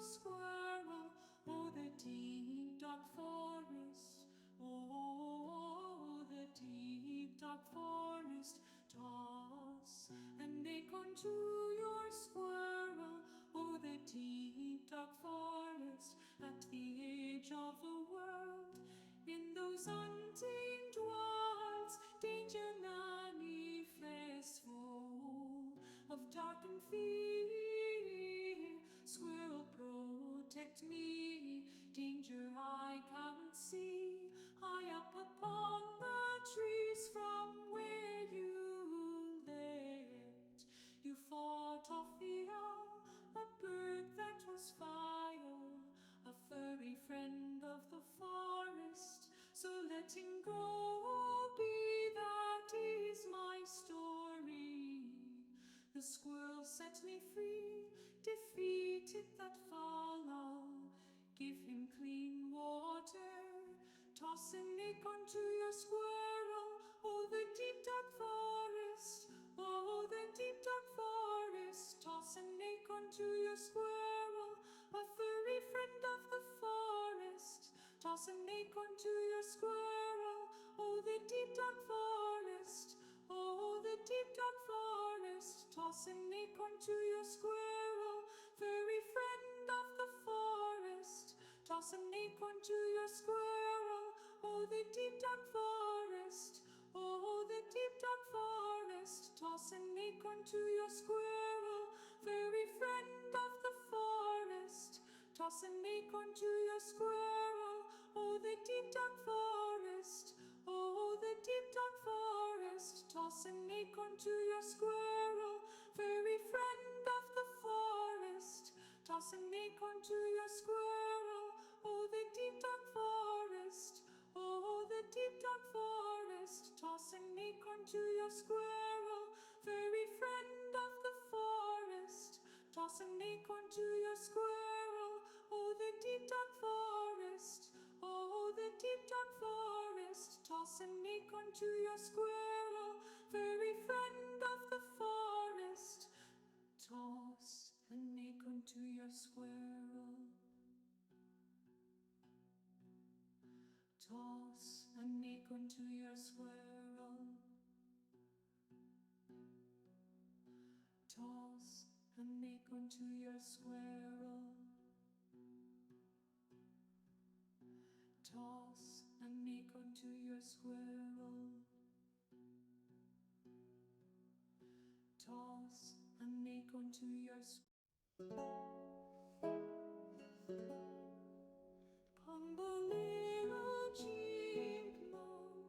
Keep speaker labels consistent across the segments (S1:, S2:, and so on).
S1: squirrel, oh, the deep dark forest, oh, the deep dark forest. Toss an acorn to your squirrel, oh, the deep dark forest, at the edge of the world, in those untamed wilds, danger manifestful of dark and fear. Squirrel, protect me, danger I can't see, high up upon the trees from where you lived. You fought off the owl, a bird that was fire, a furry friend of the forest. So let him go be, that is my story. The squirrel set me free, defeated that fowl. Give him clean water, toss an acorn to your squirrel, oh, the deep dark forest, oh, the deep dark forest. Toss an acorn to your squirrel, a furry friend of the forest. Toss an acorn to your squirrel, oh, the deep dark forest, oh, the deep dark forest. Toss an acorn to your squirrel, furry friend of the forest. Toss an acorn to your squirrel, oh, the deep dark forest, oh, the deep dark forest. Toss an acorn to your squirrel, furry friend of the forest. Toss an acorn to your squirrel, oh, the deep dark forest, oh, the deep dark forest. Toss an acorn to your squirrel, furry friend of the forest. Toss an acorn to your squirrel, oh, the deep dark forest, oh, the deep dark forest. Toss an acorn to your squirrel, furry friend of the forest. Toss an acorn to your squirrel, oh, the deep dark forest, oh, the deep dark forest. Toss an acorn to your squirrel, furry friend of the forest. Toss an acorn to your squirrel. Toss an acorn to your squirrel. Toss an acorn to your squirrel. Toss an acorn to your squirrel. Toss an acorn to your little chipmunk,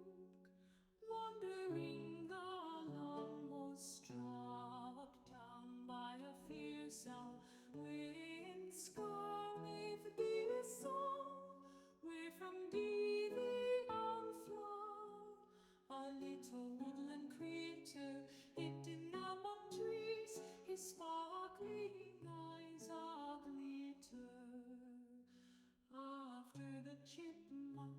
S1: wandering along, was struck down by a fierce owl, wind scarlet be the song, where from thee the owl flew. A little woodland creature hidden among trees, his sparkling eyes a glitter. After the chipmunk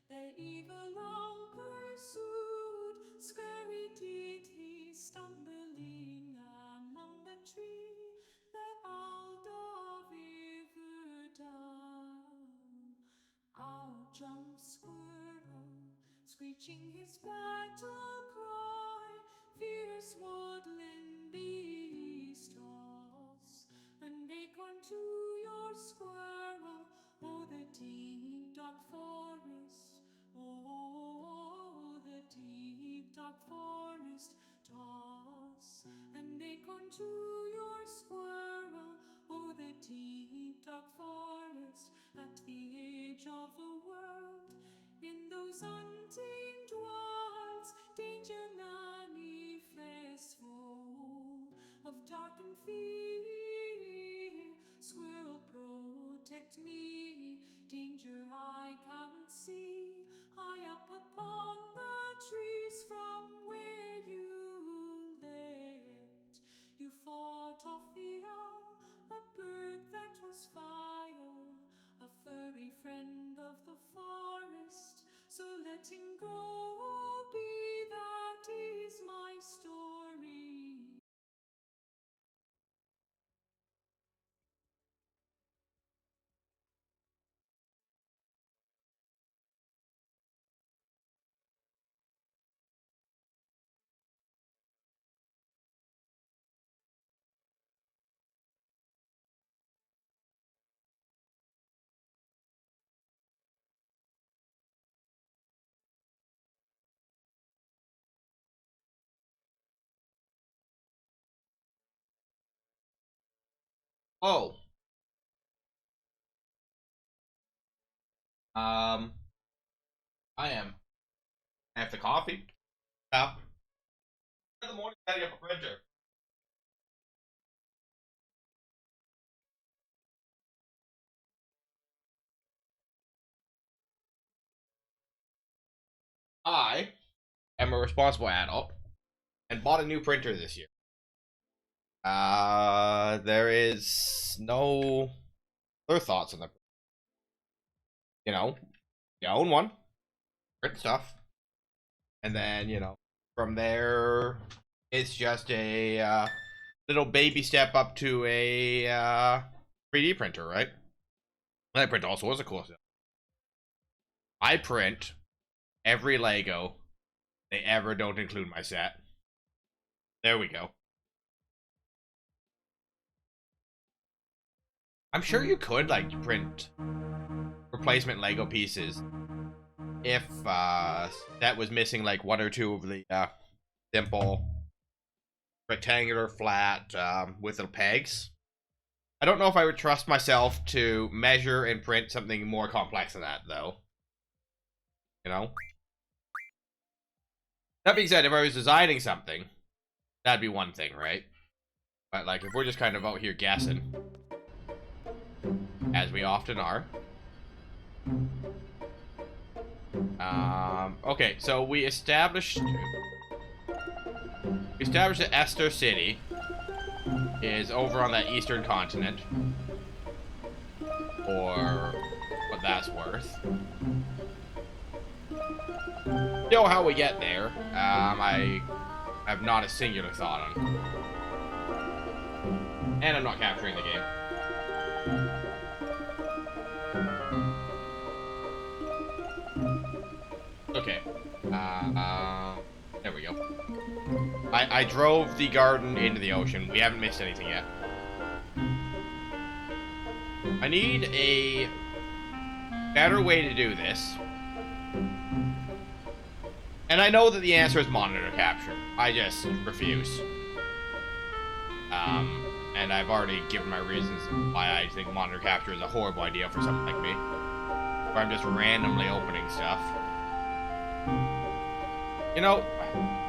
S1: their evil long pursued, scurry did he, stumbling among the tree, the owl dove ever down. Out jumps squirrel, screeching his battle cry, fierce woodland beast. Toss an acorn to your squirrel, oh, the deep dark forest, oh, the deep dark forest. Toss an acorn to your squirrel, oh, the deep dark forest, at the edge of the world, in those untamed wilds, danger manifestful of dark and fear. Squirrel, protect me, danger I can't see, high up upon the trees from where you lived. You fought off the owl, a bird that was fire, a furry friend of the forest. So let him go be, that is my story.
S2: Oh. Um, I am. I have the coffee. Up. In the morning, setting up a printer. I am a responsible adult and bought a new printer this year. There is no other thoughts on the. You know, you own one, print stuff, and then from there, it's just a little baby step up to a 3D printer, right? That print also was a cool stuff. I print every Lego they ever don't include my set. There we go. I'm sure you could like print replacement Lego pieces if that was missing like one or two of the simple rectangular flat with the pegs. I don't know if I would trust myself to measure and print something more complex than that, though. You know? That being said, if I was designing something, that'd be one thing, right? But, like, if we're just kind of out here guessing, as we often are. Okay, so we established that Esthar City is over on that eastern continent. Or what that's worth. You know how we get there. I have not a singular thought on. And I'm not capturing the game. Okay. There we go. I drove the garden into the ocean. We haven't missed anything yet. I need a better way to do this. And I know that the answer is monitor capture. I just refuse. And I've already given my reasons why I think monitor capture is a horrible idea for someone like me. Where I'm just randomly opening stuff. You know,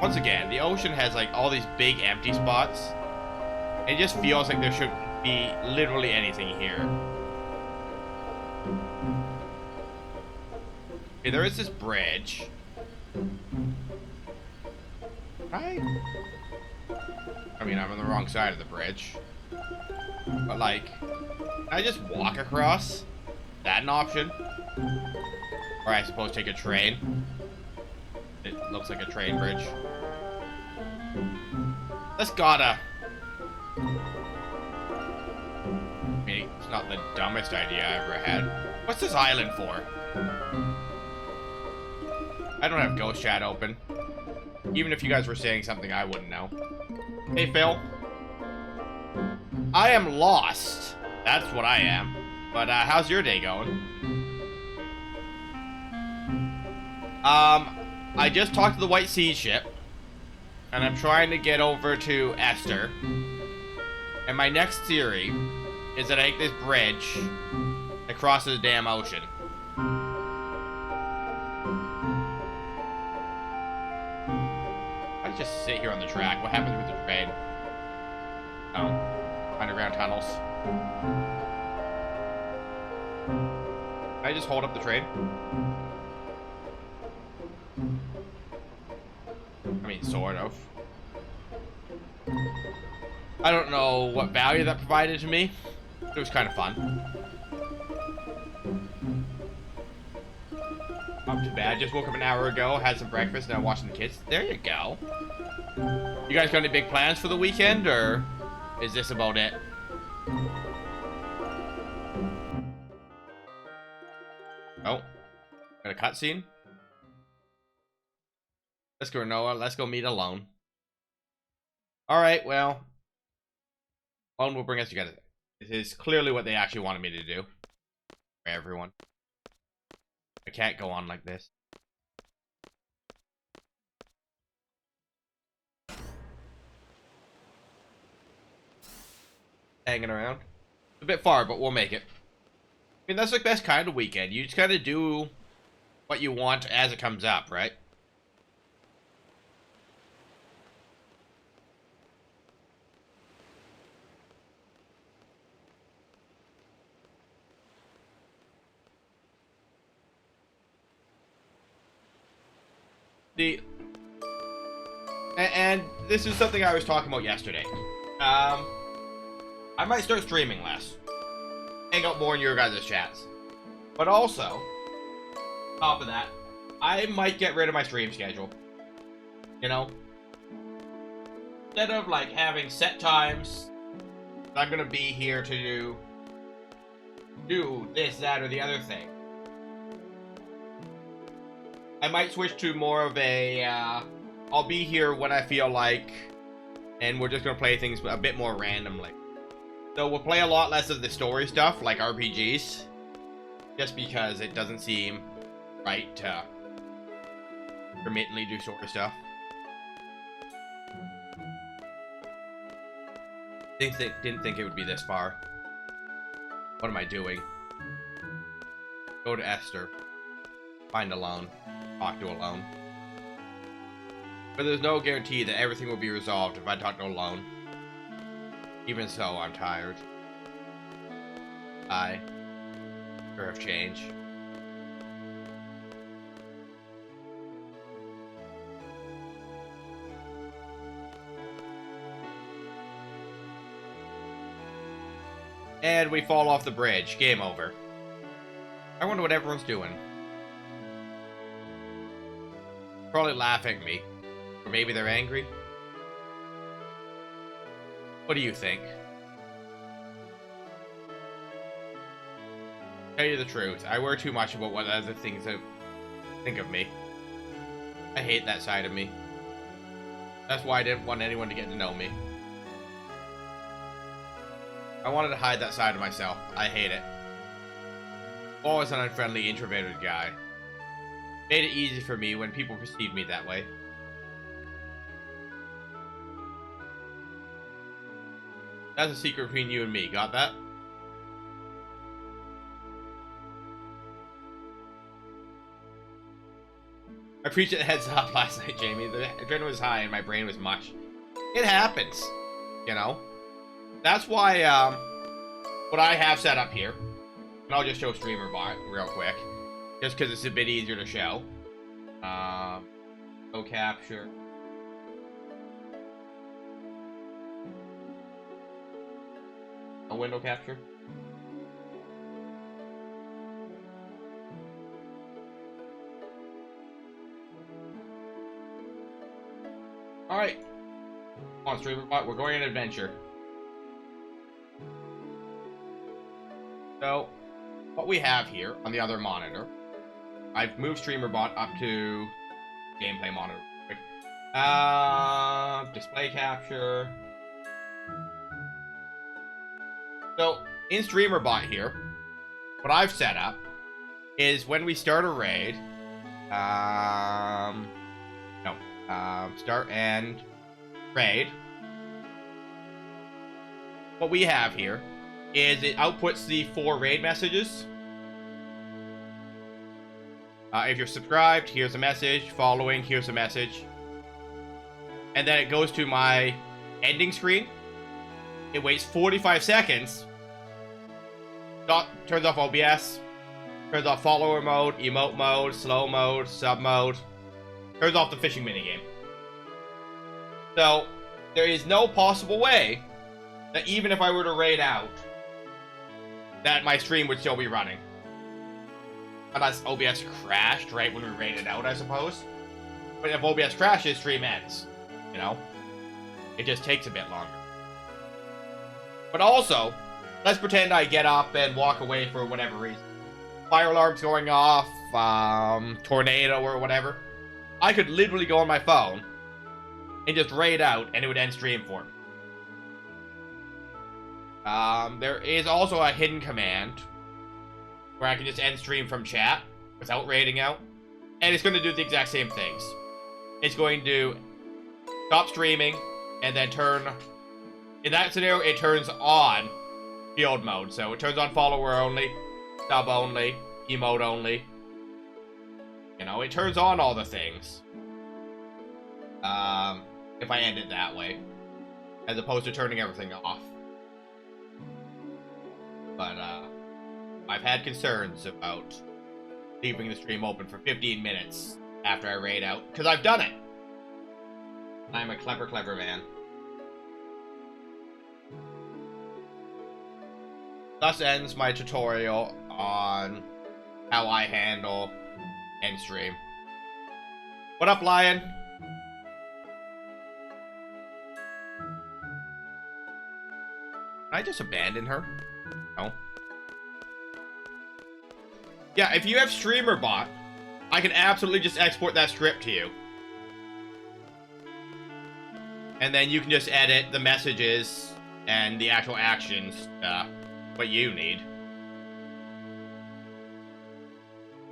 S2: once again, the ocean has like all these big empty spots. It just feels like there shouldn't be literally anything here. Okay, there is this bridge. Right? I mean, I'm on the wrong side of the bridge. But like, can I just walk across? Is that an option? Or I suppose take a train. It looks like a train bridge. That's gotta. I mean, it's not the dumbest idea I ever had. What's this island for? I don't have Ghost Chat open. Even if you guys were saying something I wouldn't know. Hey, Phil. I am lost. That's what I am. But, how's your day going? I just talked to the White Sea ship. And I'm trying to get over to Esthar. And my next theory is that I take this bridge that crosses the damn ocean. I just sit here on the track. What happens with the train? Oh, underground tunnels. Can I just hold up the train? I mean, sort of. I don't know what value that provided to me. It was kind of fun. Not too bad. Just woke up an hour ago, had some breakfast, now watching the kids. There you go. You guys got any big plans for the weekend, or is this about it? Oh, got a cutscene. Let's go, Noah. Let's go meet alone. All right, well, Alone will bring us together. This is clearly what they actually wanted me to do. For everyone. I can't go on like this. Hanging around. a bit far, but we'll make it. I mean, that's the best kind of weekend. You just kind of do what you want as it comes up, right? And this is something I was talking about yesterday. I might start streaming less. Hang out more in your guys' chats. But also, top of that, I might get rid of my stream schedule. You know? Instead of, like, having set times, I'm gonna be here to do this, that, or the other thing. I might switch to more of a, I'll be here when I feel like, and we're just gonna play things a bit more randomly. So we'll play a lot less of the story stuff, like RPGs, just because it doesn't seem right to intermittently do story stuff. Didn't think it would be this far. What am I doing? Go to Esthar. Find a loan. Talk to a loan. But there's no guarantee that everything will be resolved if I talk to a loan. Even so, I'm tired. I sure have changed. And we fall off the bridge. Game over. I wonder what everyone's doing. Probably laughing at me. Or maybe they're angry. What do you think? Tell you the truth, I worry too much about what other things think of me. I hate that side of me. That's why I didn't want anyone to get to know me. I wanted to hide that side of myself. I hate it. Always an unfriendly, introverted guy. Made it easy for me when people perceived me that way. That's a secret between you and me. Got that? I appreciate the heads up last night, Jamie. The adrenaline was high and my brain was mush. It happens. You know? That's why, what I have set up here, and I'll just show streamer bot real quick, just because it's a bit easier to show. No capture. No window capture. Alright. Come on, streamer bot, we're going on an adventure. So, what we have here on the other monitor, I've moved StreamerBot up to gameplay monitor. Display capture. So, in StreamerBot here, what I've set up is when we start a raid, start and raid. What we have here is it outputs the 4 raid messages. If you're subscribed, here's a message. Following, here's a message. And then it goes to my ending screen. It waits 45 seconds. Turns off OBS. Turns off follower mode, emote mode, slow mode, sub mode. Turns off the fishing minigame. So, there is no possible way that even if I were to raid out, that my stream would still be running. Unless OBS crashed right when we raided out, I suppose. But if OBS crashes, stream ends. You know? It just takes a bit longer. But also, let's pretend I get up and walk away for whatever reason. Fire alarm's going off, tornado or whatever. I could literally go on my phone and just raid out and it would end stream for me. There is also a hidden command where I can just end stream from chat without raiding out. And it's going to do the exact same things. It's going to stop streaming and then turn... In that scenario, it turns on field mode. So it turns on follower only, sub only, emote only. You know, it turns on all the things. If I end it that way, as opposed to turning everything off. But I've had concerns about leaving the stream open for 15 minutes after I raid out, because I've done it. I'm a clever, clever man. Thus ends my tutorial on how I handle end stream. What up, Lion? Can I just abandon her? No. Yeah, if you have Streamer Bot, I can absolutely just export that script to you. And then you can just edit the messages and the actual actions, what you need.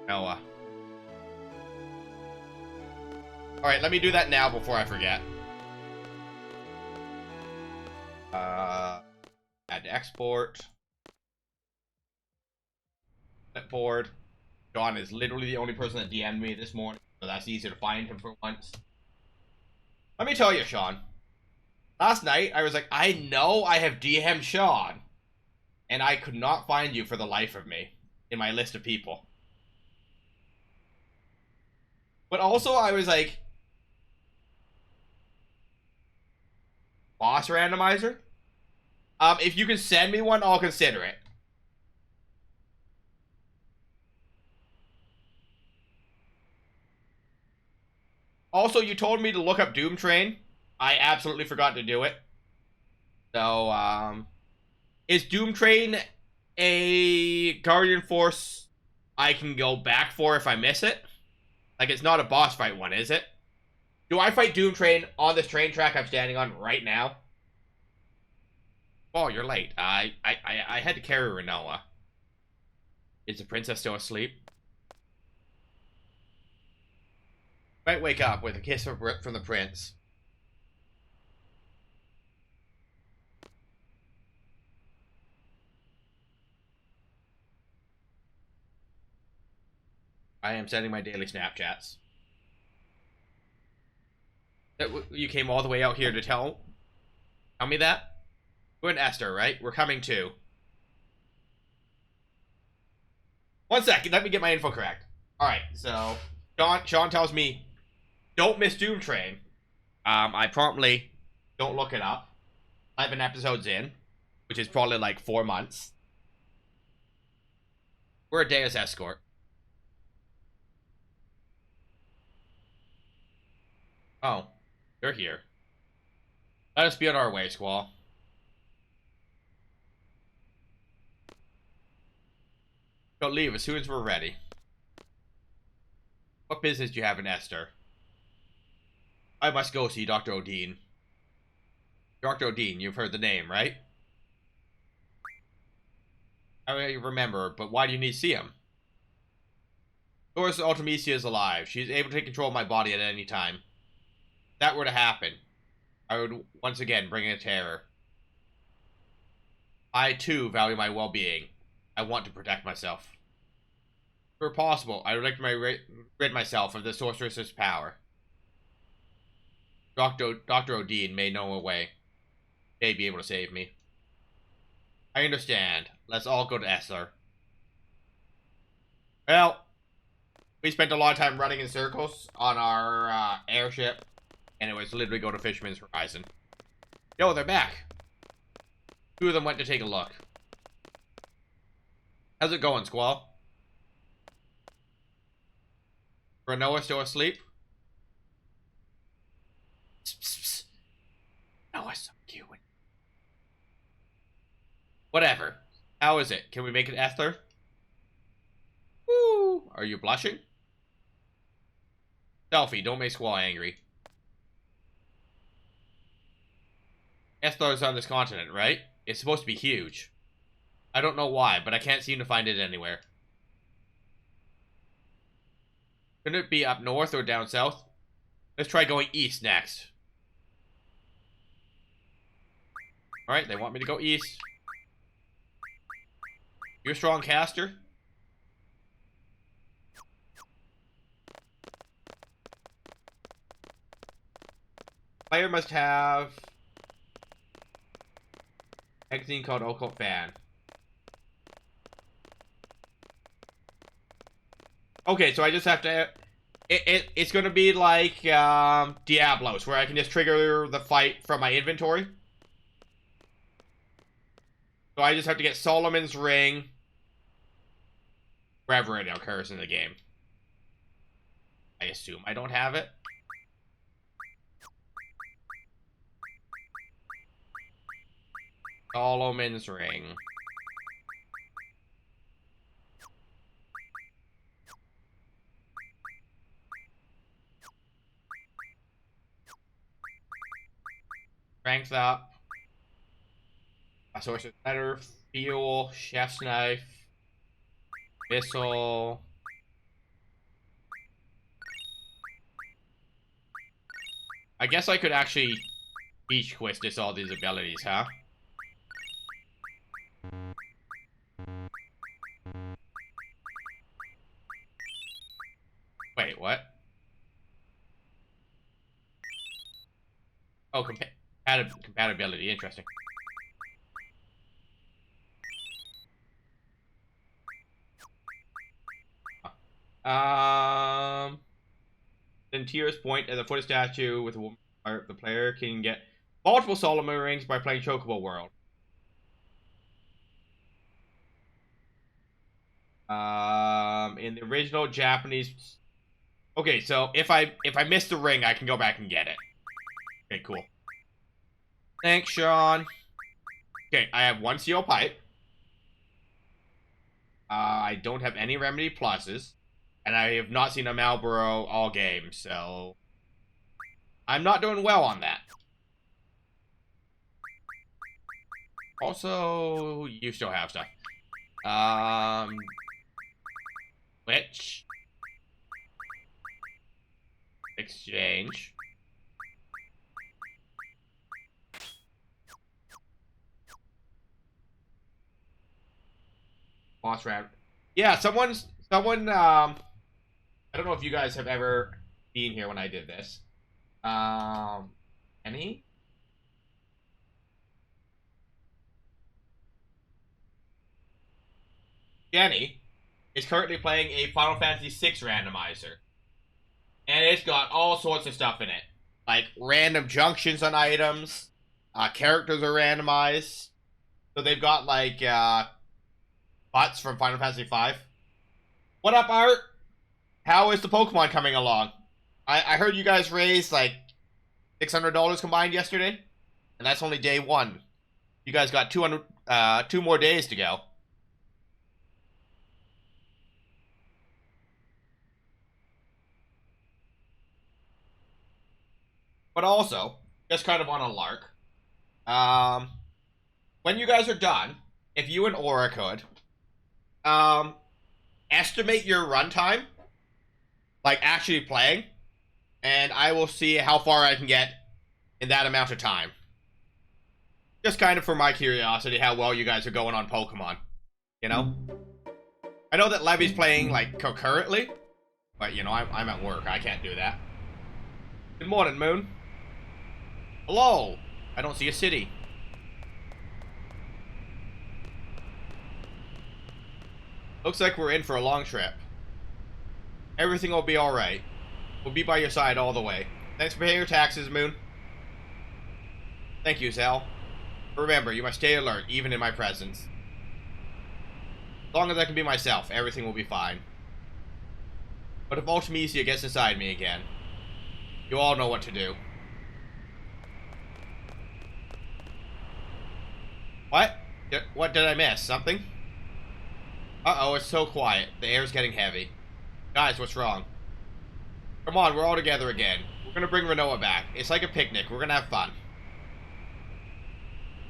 S2: Noah. Alright, let me do that now before I forget. Add to export. Clipboard. John is literally the only person that DM'd me this morning, so that's easy to find him for once. Let me tell you, Sean. Last night, I was like, I know I have DM'd Sean, and I could not find you for the life of me in my list of people. But also, I was like, boss randomizer? If you can send me one, I'll consider it. Also, you told me to look up Doom Train. I absolutely forgot to do it. So, is Doom Train a Guardian Force I can go back for if I miss it? Like, it's not a boss fight one, is it? Do I fight Doom Train on this train track I'm standing on right now? Oh, you're late. I had to carry Renoa. Is the princess still asleep? Might wake up with a kiss from the prince. I am sending my daily Snapchats. You came all the way out here to tell me that? We're in Esthar, right? We're coming too. 1 second, let me get my info correct. Alright, so Sean tells me, don't miss Doom Train. I promptly don't look it up. 11 episodes in, which is probably like 4 months. We're a Deus escort. Oh, you're here. Let us be on our way, Squall. Don't leave as soon as we're ready. What business do you have in Esthar? I must go see Dr. Odin. Dr. Odin, you've heard the name, right? I remember, but why do you need to see him? Doris Ultimecia is alive. She is able to take control of my body at any time. If that were to happen, I would once again bring in terror. I, too, value my well-being. I want to protect myself. If it were possible, I would like to rid myself of the sorceress's power. Dr. Odin may know a way. May be able to save me. I understand. Let's all go to Esthar. Well, we spent a lot of time running in circles on our airship, and it was literally go to Fisherman's Horizon. Yo, they're back. 2 of them went to take a look. How's it going, Squall? Renoa still asleep? Psst, psst, psst. Noah's so cute. Whatever. How is it? Can we make it Esthar? Woo! Are you blushing? Selfie, don't make Squall angry. Esthar's on this continent, right? It's supposed to be huge. I don't know why, but I can't seem to find it anywhere. Couldn't it be up north or down south? Let's try going east next. Alright, they want me to go east. You're a strong caster? Player must have magazine called Occult Fan. Okay, so I just have to... It's gonna be like Diablos, where I can just trigger the fight from my inventory. So I just have to get Solomon's Ring wherever it occurs in the game. I assume I don't have it. Solomon's Ring. Strength up. A source of better fuel, chef's knife, missile. I guess I could actually teach Quistis all these abilities, huh? Wait, what? Oh, compatibility. Interesting. Then Tier's point at the foot of statue with a woman heart, the player can get multiple Solomon rings by playing Chocobo World. In the original Japanese. Okay, so if I miss the ring, I can go back and get it. Okay, cool. Thanks, Sean. Okay, I have one Seal Pipe. I don't have any Remedy Pluses. And I have not seen a Marlboro all game, so... I'm not doing well on that. Also, you still have stuff. Which... Exchange. Boss round. Yeah, someone, I don't know if you guys have ever been here when I did this. Any? Jenny is currently playing a Final Fantasy VI randomizer. And it's got all sorts of stuff in it. Like random junctions on items. Characters are randomized. So they've got like butts from Final Fantasy V. What up, Art? How is the Pokemon coming along? I heard you guys raised like $600 combined yesterday. And that's only day one. You guys got 2 more days to go. But also, just kind of on a lark, when you guys are done, if you and Aura could, estimate your runtime, like actually playing, and I will see how far I can get in that amount of time. Just kind of for my curiosity, how well you guys are going on Pokemon, you know? I know that Levy's playing, like, concurrently, but, you know, I'm at work. I can't do that. Good morning, Moon. Hello! I don't see a city. Looks like we're in for a long trip. Everything will be alright. We'll be by your side all the way. Thanks for paying your taxes, Moon. Thank you, Zal. Remember, you must stay alert, even in my presence. As long as I can be myself, everything will be fine. But if Ultimecia gets inside me again, you all know what to do. What? What did I miss? Something? Uh-oh, it's so quiet. The air's getting heavy. Guys, what's wrong? Come on, we're all together again. We're gonna bring Renoa back. It's like a picnic. We're gonna have fun.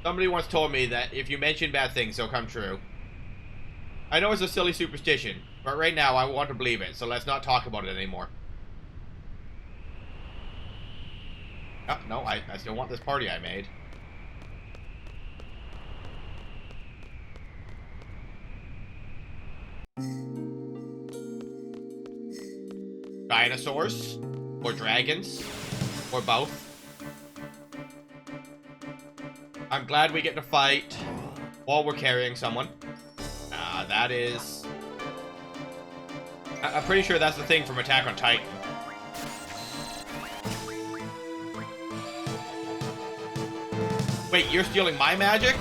S2: Somebody once told me that if you mention bad things, they'll come true. I know it's a silly superstition, but right now I want to believe it, so let's not talk about it anymore. Oh, no, I still want this party I made. Dinosaurs? Or dragons? Or both? I'm glad we get to fight while we're carrying someone. That is... I'm pretty sure that's the thing from Attack on Titan. Wait, you're stealing my magic?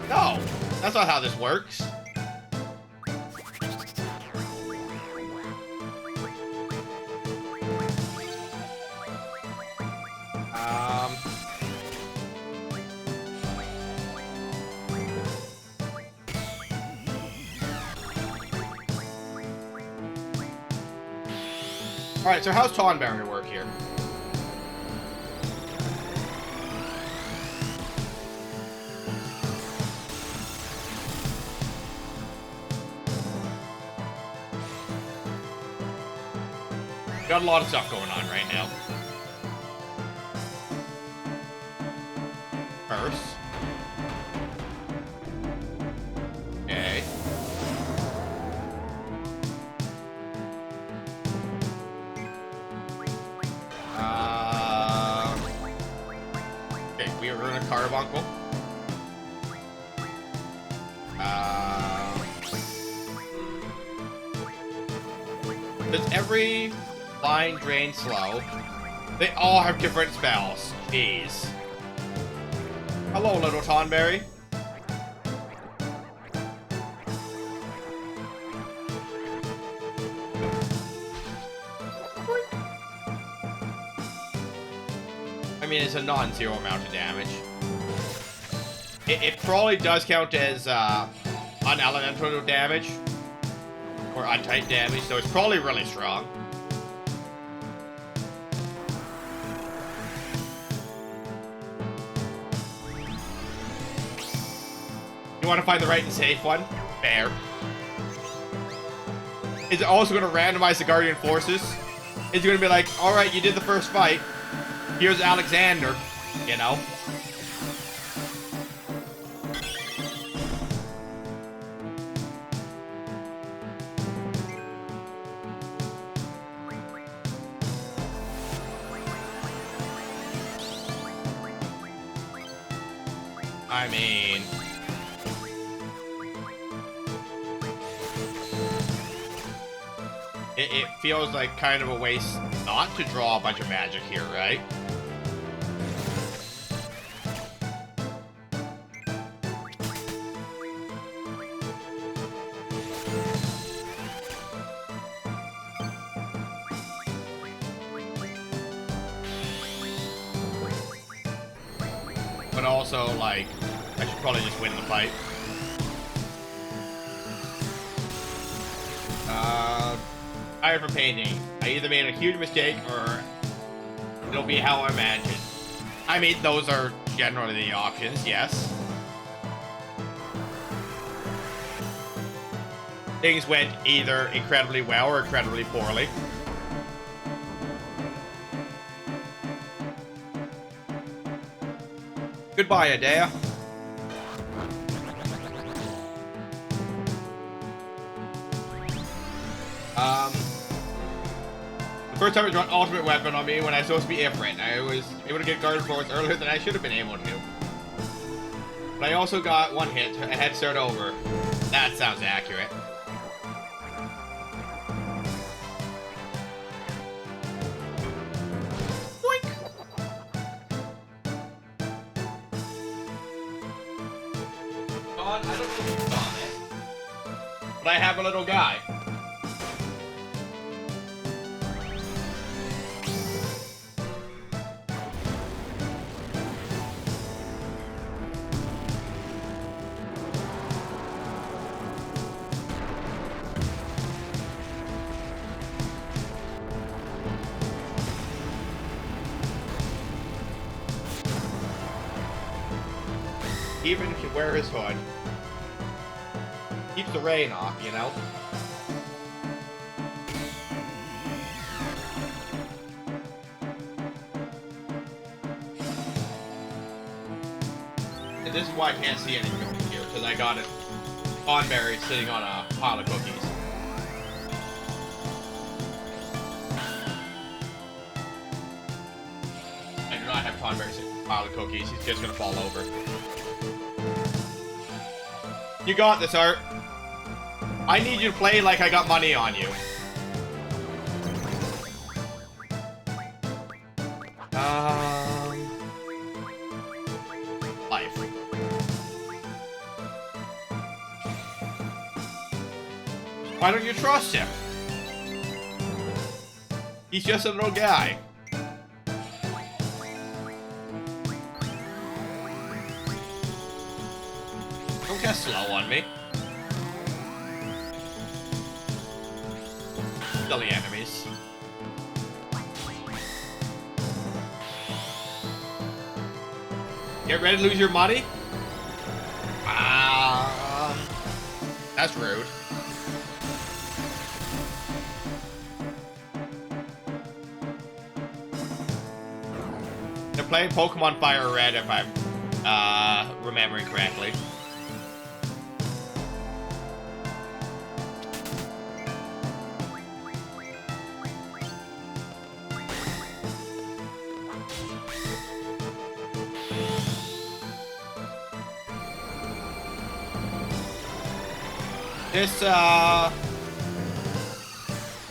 S2: No, that's not how this works. Alright, so how's Tonberry work here? Got a lot of stuff going on right now. First. Okay. Okay, we are in a carbuncle. Does every line drain slow? They all have different spells. Jeez. Hello, little Tonberry. I mean, it's a non-zero amount of damage. It probably does count as unelemental damage. Or untyped damage, so it's probably really strong. You want to find the right and safe one? Fair. Is it also going to randomize the Guardian Forces? Is it going to be like, alright, you did the first fight. Here's Alexander, you know? I mean... It feels like kind of a waste not to draw a bunch of magic here, right? But also, like, I should probably just win the fight. Tired for painting. I either made a huge mistake or it'll be how I imagined. I mean, those are generally the options, yes. Things went either incredibly well or incredibly poorly. Goodbye, Adea. The first time it dropped ultimate weapon on me when I was supposed to be Ifrit. I was able to get guard force earlier than I should have been able to. But I also got one hit and had to start over. That sounds accurate. Boink! I don't know if you saw it, but I have a little guy. Even if you wear his hood, keeps the rain off, you know? And this is why I can't see anything over here, because I got it on berry sitting on a pile of cookies. I do not have Tonberry sitting on a pile of cookies. He's just gonna fall over. You got this, Art. I need you to play like I got money on you. Life. Why don't you trust him? He's just a little guy. Don't get slow on me. Silly enemies. Get ready to lose your money? That's rude. They're playing Pokemon Fire Red if I'm remembering correctly.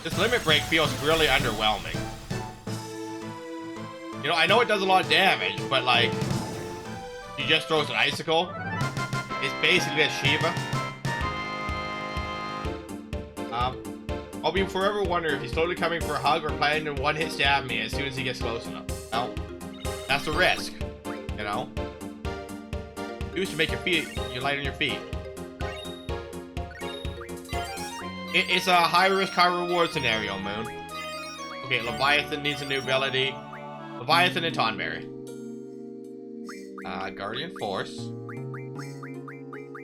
S2: This limit break feels really underwhelming. You know, I know it does a lot of damage, but like, he just throws an icicle. It's basically a Shiva. I'll be forever wondering if he's slowly coming for a hug or planning to one-hit stab me as soon as he gets close enough. Well, that's the risk, you know? Used to make you light on your feet. It's a high-risk, high-reward scenario, Moon. Okay, Leviathan needs a new ability. Leviathan and Tonberry. Guardian Force.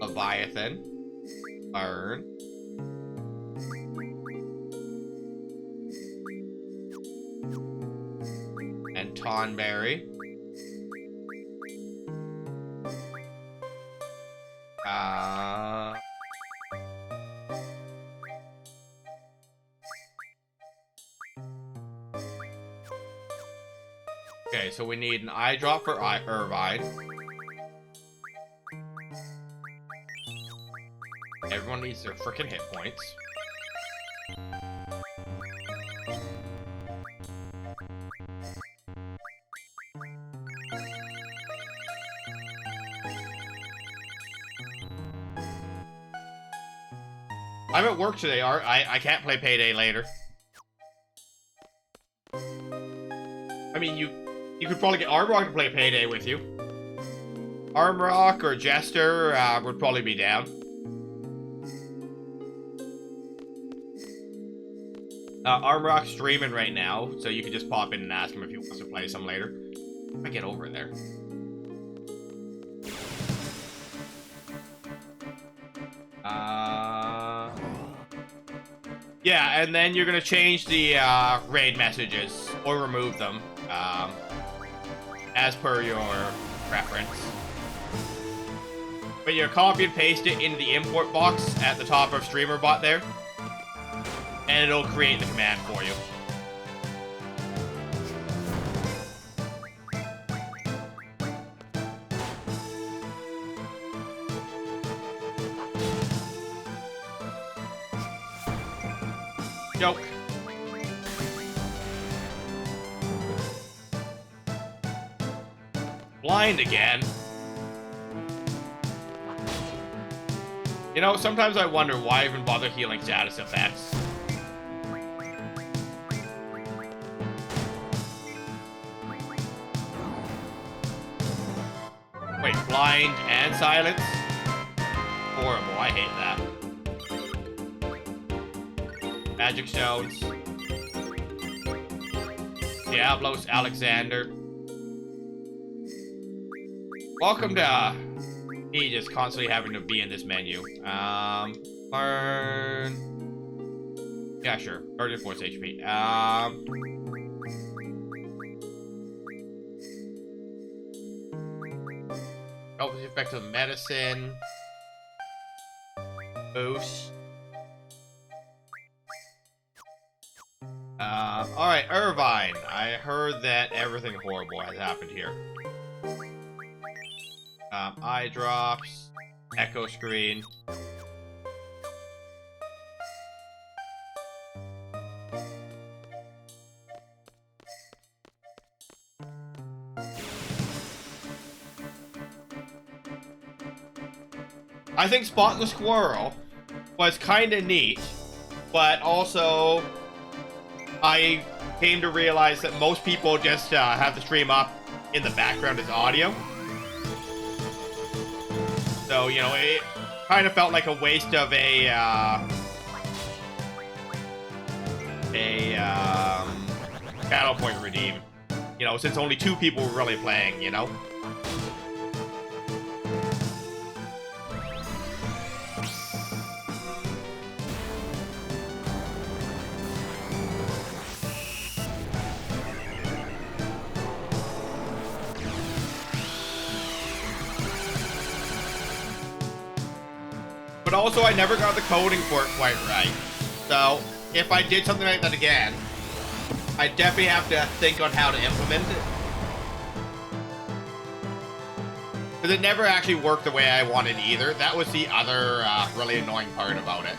S2: Leviathan. Burn. And Tonberry. Okay, so we need an eye drop for Irvine. Everyone needs their frickin' hit points. I'm at work today, Art. I can't play Payday later. I mean, you could probably get Armrock to play Payday with you. Armrock or Jester would probably be down. Armrock's streaming right now, so you could just pop in and ask him if he wants to play some later. I get over there. Yeah, and then you're gonna change the raid messages or remove them as per your preference. But you copy and paste it into the import box at the top of StreamerBot there, and it'll create the command for you. Joke. Blind again. You know, sometimes I wonder why even bother healing status effects. Wait, blind and silence? Horrible, I hate that. Magic Stones. Diablos Alexander. Welcome to me just constantly having to be in this menu. Learn. Yeah, sure. Guardian Force HP. Help the effect of medicine. Boost. Alright, Irvine. I heard that everything horrible has happened here. Eye drops. Echo screen. I think spotting the squirrel was kind of neat, but also I came to realize that most people just have the stream up in the background as audio. So, you know, it kind of felt like a waste of a battle point redeem. You know, since only 2 people were really playing, you know? But also, I never got the coding for it quite right. So, if I did something like that again, I definitely have to think on how to implement it. Because it never actually worked the way I wanted either. That was the other really annoying part about it.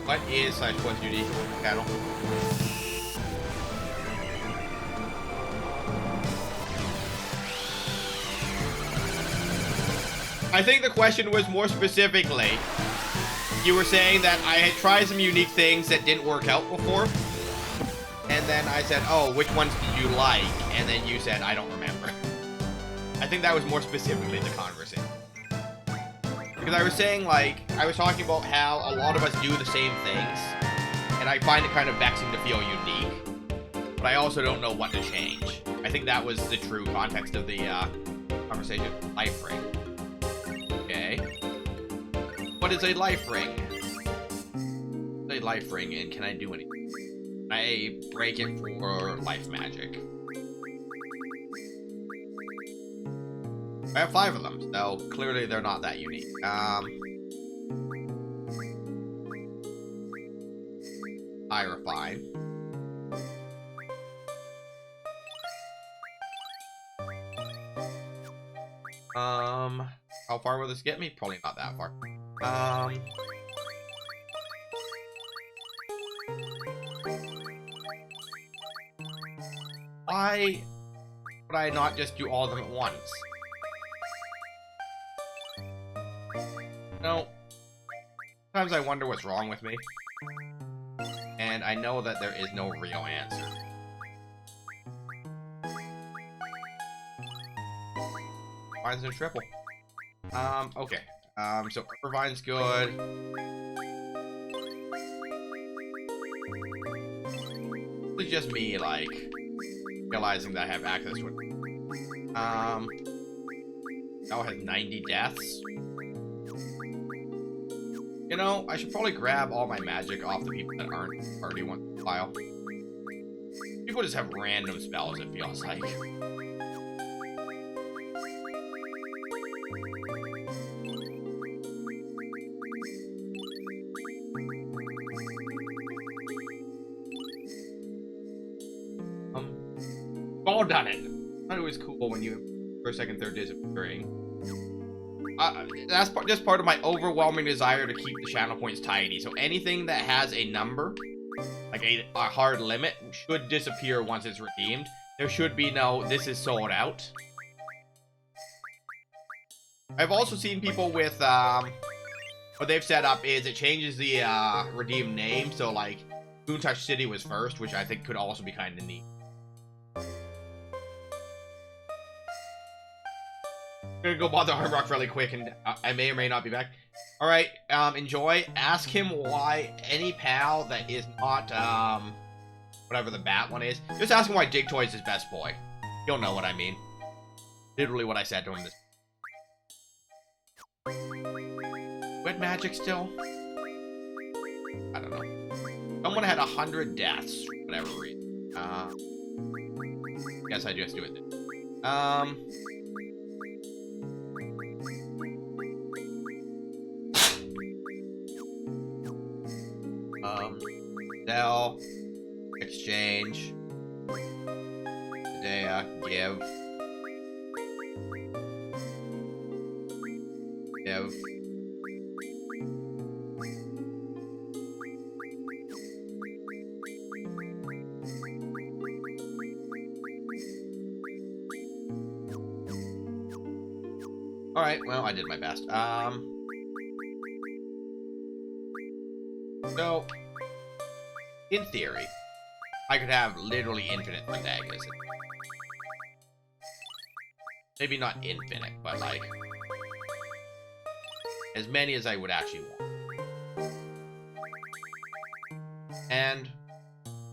S2: What is size plus unique cattle? I think the question was more specifically, you were saying that I had tried some unique things that didn't work out before, and then I said, oh, which ones did you like? And then you said, I don't remember. I think that was more specifically the conversation. Because I was saying, like, I was talking about how a lot of us do the same things, and I find it kind of vexing to feel unique, but I also don't know what to change. I think that was the true context of the conversation. Life ring. Okay. What is a life ring? What's a life ring, and can I do anything? Can I break it for life magic? I have 5 of them, so clearly they're not that unique. I refine. How far will this get me? Probably not that far. Why would I not just do all of them at once? No. Sometimes I wonder what's wrong with me. And I know that there is no real answer. Mine's a triple. Okay. So Irvine's good. It's just me, like, realizing that I have access to it. Now it has 90 deaths. You know, I should probably grab all my magic off the people that aren't already on the file. People just have random spells, it feels like. All done it. I thought it was cool when you first, second, third disappearing. That's just part of my overwhelming desire to keep the channel points tidy. So anything that has a number, like a hard limit, should disappear once it's redeemed. There should be no, this is sold out. I've also seen people with, what they've set up is it changes the redeemed name. So like, Touch City was first, which I think could also be kind of neat. I'm gonna go bother Hardrock really quick, and I may or may not be back. Alright, enjoy. Ask him why any pal that is not, whatever the bat one is. Just ask him why Digtoy is his best boy. You'll know what I mean. Literally what I said to him this. Wet magic still? I don't know. Someone had 100 deaths for whatever reason. Guess I just do it then. Sell. Exchange. Give. Give. Alright, well, I did my best. So, in theory, I could have literally infinite Fandagas. Maybe not infinite, but like, as many as I would actually want. And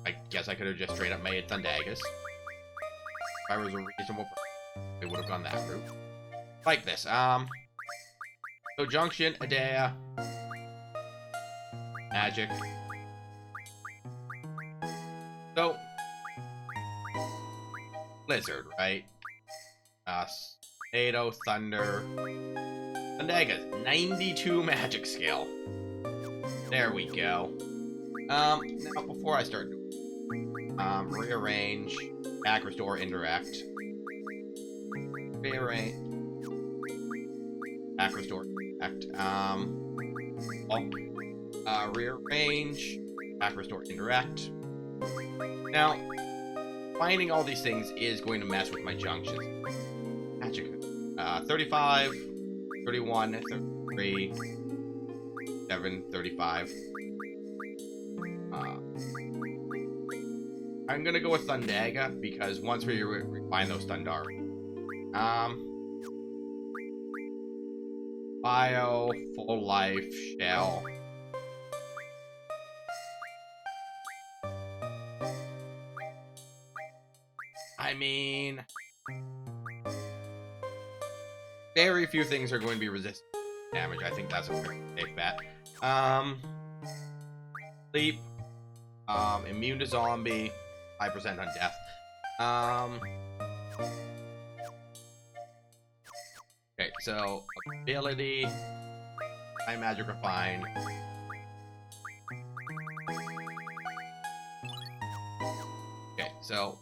S2: I guess I could have just straight up made Thundagas. If I was a reasonable person, I would have gone that route. Like this. So Junction, Adea, Magic. So Blizzard, right? Tornado, Thunder, Thundagas, 92 magic skill. There we go. Now before I start rearrange, back restore, indirect. Rearrange, back restore, indirect. Rearrange, back restore, indirect. Now, finding all these things is going to mess with my junctions. Magic. 35, 31, 33, 7, 35. I'm gonna go with Thundaga because once we refine those Thundar. Bio, full life, shell. I mean, very few things are going to be resistant to damage. I think that's a pretty safe bet. Sleep. Immune to zombie. 5% on death. Okay, so ability. High magic refine. Okay, so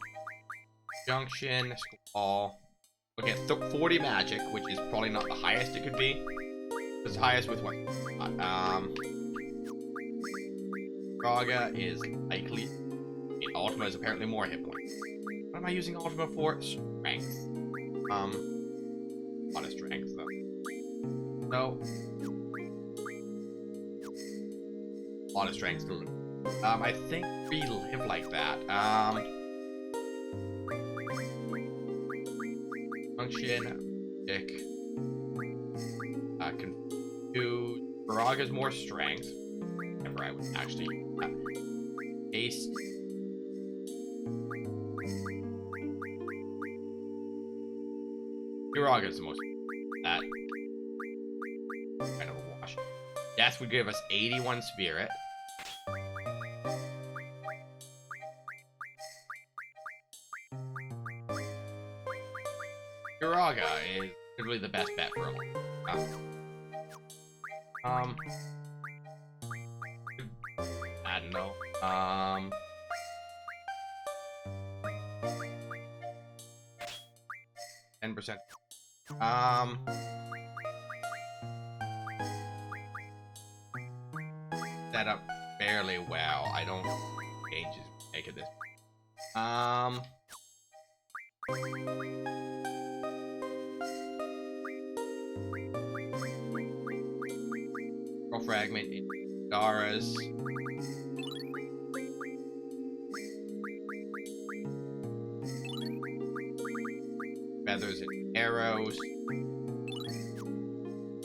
S2: junction, squall. Okay, 40 magic, which is probably not the highest it could be. It's highest with what? Raga is likely. Ultima is apparently more hit points. What am I using Ultima for? Strength. A lot of strength though. So, a lot of strength to lose. I think we live like that. Function, dick. Confuse. Baraga's more strength. Never I would actually use that. Haste. Uraga's the most that kind of a wash. Death would give us 81 spirit. Uraga is literally the best bet for a long time. I don't know. 10%. Set up fairly well. I don't changes make it this. Fragment in Dara's. Feathers and arrows.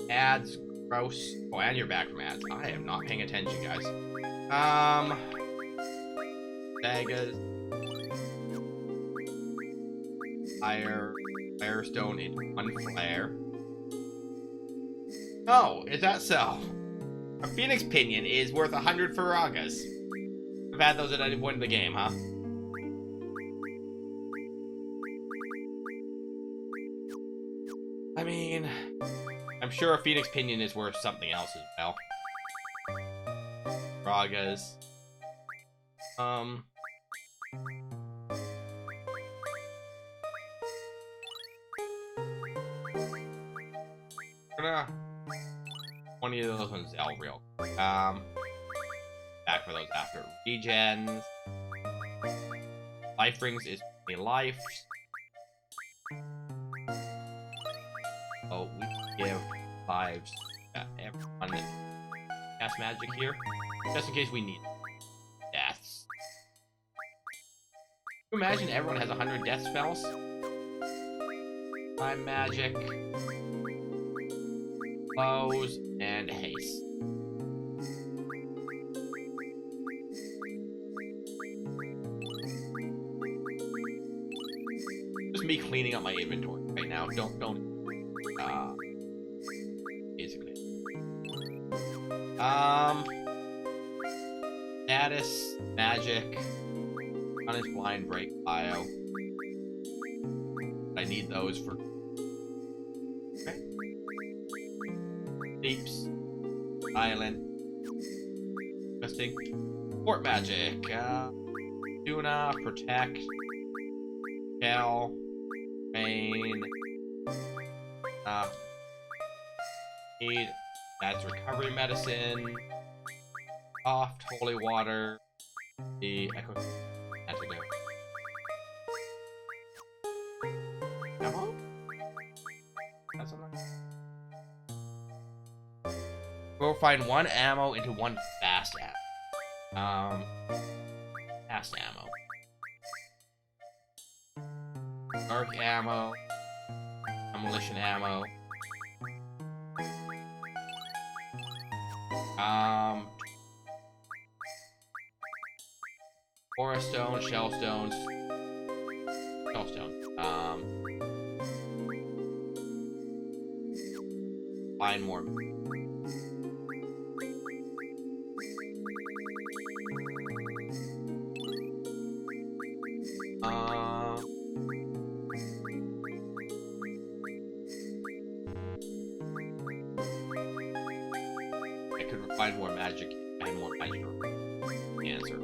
S2: Ads, gross. Oh, and you're back from ads. I am not paying attention, guys. daggers. Firestone in 1 flare. Oh, is that so? A phoenix pinion is worth 100 Faragas. I've had those at any point in the game, huh? I mean, I'm sure a phoenix pinion is worth something else as well. Faragas. Gonna 20 of those on Zell real quick. Back for those after regens. Life rings is 20 life. Oh, we give lives to everyone that casts magic here, just in case we need deaths. Can you imagine everyone has 100 death spells? Time magic. Close and haste. Just me cleaning up my inventory right now. Don't. Basically. Status, magic, punish, blind, break, bio. I need those for. Okay. Deeps, island, interesting. Port magic, tuna, protect, shell, rain, need, that's recovery medicine, soft, holy water, the echo antidote. Ammo? That's something. We'll find 1 ammo into 1 fast ammo. Fast ammo. Dark ammo. Demolition ammo. Forest stone, shell stones. Shell stone. Find more. I could find more magic and more magic. Answer.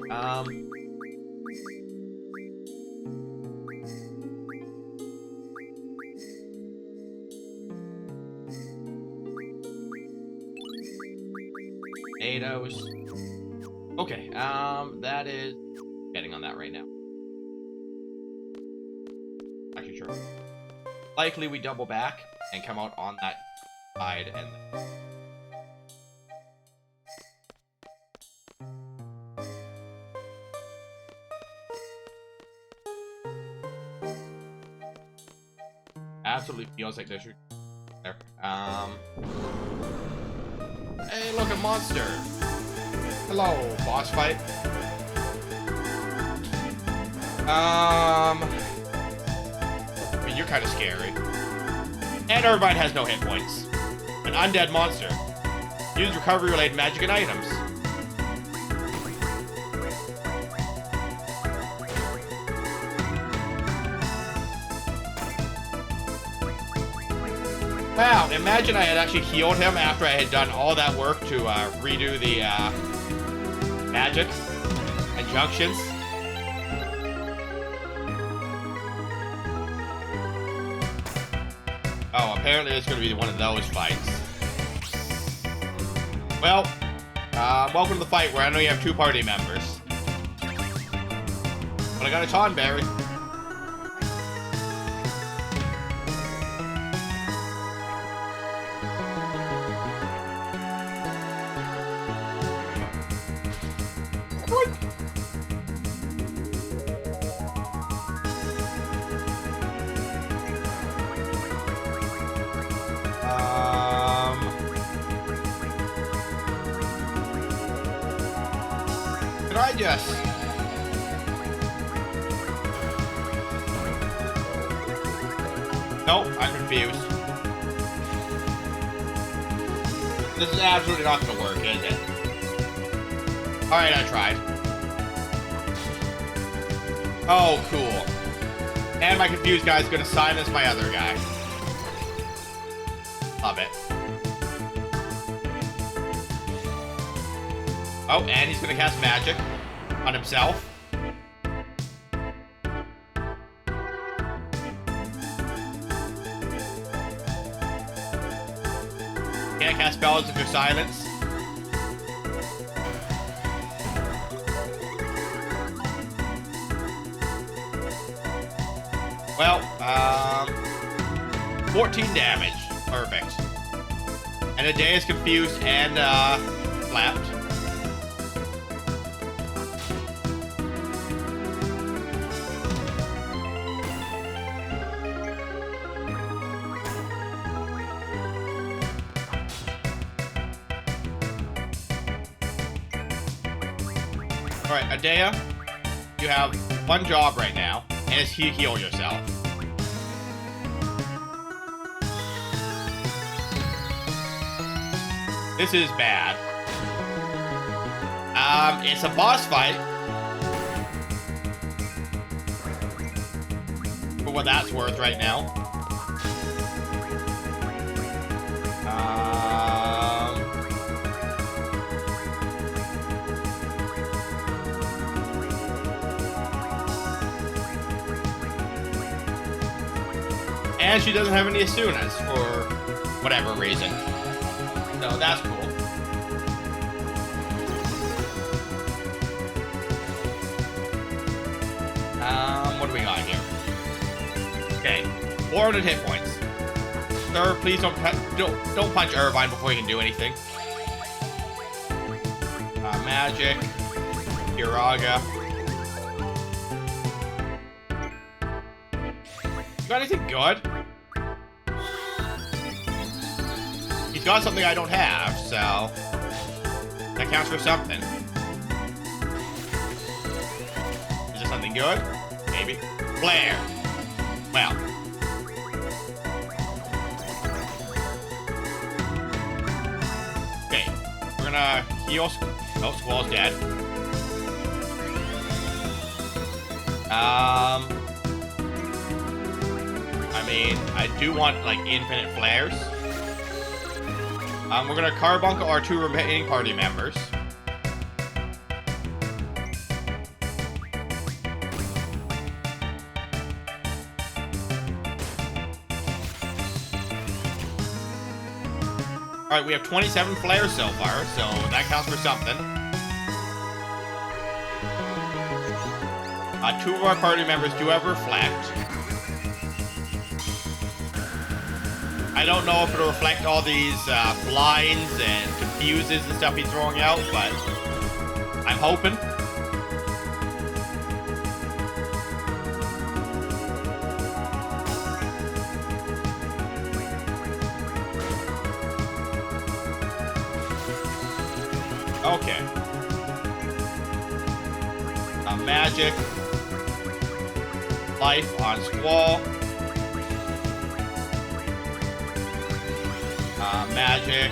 S2: Potatoes. Okay, that is getting on that right now. Actually, sure. Likely we double back and come out on that side and then... Absolutely feels like there should... There. Hey, look, a monster! Hello, boss fight. I mean, you're kind of scary. And Irvine has no hit points. An undead monster. Use recovery-related magic and items. Wow, imagine I had actually healed him after I had done all that work to redo the magic and junctions. Oh, apparently it's going to be one of those fights. Well, welcome to the fight where I know you have 2 party members. But I got a Tonberry. Could I just Nope, I'm confused. This is absolutely not gonna work, is it? Alright, I tried. Oh, cool. And my confused guy is gonna silence my other guy. Love it. Oh, and he's gonna cast magic on himself. Can't cast spells if you're silenced. Well, 14 damage. Perfect. And the day is confused and, flapped. Alright, Adea, you have one job right now, and it's heal yourself. This is bad. It's a boss fight. For what that's worth right now. And she doesn't have any Asunas for whatever reason. So that's cool. What do we got here? Okay, 400 hit points. Sir, please don't punch Irvine before you can do anything. Magic. Iraga. You got anything good? He's got something I don't have, so that counts for something. Is there something good? Maybe. Flare. Well. Okay. We're gonna heal. Oh, Squall's dead. I mean, I do want, like, infinite flares. We're gonna carbuncle our 2 remaining party members. Alright, we have 27 flares so far, so that counts for something. 2 of our party members do have reflect. I don't know if it'll reflect all these blinds and confuses and stuff he's throwing out, but I'm hoping. Okay. Magic. Life on Squall. Magic.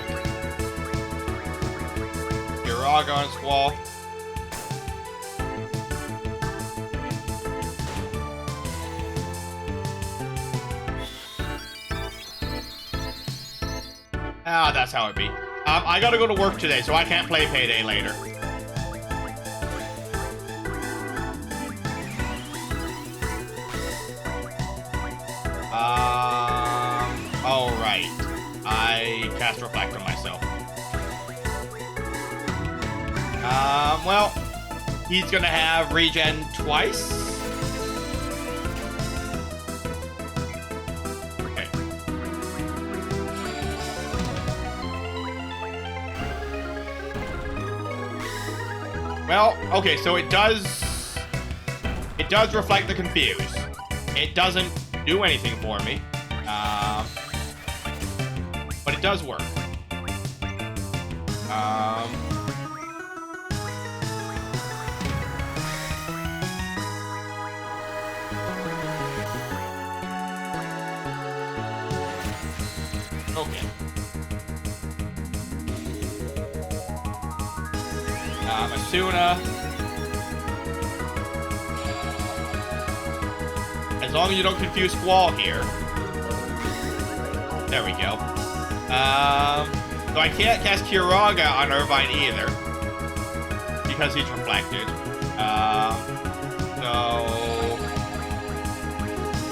S2: Iraga on Squall. Ah, that's how it be. I gotta go to work today, so I can't play Payday later. Oh, right. I cast Reflect on myself. Well, he's gonna have regen twice. Okay. Well, okay, so it does reflect the confuse. It doesn't do anything for me. But it does work. Okay. Asuna. As long as you don't confuse Squall here. There we go. So I can't cast Kiraga on Irvine either. Because he's reflected. So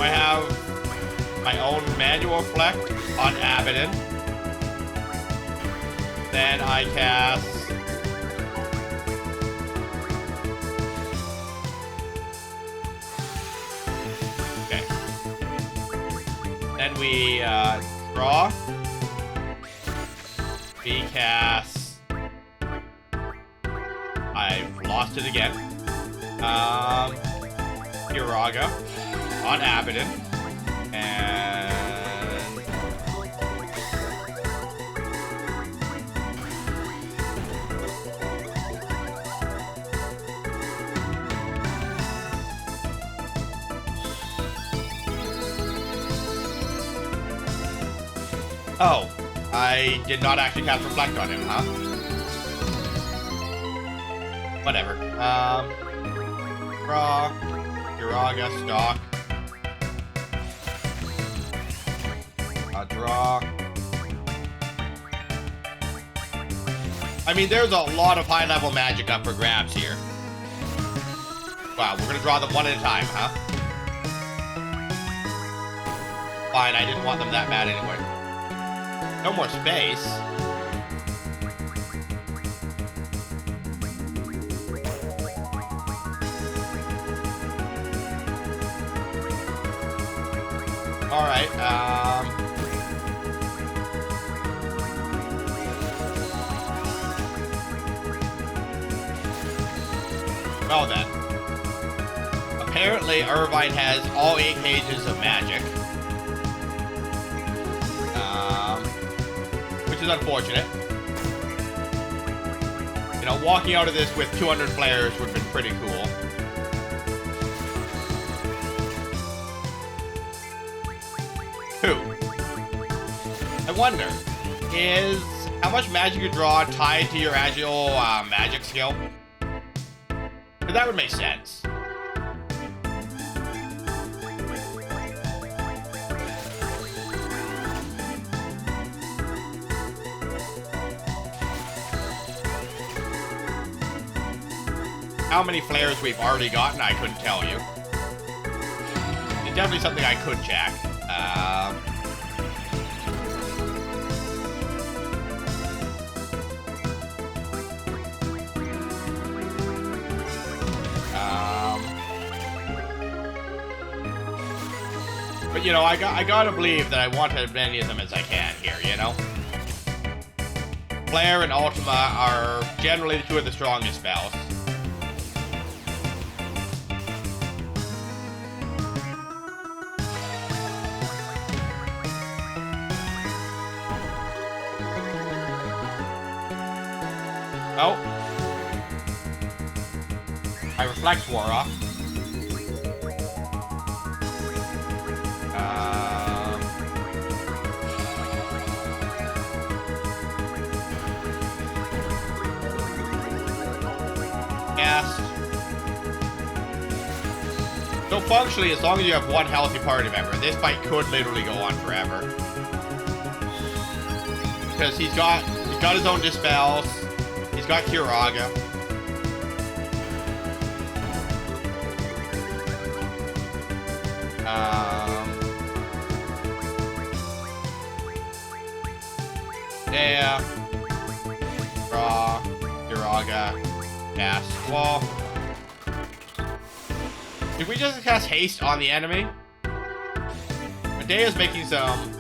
S2: I have my own manual reflect on Abaddon. Then I cast Then we draw. We cast. I've lost it again. Kiraga on Abaddon. And oh, I did not actually cast Reflect on him, huh? Whatever. Draw, Kiraga, stock. Draw. I mean, there's a lot of high-level magic up for grabs here. Wow, we're gonna draw them one at a time, huh? Fine, I didn't want them that bad anyway. No more space. Alright, well then. Apparently, Irvine has all 8 cages of magic. Which is unfortunate. You know, walking out of this with 200 players would have been pretty cool. I wonder, is how much magic you draw tied to your agile magic skill? Because that would make sense. How many flares we've already gotten, I couldn't tell you. It's definitely something I could check. But you know, I gotta believe that I want as many of them as I can here, you know? Flare and Ultima are generally 2 of the strongest spells. Oh. I reflect wore off. Cast. So functionally, as long as you have 1 healthy party member, this fight could literally go on forever. Because he's got his own dispels. He's got Kiraga. Yeah. Draw. Kiraga. Cast. Wall. Did we just cast haste on the enemy? Medea's making some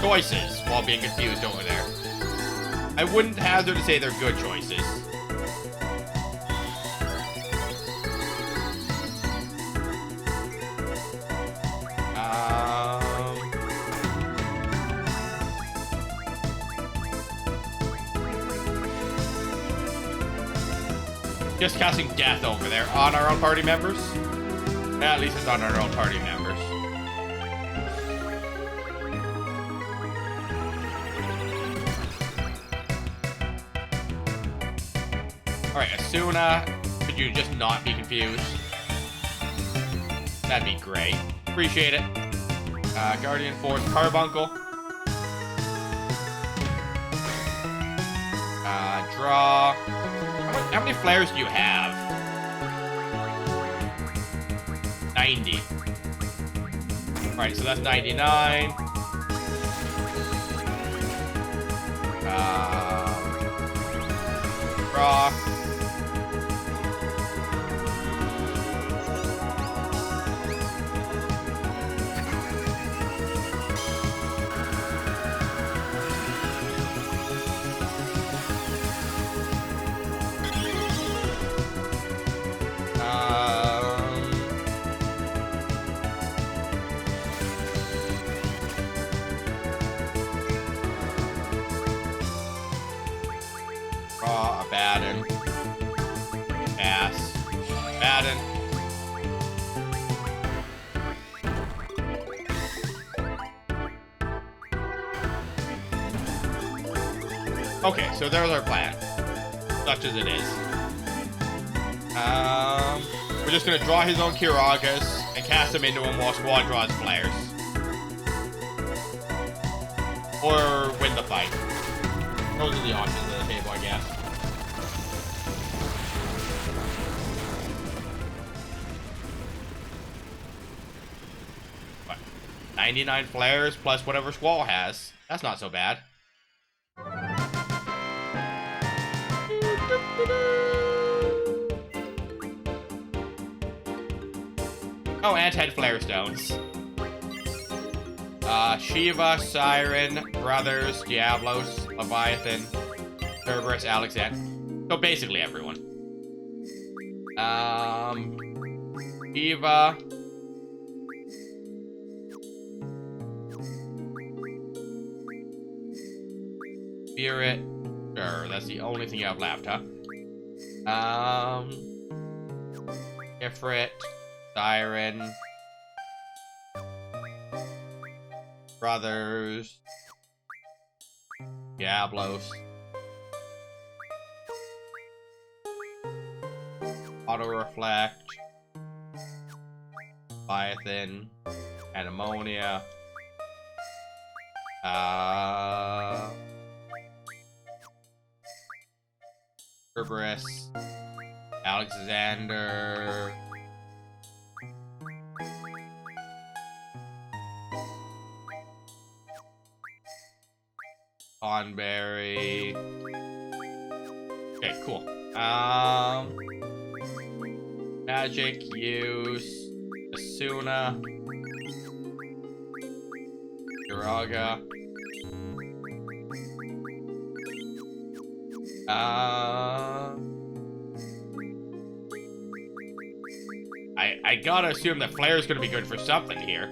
S2: choices while being confused over there. I wouldn't hazard to say they're good choices. Just casting death over there on our own party members. At least it's on our own party members. Alright, Asuna, could you just not be confused? That'd be great. Appreciate it. Guardian Force, Carbuncle. Draw. How many flares do you have? 90. Alright, so that's 99. Draw. Okay, so there's our plan. Such as it is. We're just gonna draw his own Kiragas and cast him into him while Squad draws flares. Or win the fight. Those are the options of the table, I guess. What? 99 flares plus whatever Squall has. That's not so bad. Oh, and 10 flare stones. Shiva, Siren, Brothers, Diablos, Leviathan, Cerberus, Alexander. So basically everyone. Shiva. Spirit. Sure, that's the only thing you have left, huh? Ifrit, Siren, Brothers, Diablos, Auto Reflect, Leviathan, and Ammonia. Cerberus, Alexander, Thornberry. Okay, cool. Magic use Asuna, Uraga. I gotta assume that Flare's gonna be good for something here.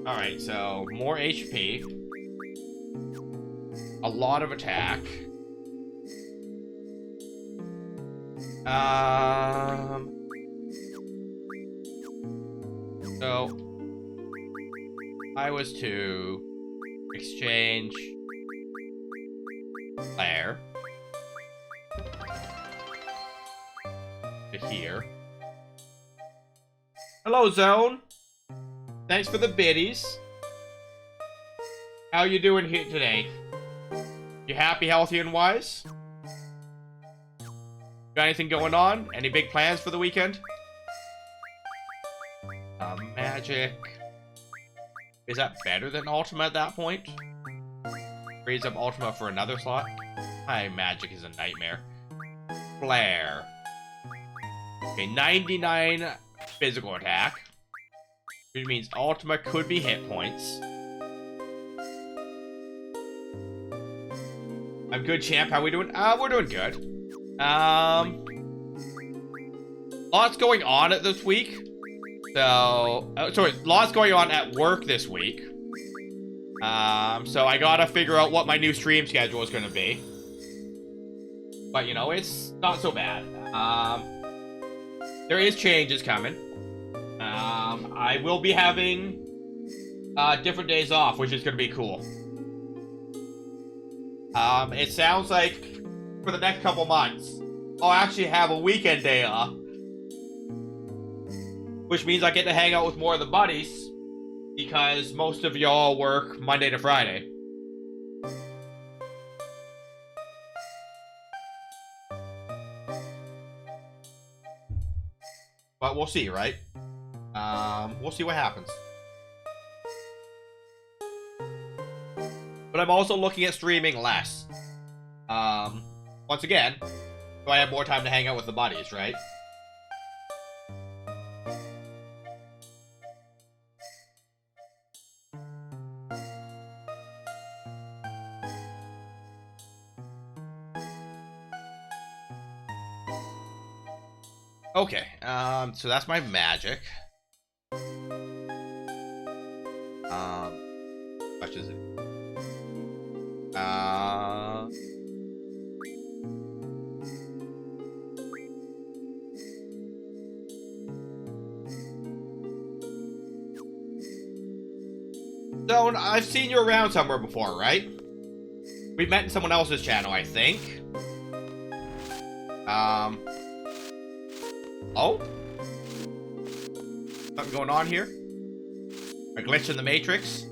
S2: Alright, so more HP. A lot of attack. So I was to exchange Flare to here. Hello, Zone. Thanks for the biddies. How you doing here today? You happy, healthy, and wise? Got anything going on? Any big plans for the weekend? Magic. Is that better than Ultima at that point? Raise up Ultima for another slot? My magic is a nightmare. Flare. Okay, 99 physical attack. Which means Ultima could be hit points. I'm good, champ. How we doing? We're doing good. Lots going on this week. So, sorry, lots going on at work this week. So I gotta figure out what my new stream schedule is gonna be. But, you know, it's not so bad. There is changes coming. I will be having different days off, which is gonna be cool. It sounds like for the next couple months, I'll actually have a weekend day off. Which means I get to hang out with more of the buddies, because most of y'all work Monday to Friday. But we'll see, right? We'll see what happens. But I'm also looking at streaming less. Once again, so I have more time to hang out with the buddies, right? Okay, so that's my magic. How much is it? So, I've seen you around somewhere before, right? We met in someone else's channel, I think. Oh? Something going on here? A glitch in the Matrix?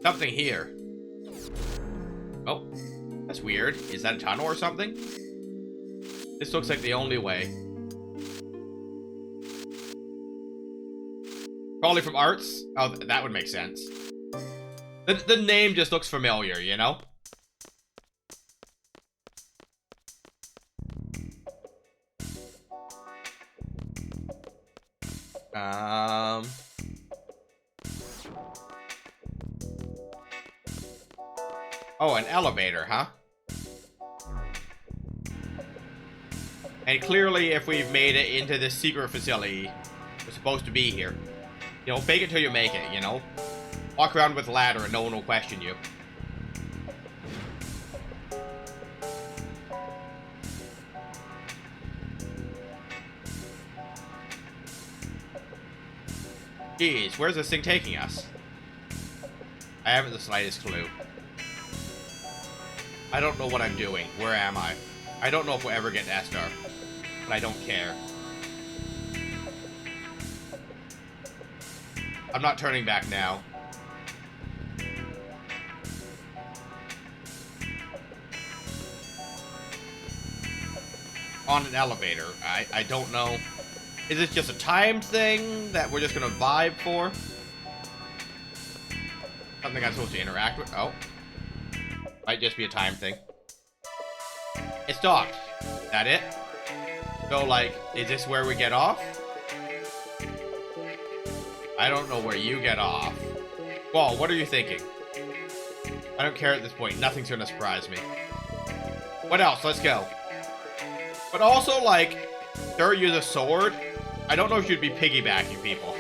S2: Something here. Oh, that's weird. Is that a tunnel or something? This looks like the only way. Probably from Arts? Oh, that would make sense. The name just looks familiar, you know? Oh, an elevator, huh? And clearly, if we've made it into this secret facility, we're supposed to be here. You know, fake it till you make it, you know? Walk around with a ladder and no one will question you. Jeez, where's this thing taking us? I haven't the slightest clue. I don't know what I'm doing. Where am I? I don't know if we'll ever get to Esthar, but I don't care. I'm not turning back now. On an elevator. I don't know. Is this just a timed thing that we're just gonna vibe for? Something I'm supposed to interact with? Oh. Might just be a time thing. It stopped. Is that it? So, like, is this where we get off? I don't know where you get off. Whoa, what are you thinking? I don't care at this point. Nothing's gonna surprise me. What else? Let's go. But also, like, sure, use a sword. I don't know if you'd be piggybacking people.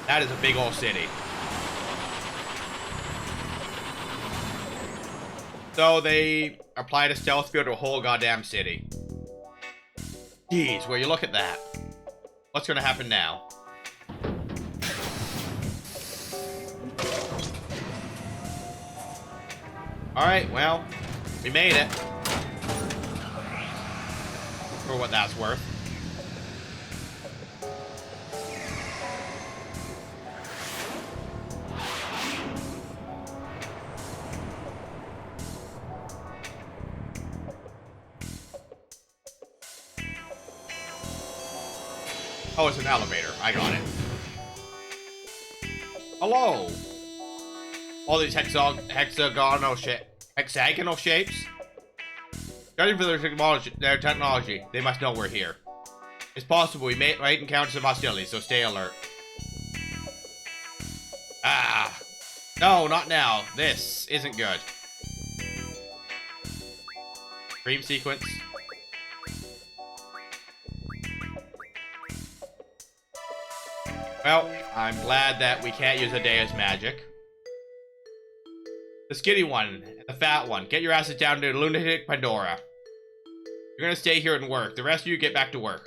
S2: That is a big old city. So they applied a stealth field to a whole goddamn city. Jeez, will you look at that? What's gonna happen now? Alright, well, we made it. For what that's worth. Oh, it's an elevator. I got it. Hello. All these hexagonal shapes. Judging for their technology, they must know we're here. It's possible we might encounter some hostility, so stay alert. Ah. No, not now. This isn't good. Dream sequence. Well, I'm glad that we can't use Adea's magic. The skinny one, and the fat one, get your asses down to Lunatic Pandora. You're gonna stay here and work. The rest of you get back to work.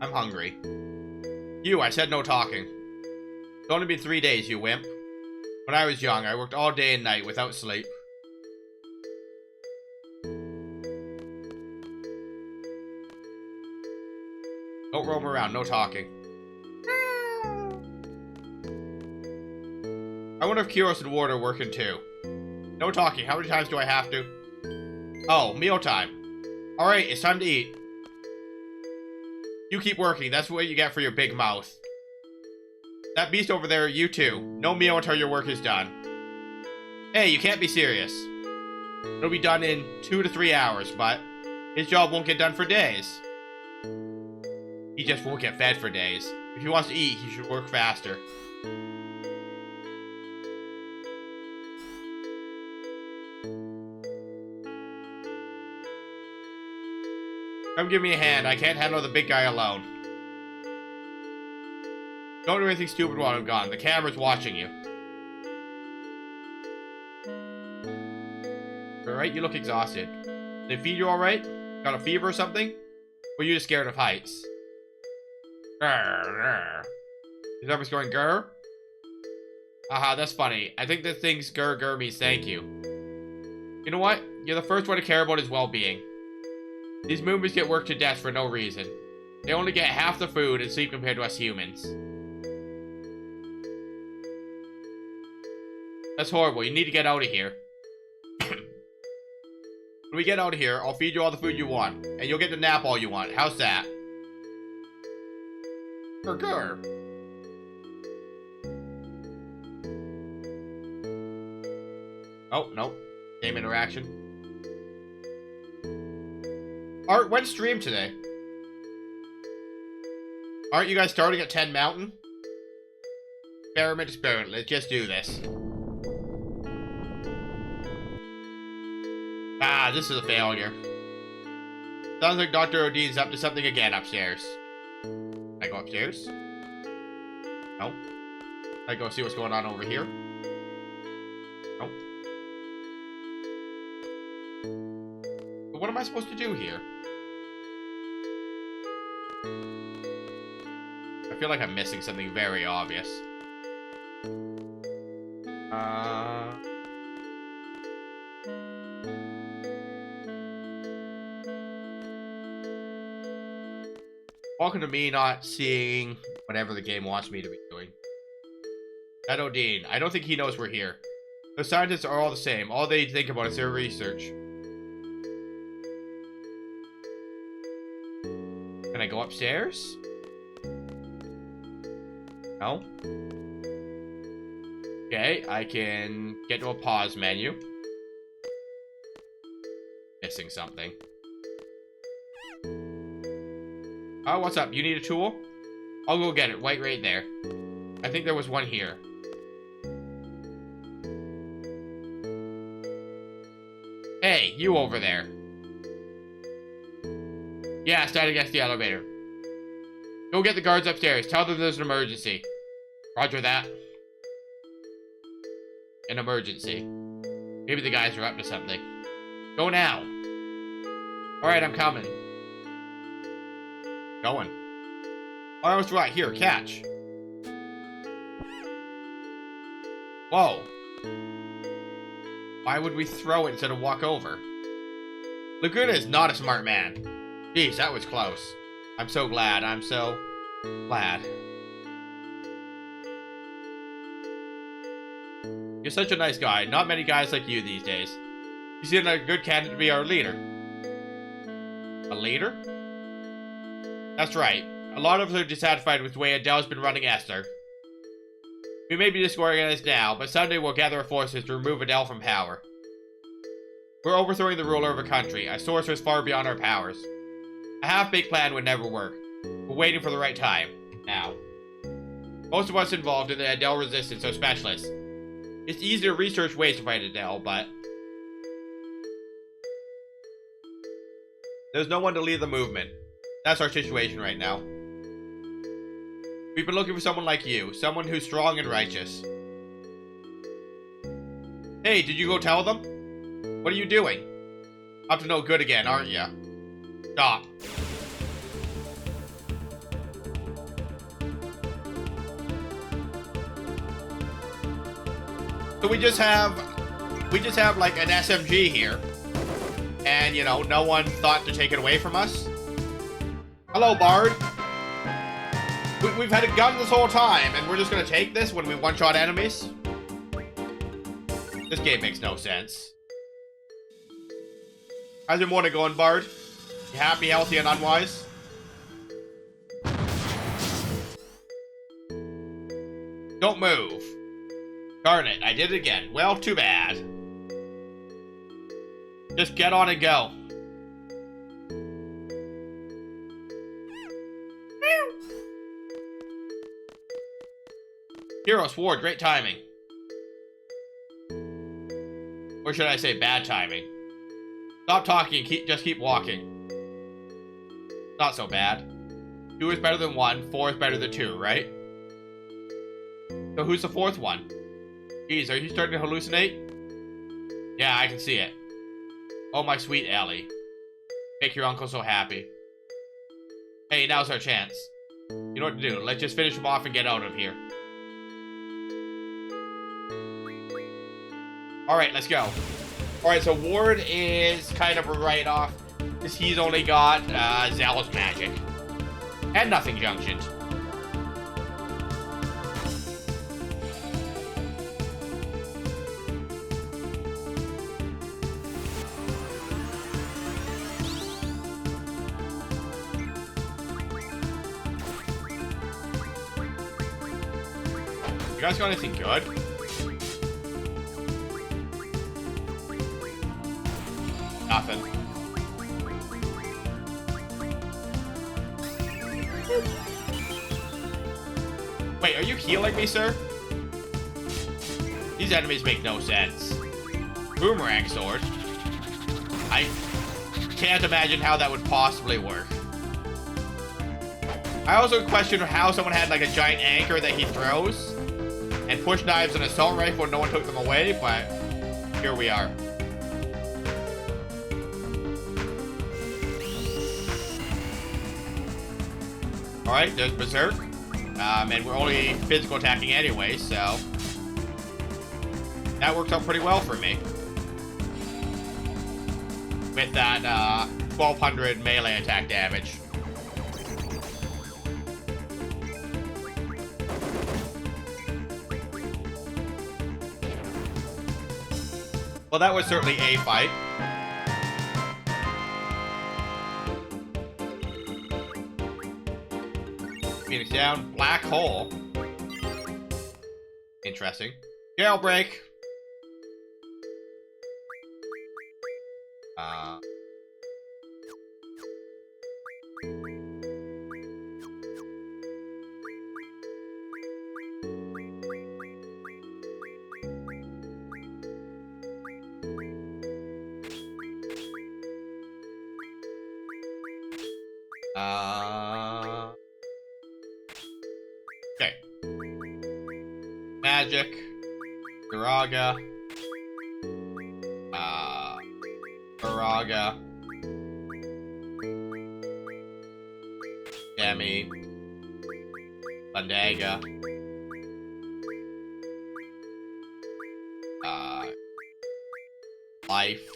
S2: I'm hungry. You, I said no talking. It's only been 3 days, you wimp. When I was young, I worked all day and night without sleep. Don't roam around, no talking. I wonder if Kiros and Ward are working too. No talking, how many times do I have to? Oh, mealtime. Alright, it's time to eat. You keep working, that's what you get for your big mouth. That beast over there, you too. No meal until your work is done. Hey, you can't be serious. It'll be done in 2 to 3 hours, but his job won't get done for days. He just won't get fed for days. If he wants to eat, he should work faster. Come give me a hand. I can't handle the big guy alone. Don't do anything stupid while I'm gone. The camera's watching you. Alright, you look exhausted. They feed you alright? Got a fever or something? Or are you just scared of heights? Grr, grr. His arm is going grr? Haha, that's funny. I think that thing's grr grr means thank you. You know what? You're the first one to care about his well-being. These movies get worked to death for no reason. They only get half the food and sleep compared to us humans. That's horrible. You need to get out of here. When we get out of here, I'll feed you all the food you want. And you'll get to nap all you want. How's that? Grr. Oh, no. Game interaction. Art, when's stream today? Aren't you guys starting at 10 Mountain? Experiment. Let's just do this. Ah, this is a failure. Sounds like Dr. Odine's up to something again upstairs. Can I go upstairs? No. Can I go see what's going on over here? No. But what am I supposed to do here? I feel like I'm missing something very obvious. Welcome to me not seeing whatever the game wants me to be doing. Ed Odine, I don't think he knows we're here. The scientists are all the same. All they think about is their research. Can I go upstairs? No? Okay, I can get to a pause menu. Missing something. Oh, what's up? You need a tool? I'll go get it. Wait right there. I think there was one here. Hey, you over there. Yeah, stand against the elevator. Go get the guards upstairs. Tell them there's an emergency. Roger that. An emergency. Maybe the guys are up to something. Go now. Alright, I'm coming. Going. Oh, I was right. Here, catch. Whoa. Why would we throw it instead of walk over? Laguna is not a smart man. Jeez, that was close. I'm so glad. I'm so glad. You're such a nice guy. Not many guys like you these days. You seem like a good candidate to be our leader. A leader? That's right. A lot of us are dissatisfied with the way Adele's been running Esthar. We may be disorganized now, but someday we'll gather our forces to remove Adele from power. We're overthrowing the ruler of a country, a sorceress far beyond our powers. A half-baked plan would never work. We're waiting for the right time. Now. Most of us involved in the Adele resistance are specialists. It's easy to research ways to fight Adele, but there's no one to lead the movement. That's our situation right now. We've been looking for someone like you, someone who's strong and righteous. Hey, did you go tell them? What are you doing? Up to no good again, aren't you? Stop. So we just have like an SMG here. And, you know, no one thought to take it away from us. Hello, Bard. We've had a gun this whole time, and we're just gonna take this when we one-shot enemies? This game makes no sense. How's your morning going, Bard? You happy, healthy, and unwise? Don't move. Darn it, I did it again. Well, too bad. Just get on and go. Hero Sword, great timing. Or should I say bad timing? Stop talking, just keep walking. Not so bad. 2 is better than 1, 4 is better than 2, right? So who's the 4th one? Geez, are you starting to hallucinate? Yeah, I can see it. Oh, my sweet Ellie. Make your uncle so happy. Hey, now's our chance. You know what to do. Let's just finish him off and get out of here. Alright, let's go. Alright, so Ward is kind of a write-off, because he's only got Zealous Magic. And Nothing Junctioned. You guys got anything good? Nothing. Wait, are you healing me, sir? These enemies make no sense. Boomerang sword. I can't imagine how that would possibly work. I also question how someone had like a giant anchor that he throws and push knives and assault rifle and no one took them away, but here we are. Alright, there's Berserk. And we're only physical attacking anyway, so that works out pretty well for me. With that 1200 melee attack damage. Well, that was certainly a fight. Phoenix down. Black hole. Interesting. Jailbreak. Okay. Magic. Garaga. Garaga. Demi. Bandaga. Life.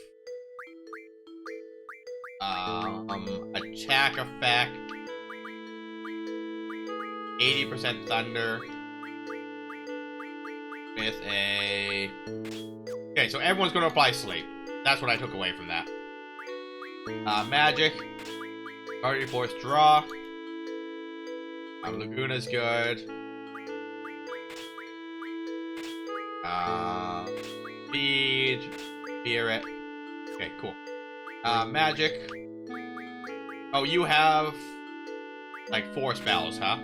S2: Attack effect. 80% thunder. With a... Okay, so everyone's going to apply sleep. That's what I took away from that. Magic. Party force draw. Laguna's good. Speed. Spirit. Okay, cool. Magic. Oh, you have like 4 spells, huh?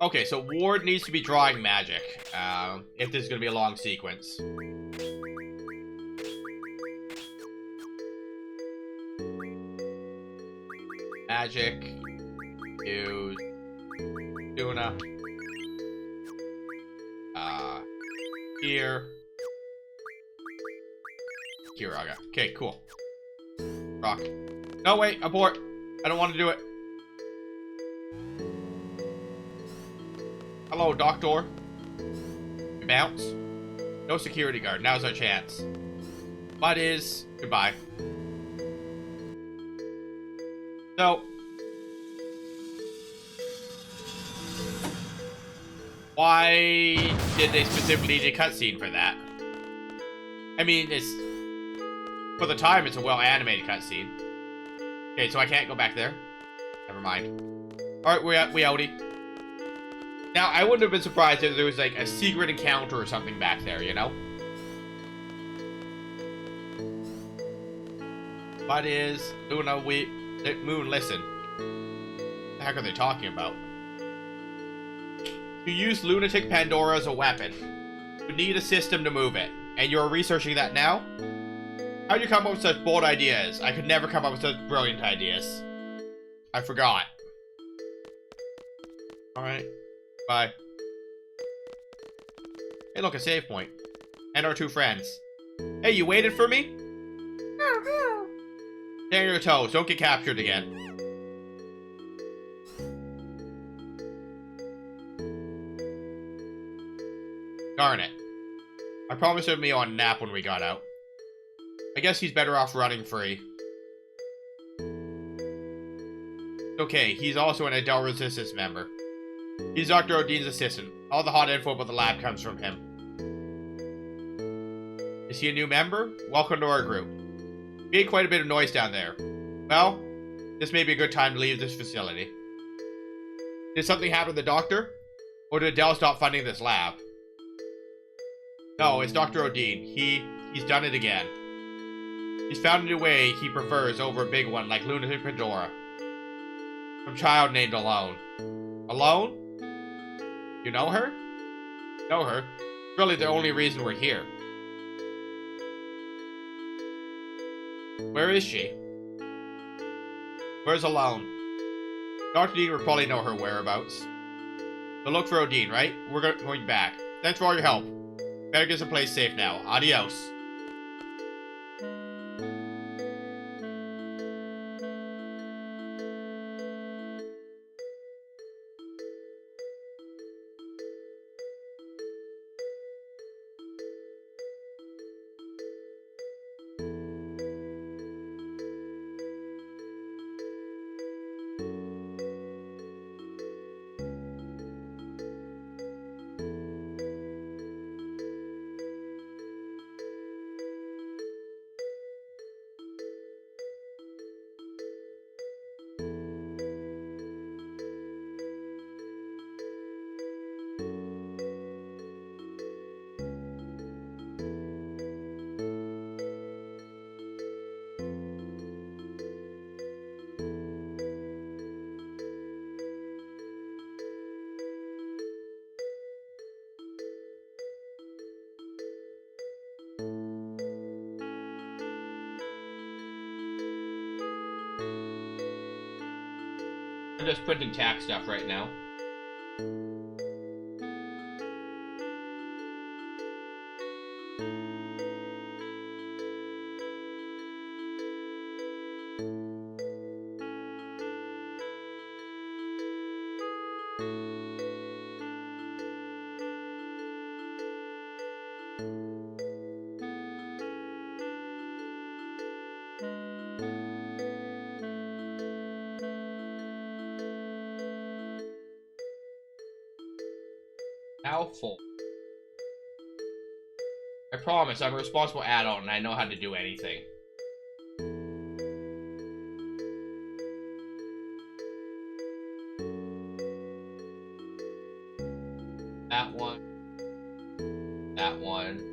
S2: Okay, so Ward needs to be drawing magic, if this is going to be a long sequence. Magic. Use. Tuna. Here. Kiraga. Okay, cool. Rock. No, wait, abort. I don't want to do it. Hello, Doctor. We bounce. No security guard. Now's our chance. But is goodbye. So, why did they specifically need a cutscene for that? I mean, it's for the time. It's a well-animated cutscene. Okay, so I can't go back there. Never mind. All right, we outie. Now, I wouldn't have been surprised if there was like a secret encounter or something back there, you know? What is Luna? Moon, listen. What the heck are they talking about? To use Lunatic Pandora as a weapon, you need a system to move it, and you're researching that now? How'd you come up with such bold ideas? I could never come up with such brilliant ideas. I forgot. Alright. Bye. Hey, look, a save point. And our two friends. Hey, you waited for me? Stay on your toes. Don't get captured again. Darn it. I promised him me on a nap when we got out. I guess he's better off running free. Okay, he's also an Adele Resistance member. He's Dr. Odine's assistant. All the hot info about the lab comes from him. Is he a new member? Welcome to our group. We made quite a bit of noise down there. Well, this may be a good time to leave this facility. Did something happen to the doctor? Or did Adele stop funding this lab? No, it's Dr. Odine. He's done it again. He's found a new way he prefers over a big one like Lunatic Pandora. Some child named Alone. Alone? You know her? Know her? Really the only reason we're here. Where is she? Where's Alone? Dr. Dean would probably know her whereabouts. So look for Odine, right? We're going back. Thanks for all your help. Better get someplace safe now. Adios. I'm just printing tax stuff right now. How full? I promise, I'm a responsible adult and I know how to do anything. That one. That one.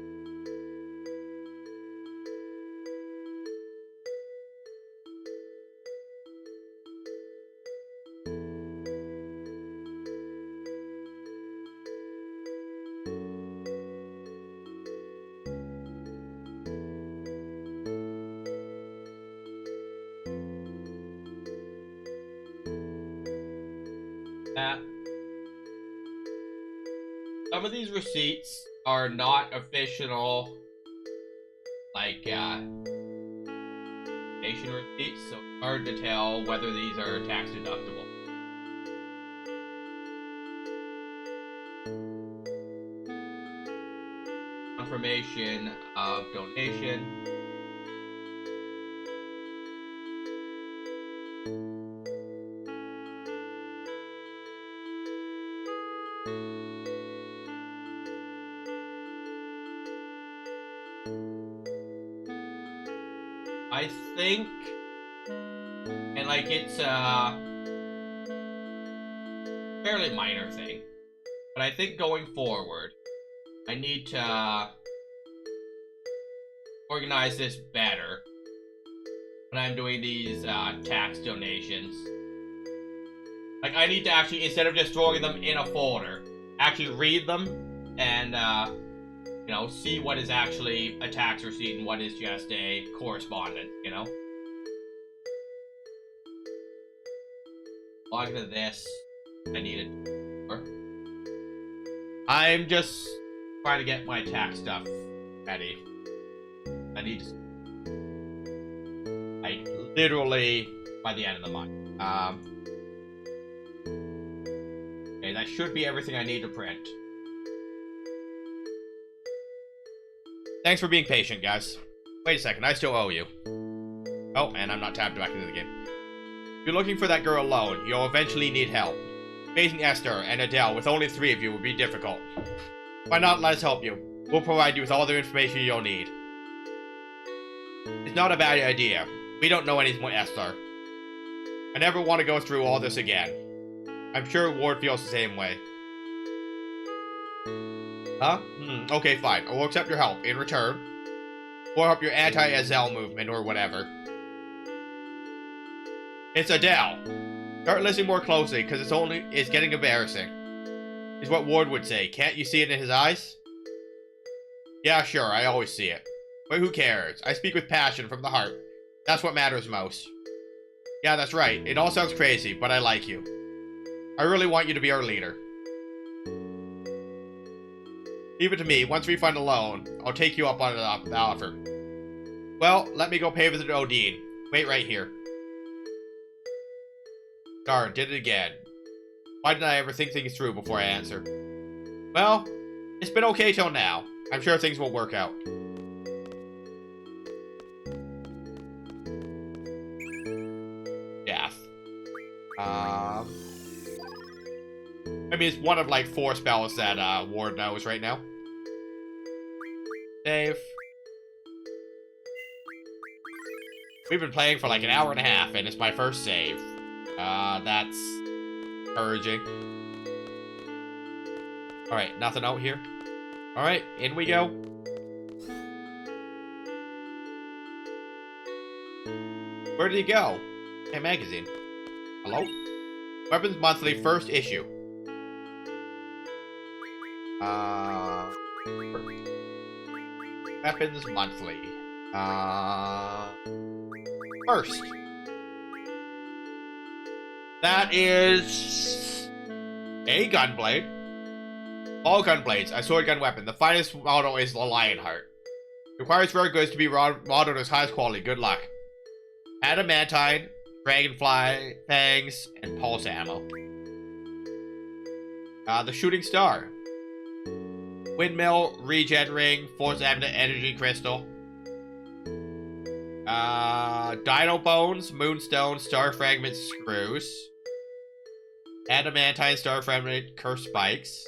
S2: That. Some of these receipts are not official, like, nation receipts, so Hard to tell whether these are tax deductible. Confirmation of donation. I think, and like it's a fairly minor thing, but I think going forward, I need to organize this better when I'm doing these tax donations. Like, I need to actually, instead of just throwing them in a folder, actually read them and, you know, see what is actually a tax receipt and what is just a correspondence, you know? Log to this. I need it. I'm just trying to get my tax stuff ready. I need to, like, literally by the end of the month. Okay, that should be everything I need to print. Thanks for being patient, guys. Wait a second, I still owe you. Oh, and I'm not tapped back into the game. If you're looking for that girl alone, you'll eventually need help. Facing Esthar and Adele with only 3 of you will be difficult. Why not let us help you? We'll provide you with all the information you'll need. It's not a bad idea. We don't know anything with Esthar. I never want to go through all this again. I'm sure Ward feels the same way. Huh? Okay, fine. I will accept your help in return. Or help your anti-Azel movement or whatever. It's Adele. Start listening more closely, because it's getting embarrassing. Is what Ward would say. Can't you see it in his eyes? Yeah, sure, I always see it. But who cares? I speak with passion from the heart. That's what matters most. Yeah, that's right. It all sounds crazy, but I like you. I really want you to be our leader. Leave it to me. Once we find a loan, I'll take you up on the offer. Well, let me go pay a visit to Odin. Wait right here. Darn, did it again. Why didn't I ever think things through before I answer? Well, it's been okay till now. I'm sure things will work out. Death. I mean, it's one of like 4 spells that Ward knows right now. Save. We've been playing for like an hour and a half, and it's my first save. That's encouraging. Alright, nothing out here. Alright, in we go. Where did he go? Hey, magazine. Hello? Weapons Monthly, first issue. Weapons Monthly. First. That is a gunblade. All gunblades, a sword gun weapon. The finest model is the Lionheart. Requires rare goods to be modeled as highest quality. Good luck. Adamantine, dragonfly, fangs, and pulse ammo. The shooting star. Windmill, regen ring, force energy crystal. Dino bones, moonstone, star fragment screws. Adamantine, star fragment, curse spikes.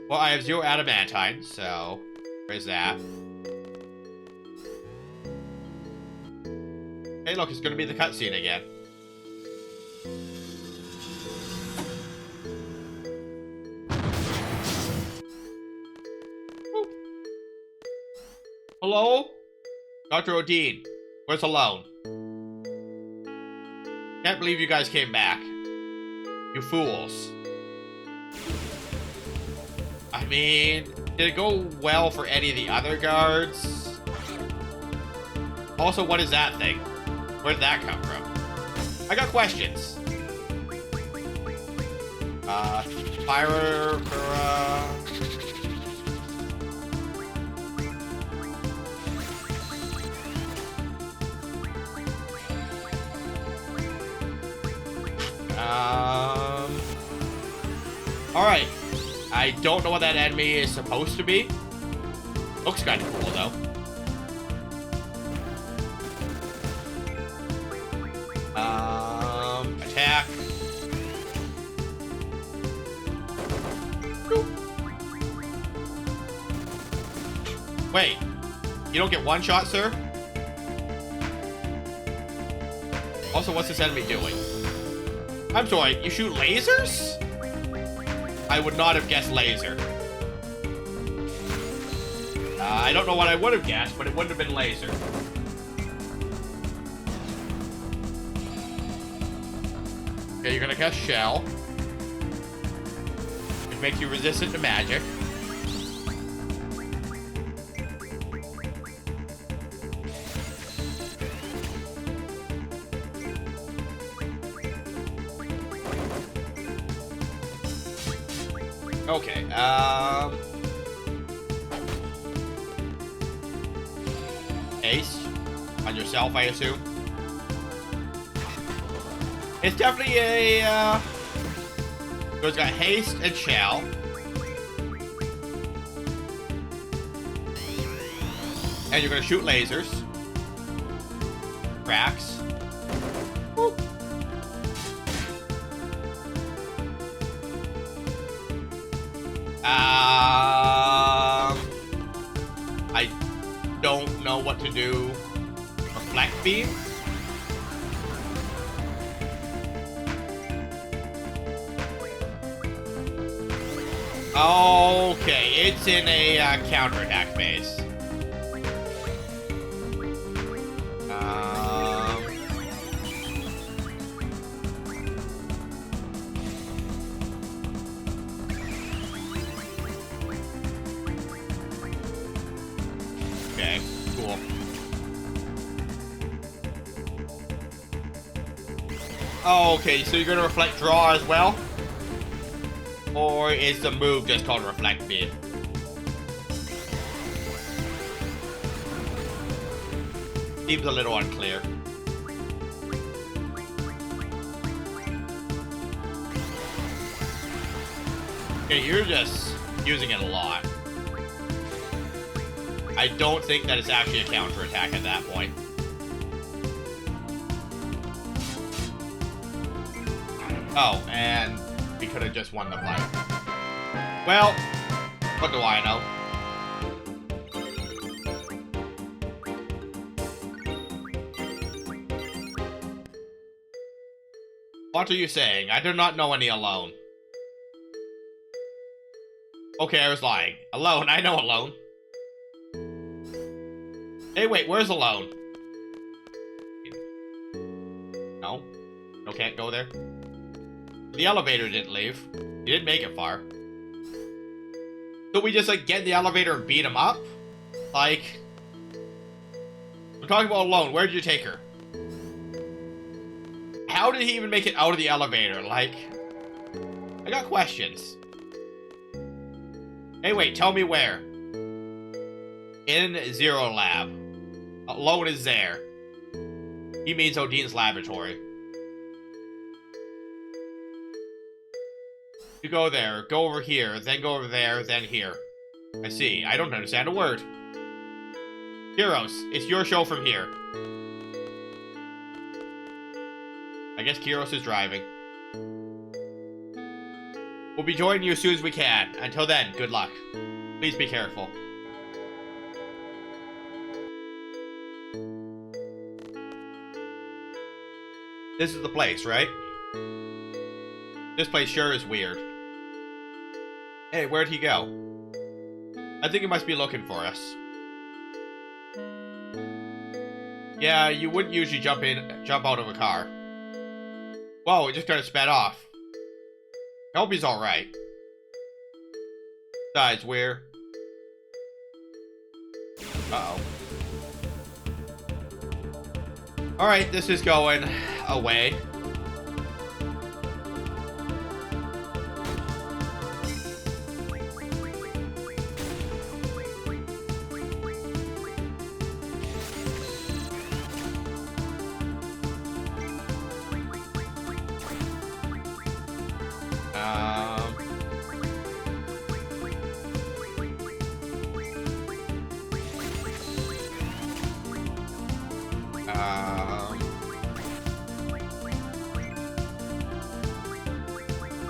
S2: Well, I have 0 adamantine, so there's that. Hey, look, it's gonna be the cutscene again. Woo. Hello? Dr. Odin, where's the loan? Can't believe you guys came back. You fools. I mean, did it go well for any of the other guards? Also, what is that thing? Where did that come from? I got questions. Fire for, Alright. I don't know what that enemy is supposed to be. Looks kind of cool, though. Attack. Boop. Wait. You don't get one shot, sir? Also, what's this enemy doing? I'm sorry, you shoot lasers? I would not have guessed laser. I don't know what I would have guessed, but it wouldn't have been laser. Okay, you're gonna cast Shell. It makes you resistant to magic. Okay, Ace on yourself, I assume. It's definitely a, so it's got haste and shell. And you're gonna shoot lasers. Cracks. Woo. I don't know what to do. Reflect beam? Okay, it's in a counterattack phase. Okay, cool. Okay, so you're gonna reflect draw as well? Or is the move just called Reflect Beam? Seems a little unclear. Okay, you're just using it a lot. I don't think that it's actually a counterattack at that point. Oh, and we could have just won the fight. Well, what do I know? What are you saying? I do not know any alone. Okay, I was lying. Alone, I know alone. Hey, wait, where's alone? No? No, can't go there? The elevator didn't leave. He didn't make it far. So we just, like, get in the elevator and beat him up? Like... We're talking about alone. Where did you take her? How did he even make it out of the elevator? Like... I got questions. Hey, wait, tell me where. In Zero Lab. Alone is there. He means Odine's laboratory. You go there, go over here, then go over there, then here. I see. I don't understand a word. Kyros, it's your show from here. I guess Kyros is driving. We'll be joining you as soon as we can. Until then, good luck. Please be careful. This is the place, right? This place sure is weird. Hey, where'd he go? I think he must be looking for us. Yeah, you wouldn't usually jump out of a car. Whoa, it just kind of sped off. I hope he's alright. Besides, where? Uh-oh. Alright, this is going away.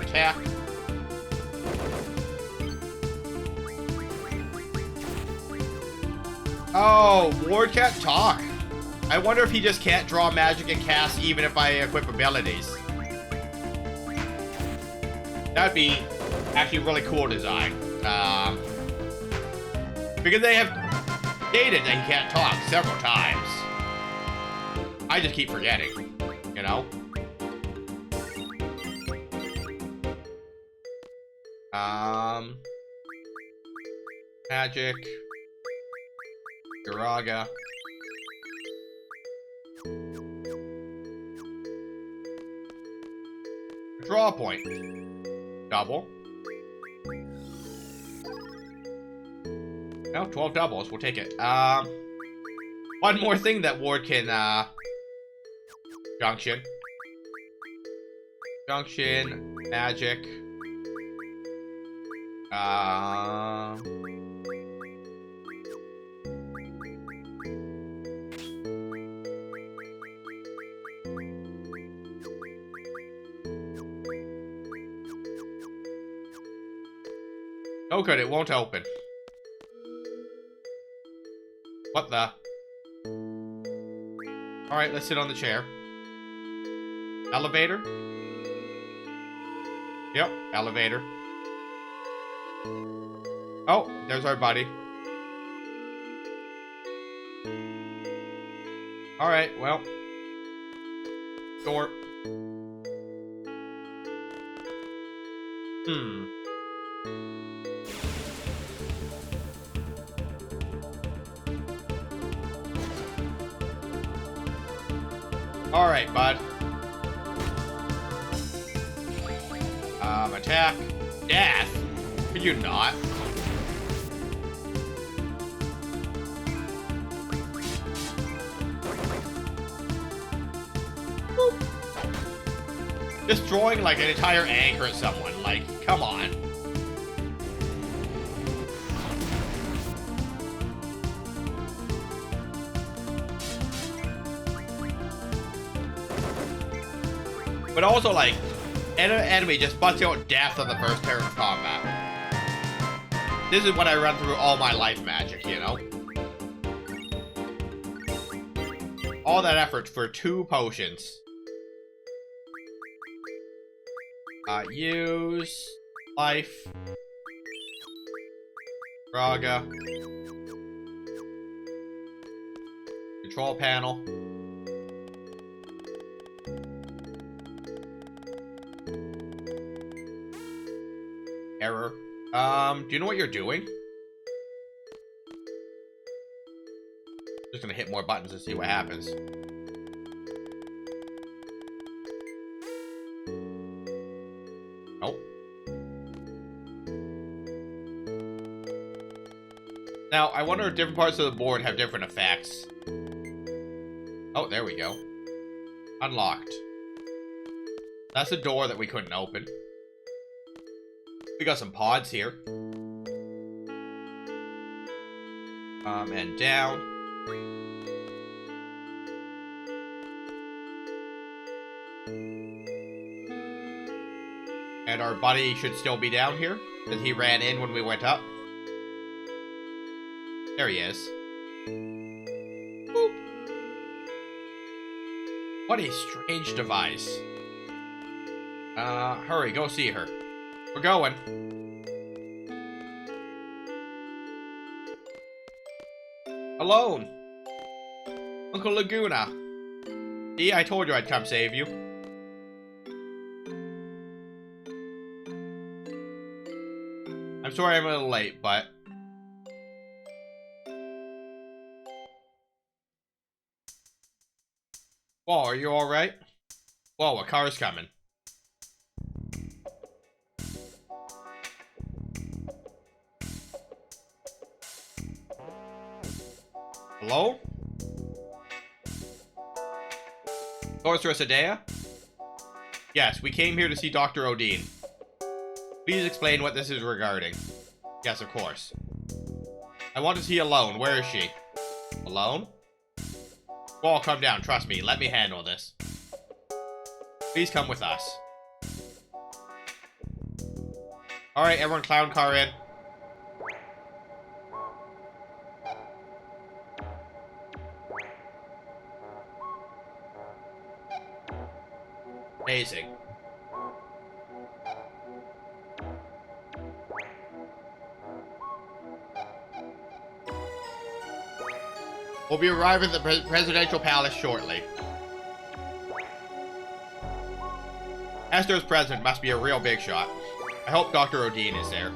S2: Attack. Oh, Ward can't talk. I wonder if he just can't draw magic and cast even if I equip abilities. That'd be actually a really cool design. Because they have stated that he can't talk several times. I just keep forgetting, you know? Magic. Garaga. Draw point. Double. No, 12 doubles. We'll take it. One more thing that Ward can, Junction. Junction. Magic. Oh good, it won't open. What the? Alright, let's sit on the chair. Elevator? Yep, elevator. Oh, there's our buddy. Alright, well. Door. Alright, bud. Attack. Death. Could you not? Boop. Destroying like an entire anchor at someone. Like, come on. But also, like, an enemy just busts out death on the first turn of combat. This is what I run through all my life magic, you know? All that effort for 2 potions. Use life. Raga. Control panel. Error. Do you know what you're doing? Just gonna hit more buttons and see what happens. Nope. Now, I wonder if different parts of the board have different effects. Oh, there we go. Unlocked. That's a door that we couldn't open. We got some pods here. And down. And our buddy should still be down here, because he ran in when we went up. There he is. Boop. What a strange device. Hurry, go see her. We're going. Alone. Uncle Laguna. See, I told you I'd come save you. I'm sorry I'm a little late, but... Whoa, are you alright? Whoa, a car's coming. Hello? Sorceress Adea? Yes, we came here to see Dr. Odin. Please explain what this is regarding. Yes, of course. I want to see Alone. Where is she? Alone? Squall, come down. Trust me. Let me handle this. Please come with us. Alright, everyone clown car in. Amazing. We'll be arriving at the presidential palace shortly. Esthar's president must be a real big shot. I hope Dr. Odin is there.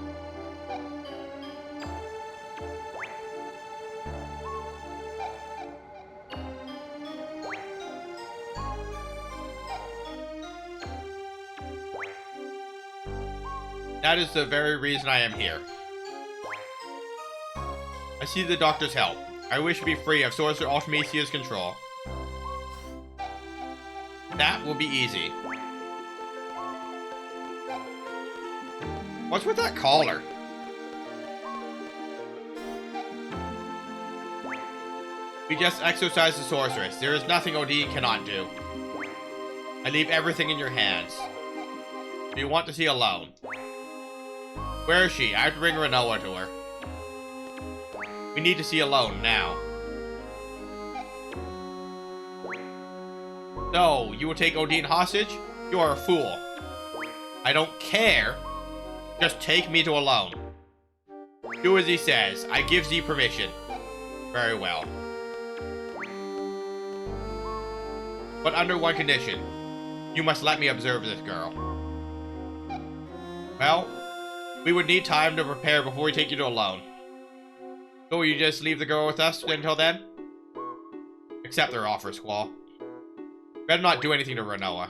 S2: That is the very reason I am here. I see the doctor's help. I wish to be free of Sorcerer Ultimecia's control. That will be easy. What's with that collar? We just exorcise the sorceress. There is nothing Odin cannot do. I leave everything in your hands. Do you want to see alone? Where is she? I have to bring Renoa to her. We need to see alone now. No, you will take Odin hostage? You are a fool. I don't care. Just take me to alone. Do as he says. I give thee permission. Very well. But under one condition. You must let me observe this girl. Well, we would need time to prepare before we take you to alone. So will you just leave the girl with us until then? Accept their offer, Squall. Better not do anything to Renoa.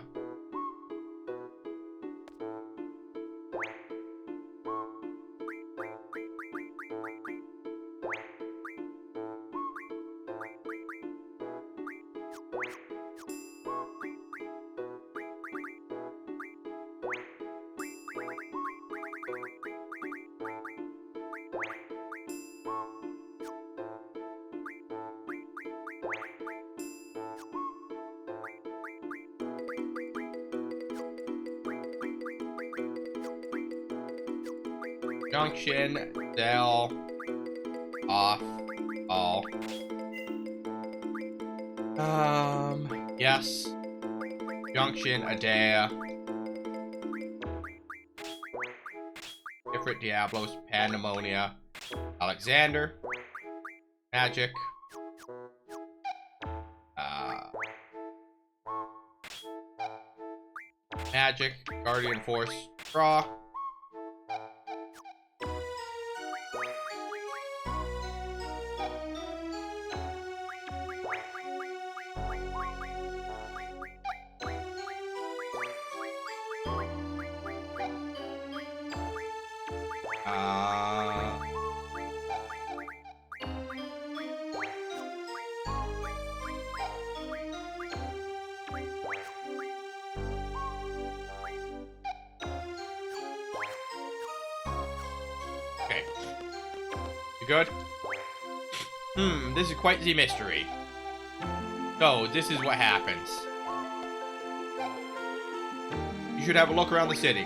S2: Junction, Dell, off, all. Yes. Junction, Adea. Different Diablos, Pandemonia, Alexander, Magic. Magic, Guardian Force, Draw. Okay. You good? This is quite the mystery. So, this is what happens. You should have a look around the city.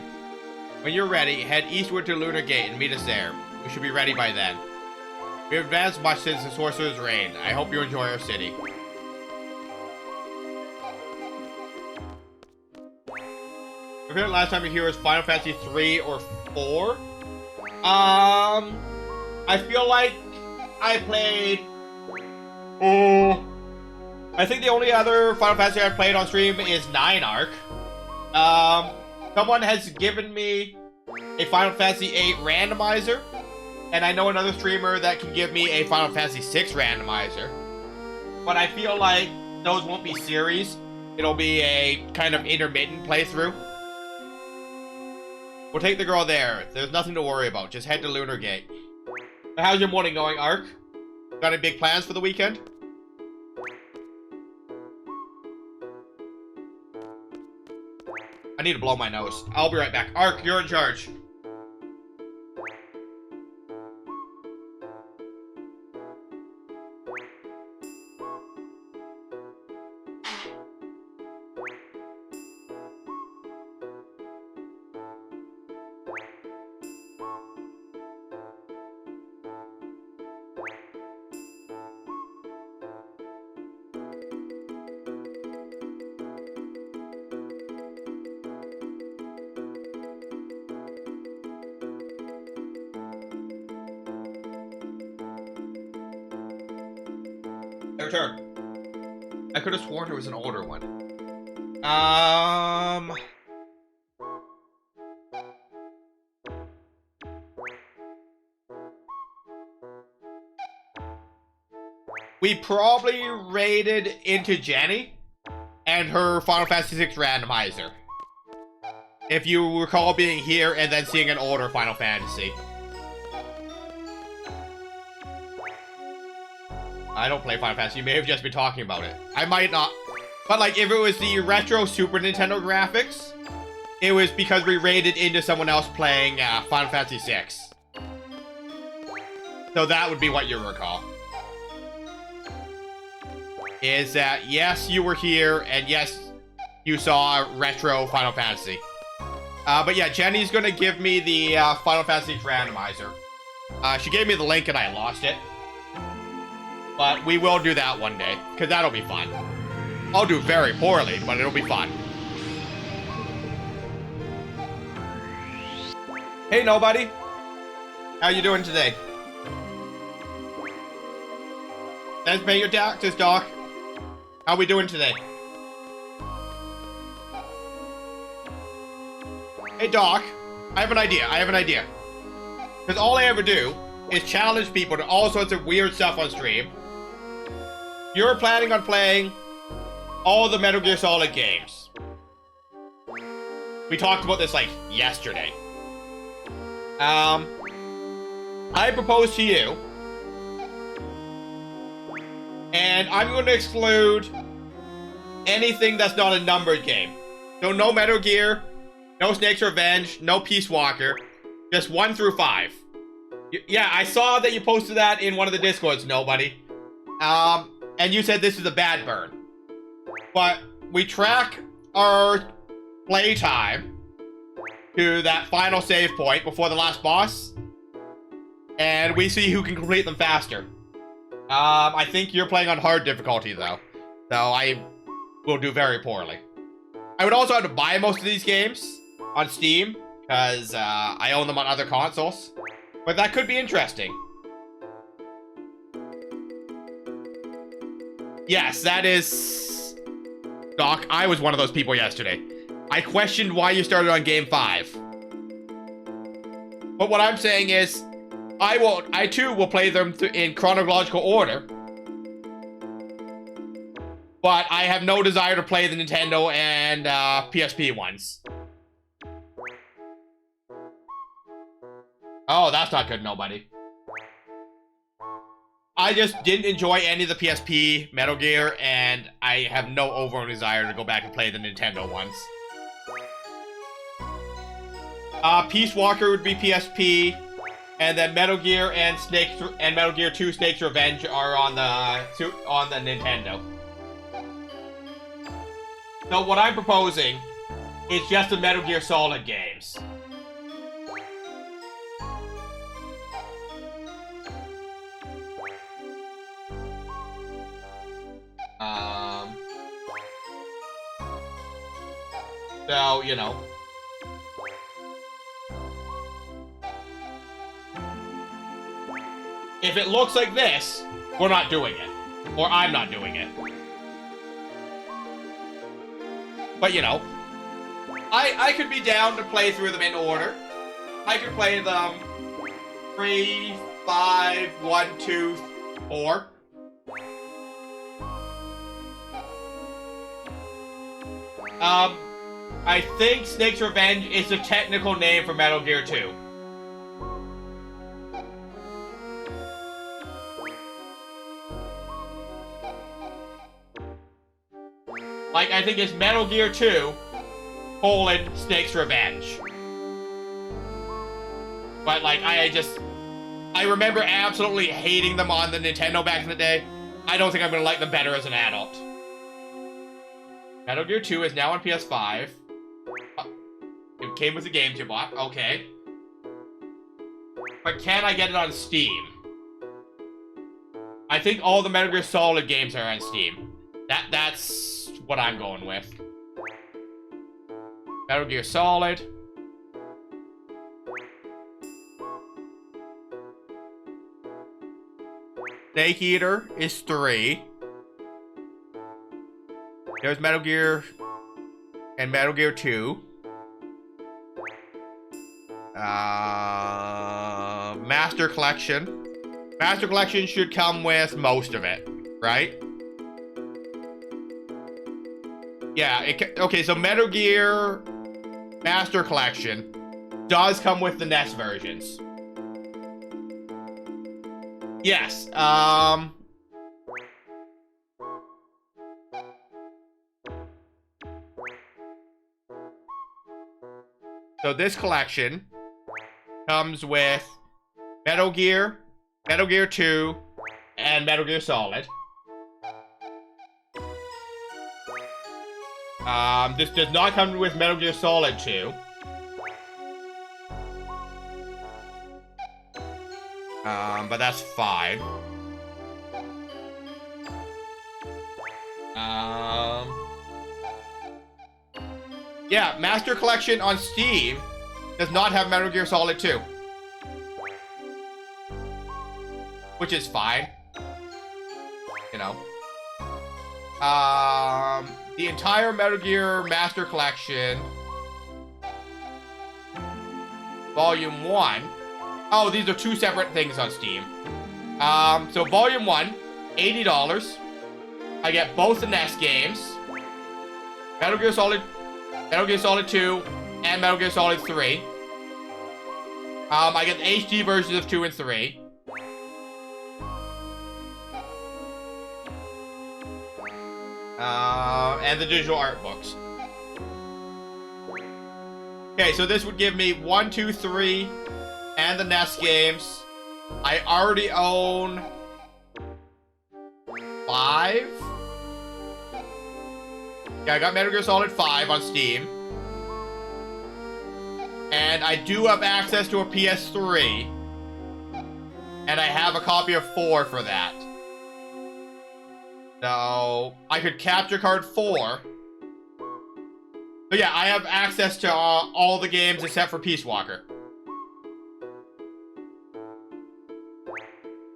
S2: When you're ready, head eastward to Lunar Gate and meet us there. We should be ready by then. We have advanced much since the Sorcerer's reign. I hope you enjoy our city. I think last time you here was Final Fantasy 3 or 4. I feel like I played... Oh... I think the only other Final Fantasy I've played on stream is 9 Arc. Someone has given me a Final Fantasy VIII randomizer. And I know another streamer that can give me a Final Fantasy VI randomizer. But I feel like those won't be series. It'll be a kind of intermittent playthrough. We'll take the girl there. There's nothing to worry about. Just head to Lunar Gate. How's your morning going, Ark? Got any big plans for the weekend? I need to blow my nose. I'll be right back. Ark, you're in charge. Your turn. I could have sworn it was an older one. We probably raided into Jenny and her Final Fantasy VI randomizer. If you recall being here and then seeing an older Final Fantasy. I don't play Final Fantasy. You may have just been talking about it. I might not. But, like, if it was the retro Super Nintendo graphics, it was because we raided into someone else playing Final Fantasy VI. So that would be what you recall. Is that, yes, you were here, and yes, you saw retro Final Fantasy. But yeah, Jenny's gonna give me the Final Fantasy randomizer. She gave me the link and I lost it. But we will do that one day, because that'll be fun. I'll do very poorly, but it'll be fun. Hey, nobody. How you doing today? Let's pay your taxes, Doc. How we doing today? Hey, Doc. I have an idea. Because all I ever do is challenge people to all sorts of weird stuff on stream. You're planning on playing all the Metal Gear Solid games. We talked about this, like, yesterday. I propose to you, and I'm going to exclude anything that's not a numbered game. So no Metal Gear, no Snake's Revenge, no Peace Walker, just 1 through 5. Yeah, I saw that you posted that in one of the Discords, nobody. And you said this is a bad burn. But we track our playtime to that final save point before the last boss, and we see who can complete them faster. I think you're playing on hard difficulty, though. So I will do very poorly. I would also have to buy most of these games on Steam, because I own them on other consoles. But that could be interesting. Yes, that is... Doc, I was one of those people yesterday. I questioned why you started on game 5. But what I'm saying is, I too will play them in chronological order. But I have no desire to play the Nintendo and PSP ones. Oh, that's not good, nobody. I just didn't enjoy any of the PSP Metal Gear, and I have no overall desire to go back and play the Nintendo ones. Peace Walker would be PSP, and then Metal Gear and Metal Gear 2 Snake's Revenge are on the Nintendo. So what I'm proposing is just the Metal Gear Solid games. So, you know. If it looks like this, we're not doing it. Or I'm not doing it. But, you know. I could be down to play through them in order. I could play them 3, 5, 1, 2, 4. I think Snake's Revenge is the technical name for Metal Gear 2. Like, I think it's Metal Gear 2, Snake's Revenge. But, like, I remember absolutely hating them on the Nintendo back in the day. I don't think I'm gonna like them better as an adult. Metal Gear 2 is now on PS5. It came with the games you bought. Okay. But can I get it on Steam? I think all the Metal Gear Solid games are on Steam. That's what I'm going with. Metal Gear Solid. Snake Eater is 3. There's Metal Gear and Metal Gear 2. Master Collection. Master Collection should come with most of it, right? Yeah, okay, so Metal Gear Master Collection does come with the NES versions. Yes, so this collection comes with Metal Gear, Metal Gear 2, and Metal Gear Solid. This does not come with Metal Gear Solid 2. But that's fine. Yeah, Master Collection on Steam does not have Metal Gear Solid 2. Which is fine. You know. The entire Metal Gear Master Collection Volume 1. Oh, these are two separate things on Steam. So Volume 1, $80. I get both the NES games. Metal Gear Solid 2, and Metal Gear Solid 3. I get the HD versions of 2 and 3. And the digital art books. Okay, so this would give me 1, 2, 3, and the NES games. I already own 5. Yeah, I got Metal Gear Solid 5 on Steam. And I do have access to a PS3. And I have a copy of 4 for that. So, I could capture card 4. So yeah, I have access to all the games except for Peace Walker.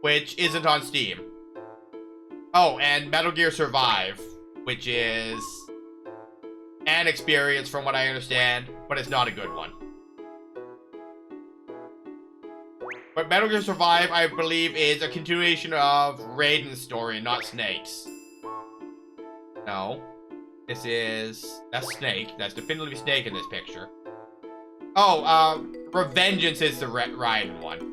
S2: Which isn't on Steam. Oh, and Metal Gear Survive, which is an experience from what I understand, but it's not a good one. But Metal Gear Survive, I believe, is a continuation of Raiden's story, not Snake's. No. That's Snake. That's definitively Snake in this picture. Oh, Revengeance is the Raiden one.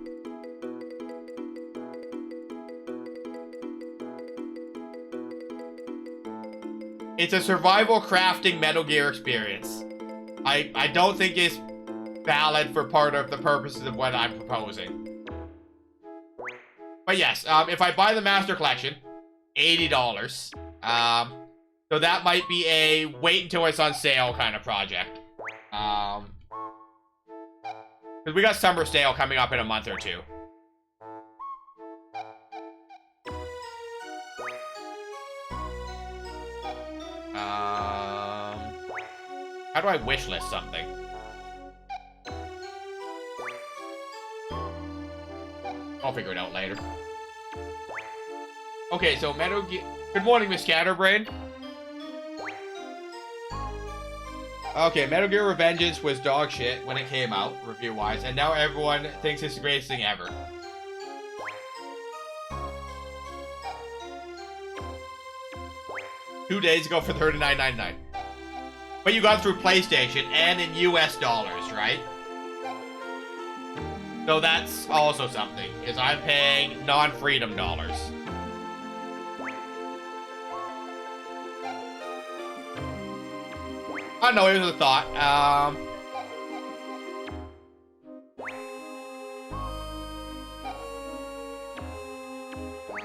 S2: It's a survival crafting Metal Gear experience. I don't think it's valid for part of the purposes of what I'm proposing. But yes, if I buy the Master Collection, $80. So that might be a wait until it's on sale kind of project. Because we got summer sale coming up in a month or two. How do I wishlist something? I'll figure it out later. Okay, so Metal Gear... Good morning, Miss Scatterbrain. Okay, Metal Gear Revengeance was dog shit when it came out, review-wise, and now everyone thinks it's the greatest thing ever. $2 days ago for $39.99. But you got it through PlayStation and in US dollars, right? So that's also something, is I'm paying non-freedom dollars. I don't know, it was a thought.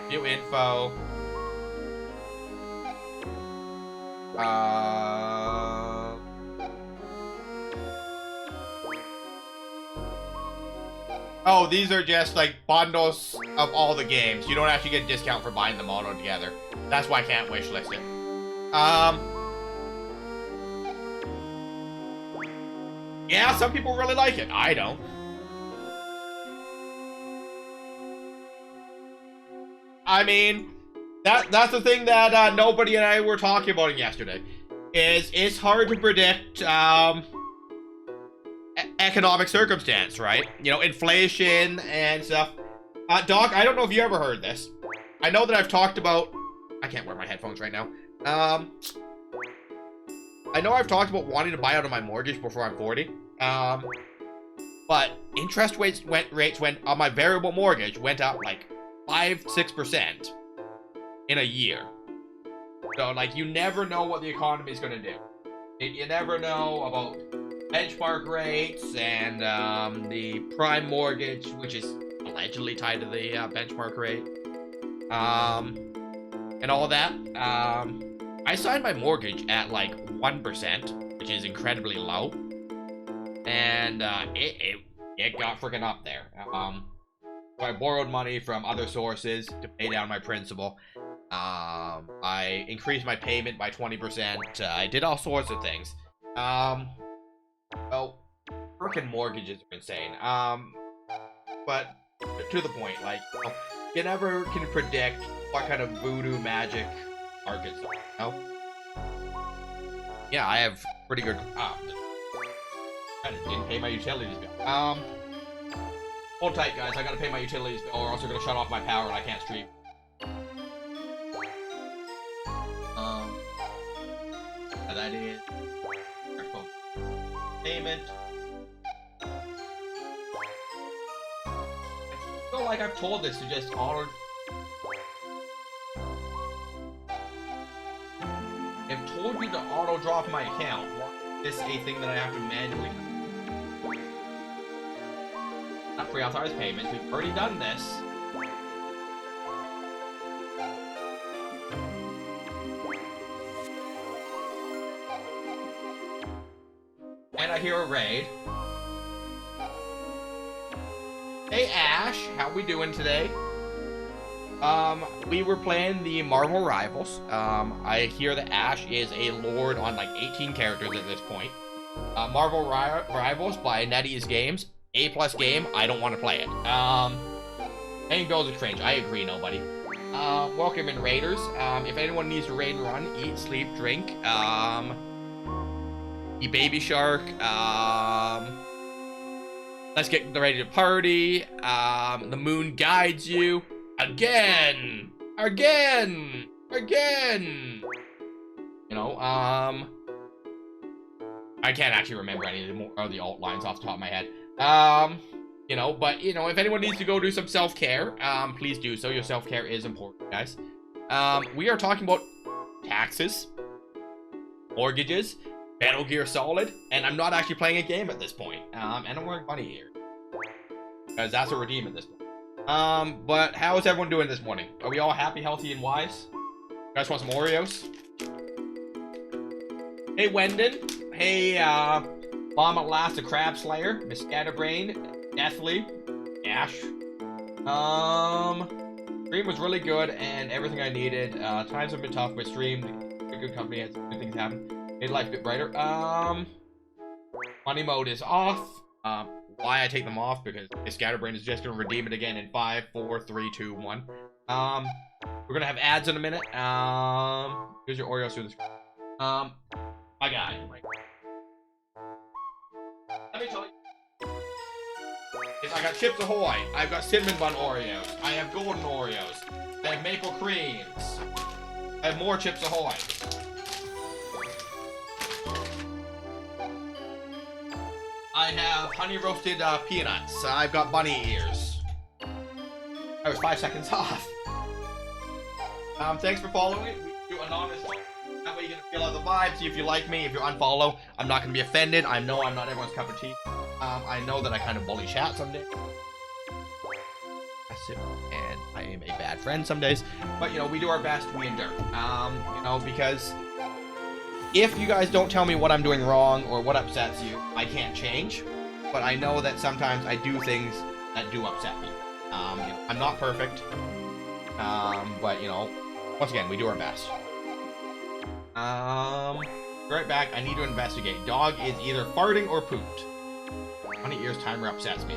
S2: View info. Oh, these are just like bundles of all the games. You don't actually get a discount for buying them all together. That's why I can't wishlist it. Yeah, some people really like it. I don't. I mean, That's the thing that nobody and I were talking about yesterday. Is it's hard to predict economic circumstance, right? You know, inflation and stuff. Doc, I don't know if you ever heard this. I know that I've talked about. I can't wear my headphones right now. I know I've talked about wanting to buy out of my mortgage before I'm 40. But interest rates went on my variable mortgage went up like 5-6% in a year. So like you never know what the economy is gonna do. You never know about benchmark rates and the prime mortgage, which is allegedly tied to the benchmark rate, and all that. I signed my mortgage at like 1%, which is incredibly low, and it got freaking up there. So I borrowed money from other sources to pay down my principal. I increased my payment by 20%. I did all sorts of things. Well, freaking mortgages are insane. But to the point, like, you never can predict what kind of voodoo magic markets are, you know? Yeah, I have pretty good. I didn't pay my utilities bill. Hold tight, guys. I gotta pay my utilities bill, or else they're gonna shut off my power and I can't stream. That is payment. I feel like I've told this to just auto. I've told you to auto drop my account. Why is this a thing that I have to manually? Not pre-authorized payments. We've already done this. And I hear a raid. Hey Ash, how we doing today? We were playing the Marvel Rivals. I hear that Ash is a lord on like 18 characters at this point. Marvel Rivals by NetEase Games. A+ game, I don't want to play it. Any builds are cringe, I agree, nobody. Welcome in Raiders. If anyone needs to raid and run, eat, sleep, drink, eat Baby Shark, let's get ready to party, the moon guides you, again, you know, I can't actually remember any of the alt lines off the top of my head. You know, but, you know, if anyone needs to go do some self-care, please do so. Your self-care is important, guys. We are talking about taxes, mortgages, Metal Gear Solid, and I'm not actually playing a game at this point. And I'm wearing bunny here, because that's a redeem at this point. But how is everyone doing this morning? Are we all happy, healthy, and wise? You guys want some Oreos? Hey, Wendon. Hey, Mom at Last, the Crab Slayer, Miss Scatterbrain, Deathly, Ash. Stream was really good and everything I needed. Times have been tough, but streamed. A good company had good things happen. Made life a bit brighter. Money mode is off. Why I take them off? Because Miss Scatterbrain is just gonna redeem it again in 5, 4, 3, 2, 1. We're gonna have ads in a minute. Here's your Oreos through the screen. My guy. Let me tell you. I got Chips Ahoy. I've got Cinnamon Bun Oreos. I have Golden Oreos. I have Maple Creams. I have more Chips Ahoy. I have Honey Roasted Peanuts. I've got Bunny Ears. I was 5 seconds off. Thanks for following. We do anonymous. That way you can feel out the vibe, see if you like me. If you unfollow, I'm not going to be offended. I know I'm not everyone's cup of tea. I know that I kind of bully chat some days. And I am a bad friend some days. But, you know, we do our best. We endure. You know, because if you guys don't tell me what I'm doing wrong or what upsets you, I can't change. But I know that sometimes I do things that do upset me. You know, I'm not perfect. But, you know, once again, we do our best. Right back. I need to investigate. Dog is either farting or pooped. 20 ears timer upsets me.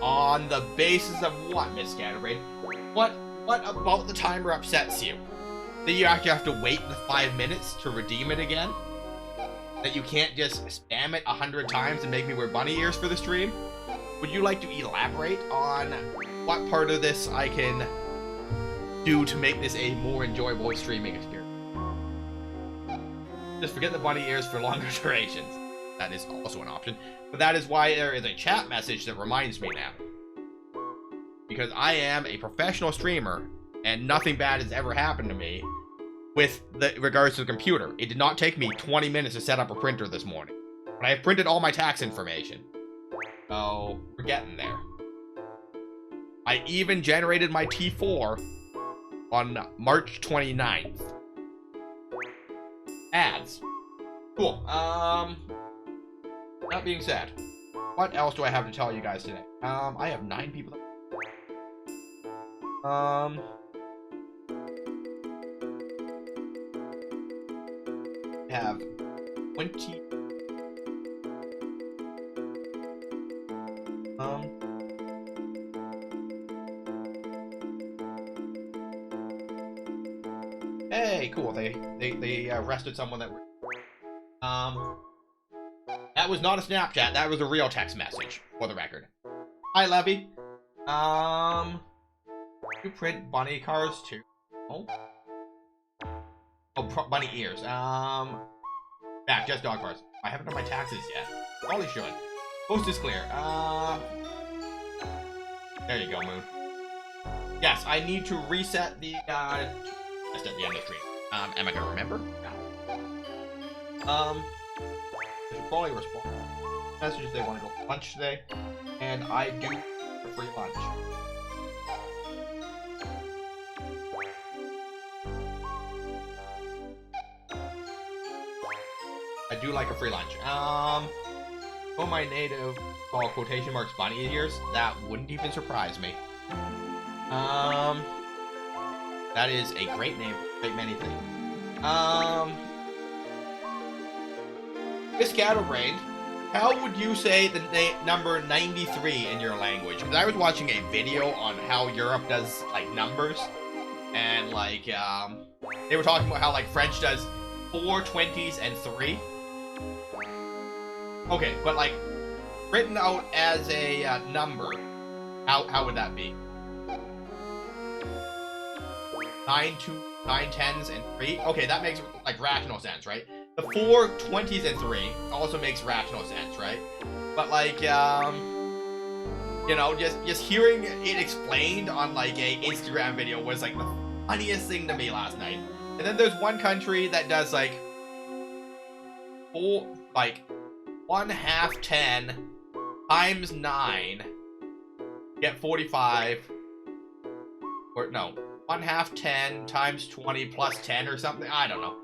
S2: On the basis of what, Miss Scatterbrain? What about the timer upsets you? that you actually have to wait the 5 minutes to redeem it again? That you can't just spam it 100 times and make me wear bunny ears for the stream? Would you like to elaborate on what part of this I can do to make this a more enjoyable streaming experience? Just forget the bunny ears for longer durations. That is also an option. But that is why there is a chat message that reminds me now. Because I am a professional streamer, and nothing bad has ever happened to me with regards to the computer. It did not take me 20 minutes to set up a printer this morning. But I have printed all my tax information. So, we're getting there. I even generated my T4 on March 29th. Ads. Cool. That being said, what else do I have to tell you guys today? I have 9 people. I have 20. Hey, cool. They arrested someone that were. That was not a Snapchat. That was a real text message, for the record. Hi, Levy. You print bunny cars too? Oh, bunny ears. Yeah, just dog cars. I haven't done my taxes yet. Probably should. Coast is clear. There you go, Moon. Yes, I need to reset the, just at the end of the stream. Am I gonna remember? No. I should probably respond. Messages they want to go for lunch today, and I do a free lunch. I do like a free lunch. Oh, my native call quotation marks bunny ears. That wouldn't even surprise me. That is a great name. Great many things. Miss Scatterbrained, how would you say the number 93 in your language? Because I was watching a video on how Europe does, like, numbers. And, like, they were talking about how, like, French does 4 20s and 3. Okay, but, like, written out as a number, how would that be? 9 10s and 3? Okay, that makes, like, rational sense, right? The 4 20s and 3 also makes rational sense, right? But, like, you know, just hearing it explained on, like, a Instagram video was, like, the funniest thing to me last night. And then there's one country that does, like, 1/2 10 times 9, get 45, or no, 1/2 10 times 20 plus 10 or something, I don't know.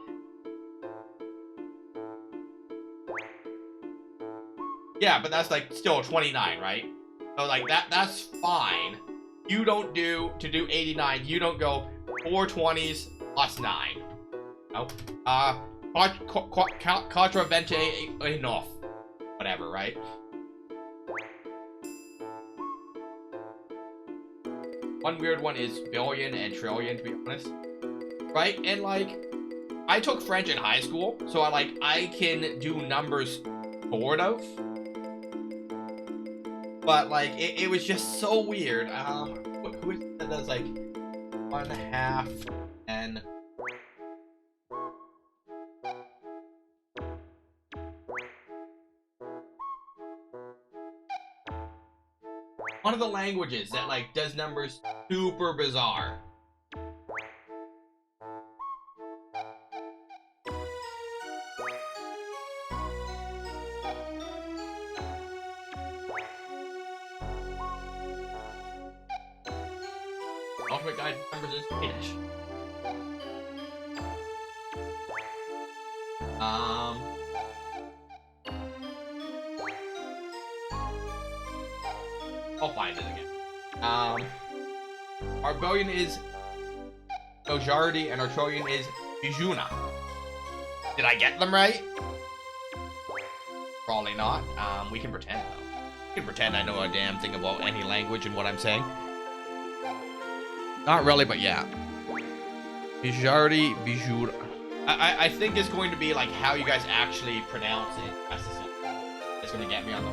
S2: Yeah, but that's, like, still 29, right? So, like, that's fine. You don't do, to do 89, you don't go 4 20s plus 9. Nope. Contravente enough. Whatever, right? One weird one is billion and trillion, to be honest. Right? And, like, I took French in high school, so I can do numbers sort of. But, like, it was just so weird. Who is it that does, like, 1/2 and... One of the languages that, like, does numbers super bizarre. Ultimate Guide to Numbers in Swedish. I'll find it again. Our billion is Nojardi and our trillion is Bijuna. Did I get them right? Probably not. We can pretend though. We can pretend I know a damn thing about any language and what I'm saying. Not really, but yeah. Bijardi, Bijur. I think it's going to be like how you guys actually pronounce it. It's going to get me on the...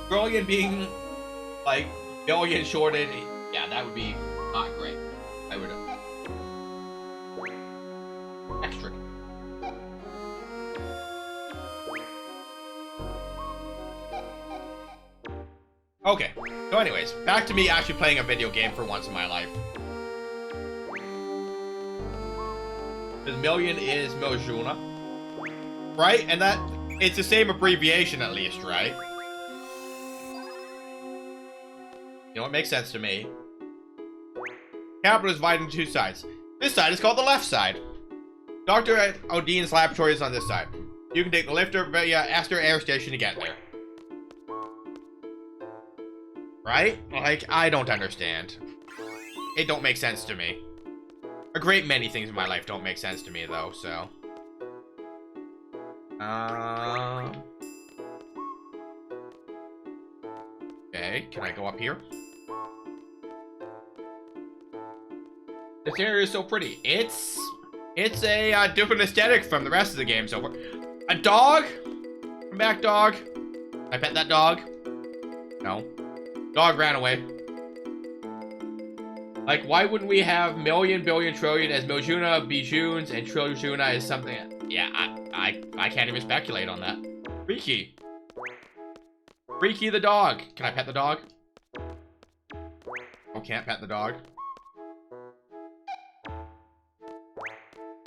S2: Brilliant being like billion shorted. Yeah, that would be not great. I would extra. Okay, so anyways, back to me actually playing a video game for once in my life. The million is Miljuna. Right? And that, it's the same abbreviation at least, right? You know what makes sense to me? Capital is divided into two sides. This side is called the left side. Dr. Odin's laboratory is on this side. You can take the lifter via Esthar Air Station to get there. Right? Like, I don't understand. It don't make sense to me. A great many things in my life don't make sense to me, though, so... Okay, can I go up here? This area is so pretty. It's a different aesthetic from the rest of the game so far. A dog? Come back, dog. I pet that dog? No. Dog ran away. Like, why wouldn't we have million, billion, trillion as Miljuna, Bijuns, and Triljuna is something... Yeah, I can't even speculate on that. Freaky. Freaky the dog. Can I pet the dog? Oh, can't pet the dog.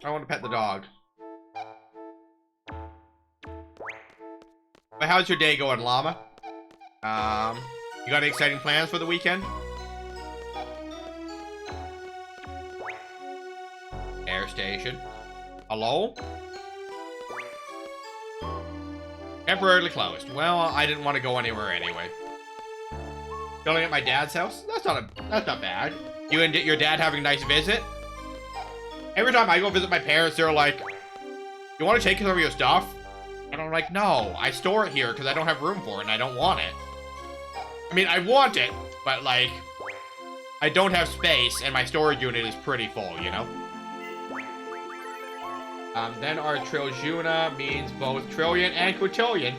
S2: I want to pet the dog. But how's your day going, llama? You got any exciting plans for the weekend? Air station. Hello? Temporarily closed. Well, I didn't want to go anywhere anyway. Going at my dad's house? That's not bad. You and your dad having a nice visit? Every time I go visit my parents, they're like, you want to take some of your stuff? And I'm like, no, I store it here because I don't have room for it and I don't want it. I mean, I want it, but like, I don't have space and my storage unit is pretty full, you know? Then our Triljuna means both trillion and quintillion,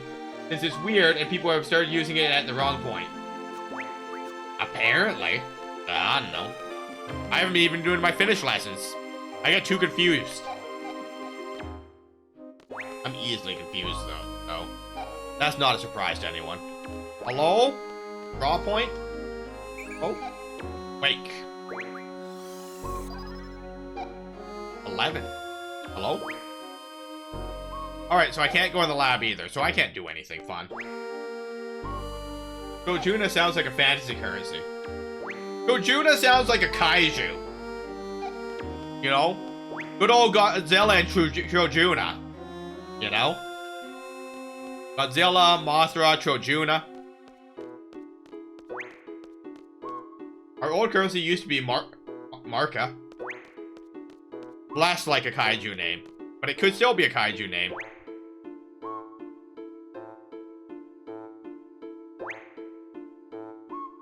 S2: since it's weird and people have started using it at the wrong point. Apparently. I don't know. I haven't been even doing my Finnish lessons. I get too confused. I'm easily confused, though, so that's not a surprise to anyone. Hello? Draw point? Oh. Wake. 11. Hello? Alright, so I can't go in the lab either, so I can't do anything fun. Gojuna sounds like a fantasy currency. Gojuna sounds like a kaiju. You know? Good old Godzilla and Trojuna. You know? Godzilla, Mothra, Trojuna. Our old currency used to be Marka. Less like a kaiju name. But it could still be a kaiju name.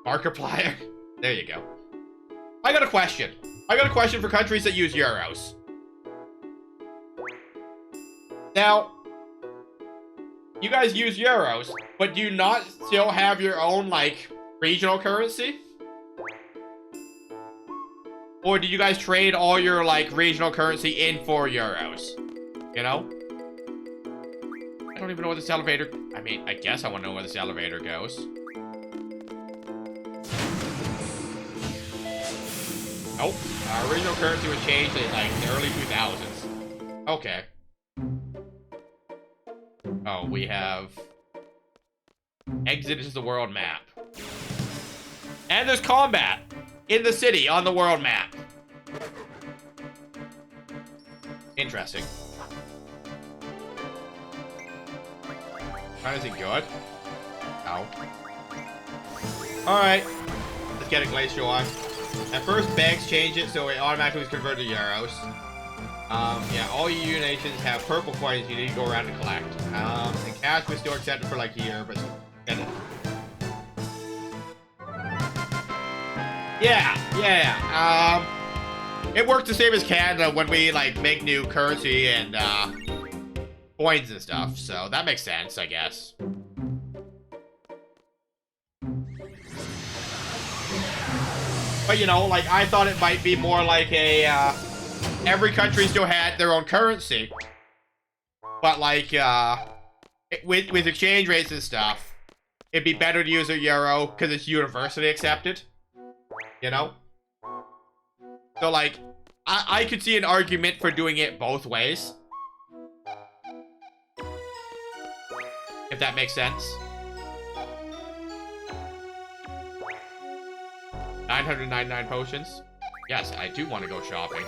S2: Markiplier. There you go. I got a question. I got a question for countries that use euros. Now, you guys use euros, but do you not still have your own, like, regional currency? Or do you guys trade all your, like, regional currency in for euros? You know? I don't even know where this elevator... I mean, I guess I want to know where this elevator goes. Nope. Our original currency was changed in, like, the early 2000s. Okay. Oh, we have... Exit is the world map. And there's combat! In the city, on the world map. Interesting. Is it good? No. Alright. Let's get a glacier on. At first, bags change it, so it automatically is converted to euros. Yeah, all EU nations have purple coins you need to go around and collect. And cash was still accepted for like a year, but get it. Yeah. It works the same as Canada when we, like, make new currency and, coins and stuff. So that makes sense, I guess. But, you know, like, I thought it might be more like a, every country still had their own currency. But, like, with exchange rates and stuff, it'd be better to use a euro because it's universally accepted. You know? So, like, I could see an argument for doing it both ways. If that makes sense. 999 potions. Yes, I do want to go shopping.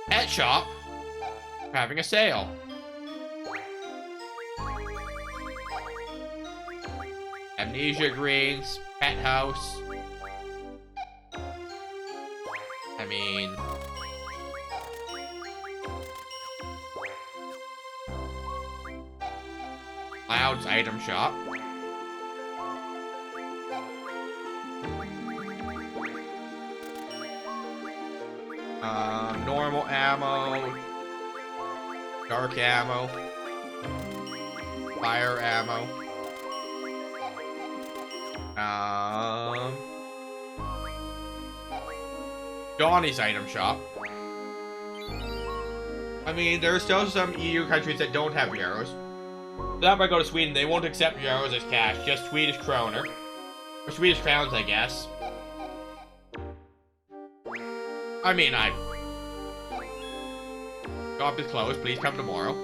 S2: Pet shop. We're having a sale. Amnesia greens. Pet house. I mean... Cloud's item shop. Normal ammo. Dark ammo. Fire ammo. Donnie's item shop. I mean, there are still some EU countries that don't have euros. So that might go to Sweden. They won't accept euros as cash, just Swedish kroner. Or Swedish crowns, I guess. I mean, shop is closed. Please come tomorrow.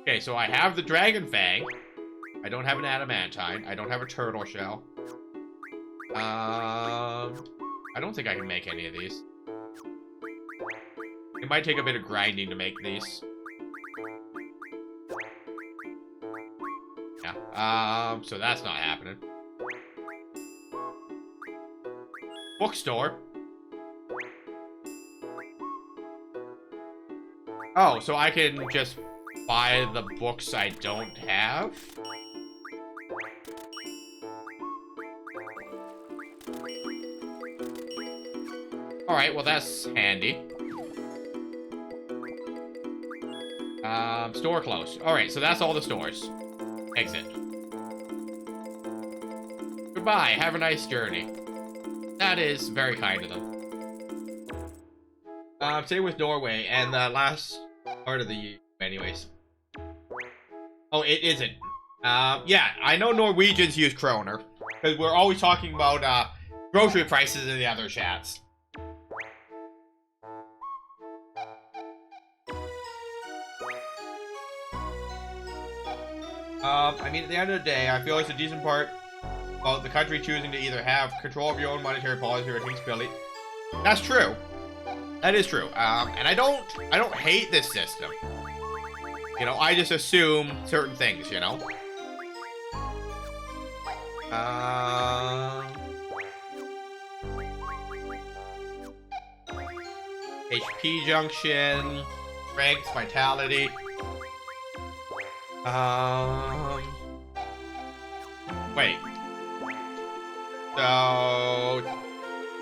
S2: Okay, so I have the Dragon Fang. I don't have an Adamantine. I don't have a Turtle Shell. I don't think I can make any of these. It might take a bit of grinding to make these. Yeah, so that's not happening. Bookstore. Oh, so I can just buy the books I don't have? Alright, well that's handy. Store closed. Alright, so that's all the stores. Exit. Goodbye, have a nice journey. That is very kind of them. Same with Norway, and the last part of the year, anyways. Oh, it isn't. Yeah, I know Norwegians use kroner, because we're always talking about, grocery prices in the other chats. I mean, at the end of the day, I feel it's a decent part about the country choosing to either have control of your own monetary policy or stability. That's true. That is true. And I don't hate this system. You know, I just assume certain things, you know? HP junction, strength, vitality. Wait. So,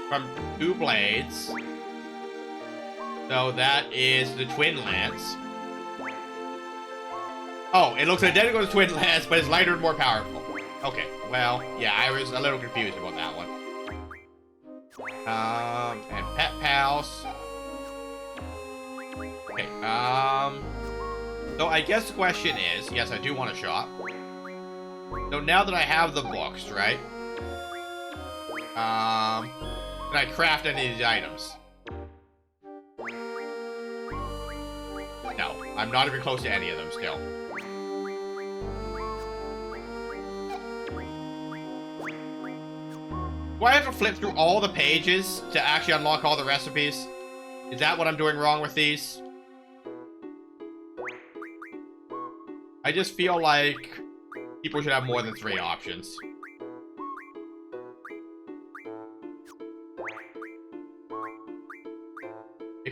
S2: from 2 blades. So that is the Twin Lance. Oh, it looks identical to Twin Lance, but it's lighter and more powerful. Okay, well, yeah, I was a little confused about that one. And Pet Pals. Okay, so I guess the question is, yes, I do want to shop. So now that I have the books, right? Can I craft any of these items? No, I'm not even close to any of them still. Do I have to flip through all the pages to actually unlock all the recipes? Is that what I'm doing wrong with these? I just feel like people should have more than 3 options.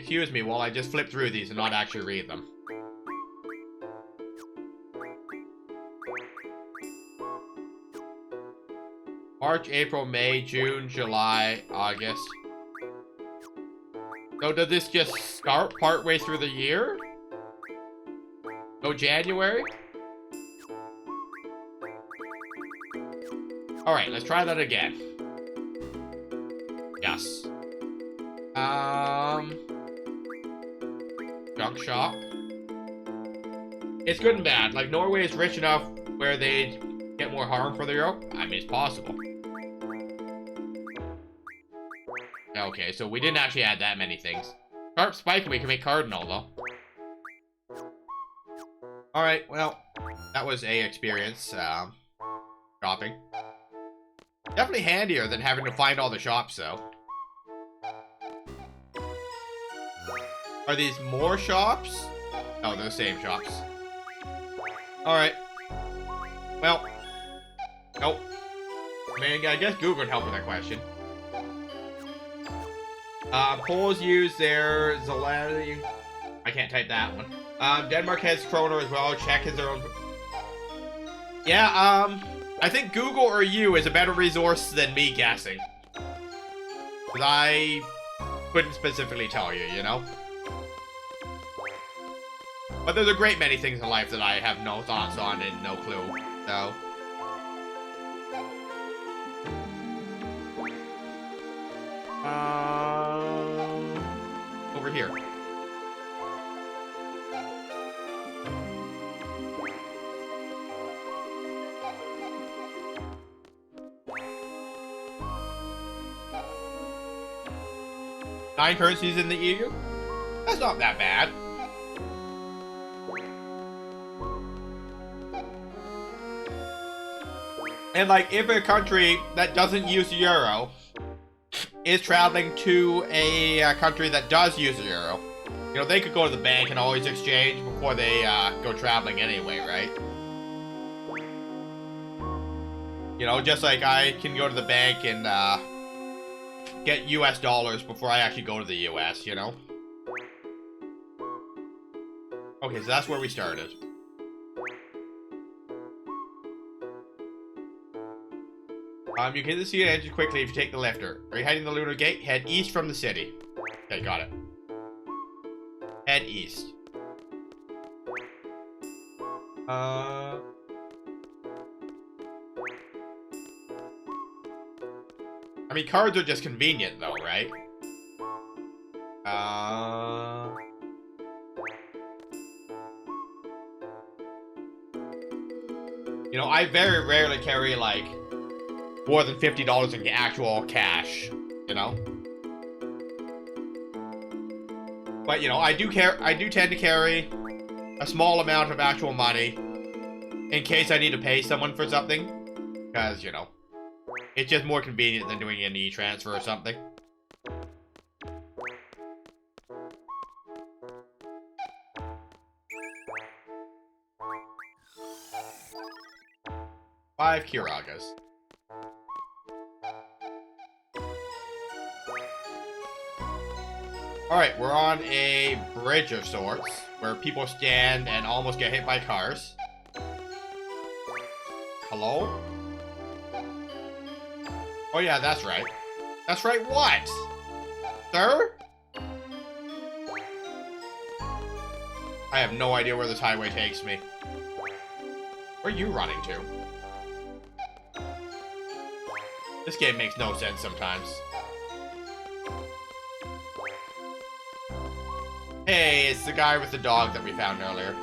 S2: excuse me while I just flip through these and not actually read them. March, April, May, June, July, August. So does this just start partway through the year? No January? Alright, let's try that again. Yes. Junk shop. It's good and bad. Like, Norway is rich enough where they get more harm for the euro. I mean, it's possible. Okay, so we didn't actually add that many things. Sharp spike and we can make cardinal, though. Alright, well, that was a experience, shopping. Definitely handier than having to find all the shops, though. Are these more shops? No, they're the same shops. Alright. Well. Nope. I mean, I guess Google would help with that question. Poles use their Zalati. I can't type that one. Denmark has kroner as well. Czech has their own. Yeah, I think Google or you is a better resource than me guessing. Because I couldn't specifically tell you, you know? But there's a great many things in life that I have no thoughts on and no clue, so. Over here. Nine currencies in the EU? That's not that bad. And like, if a country that doesn't use the euro is traveling to a country that does use the euro, you know, they could go to the bank and always exchange before they go traveling anyway, right? You know, just like I can go to the bank and get US dollars before I actually go to the US, you know? Okay, so that's where we started. You can see the engine quickly if you take the lifter. Are you heading the Lunar Gate? Head east from the city. Okay, got it. Head east. I mean, cards are just convenient, though, right? You know, I very rarely carry, like, more than $50 in actual cash, you know? But, you know, I do tend to carry a small amount of actual money in case I need to pay someone for something. Because, you know, it's just more convenient than doing an e-transfer or something. Five Kiragas. Alright, we're on a bridge of sorts, where people stand and almost get hit by cars. Hello? Oh yeah, that's right. That's right, what? Sir? I have no idea where this highway takes me. Where are you running to? This game makes no sense sometimes. Hey, it's the guy with the dog that we found earlier.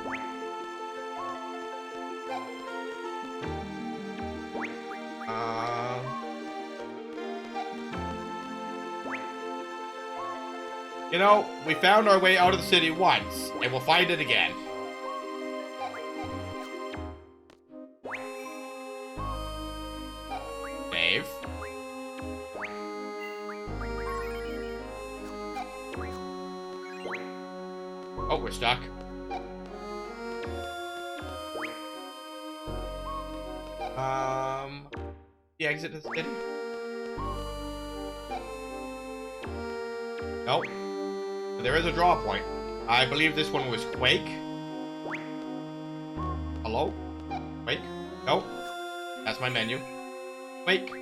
S2: You know, we found our way out of the city once, and we'll find it again. Dave? Oh, we're stuck. The exit is city? Nope. There is a draw point. I believe this one was Quake. Hello? Quake? No. That's my menu. Quake.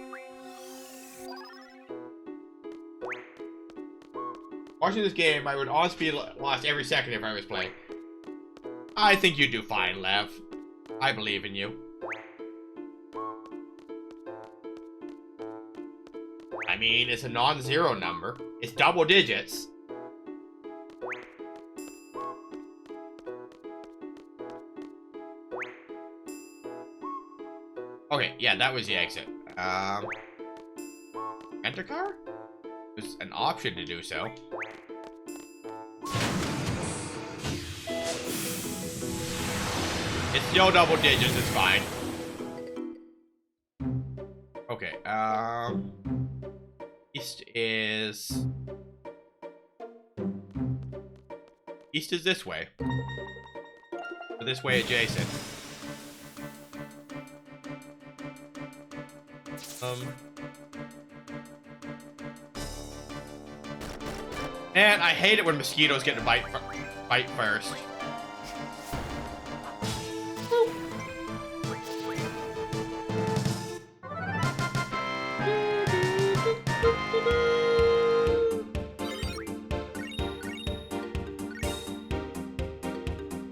S2: Watching this game, I would honestly be lost every second if I was playing. I think you do fine, Lev. I believe in you. I mean, it's a non-zero number. It's double digits. Okay, yeah, that was the exit. Enter car? There's an option to do so. It's still double digits, it's fine. Okay, East is this way. So this way adjacent. And I hate it when mosquitoes get to bite first.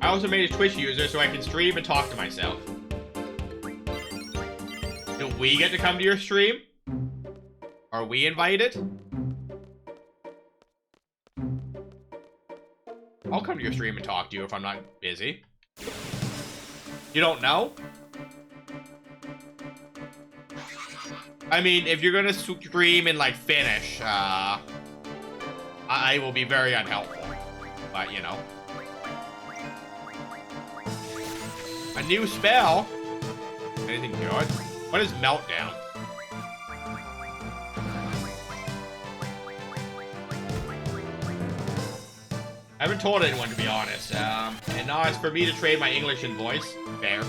S2: I also made a Twitch user so I can stream and talk to myself. Do we get to come to your stream? Are we invited? I'll come to your stream and talk to you if I'm not busy. You don't know? I mean, if you're gonna stream and, like, finish, I will be very unhelpful. But, you know. A new spell? Anything good? What is Meltdown? I haven't told anyone, to be honest. And now it's for me to trade my English and voice. Fair.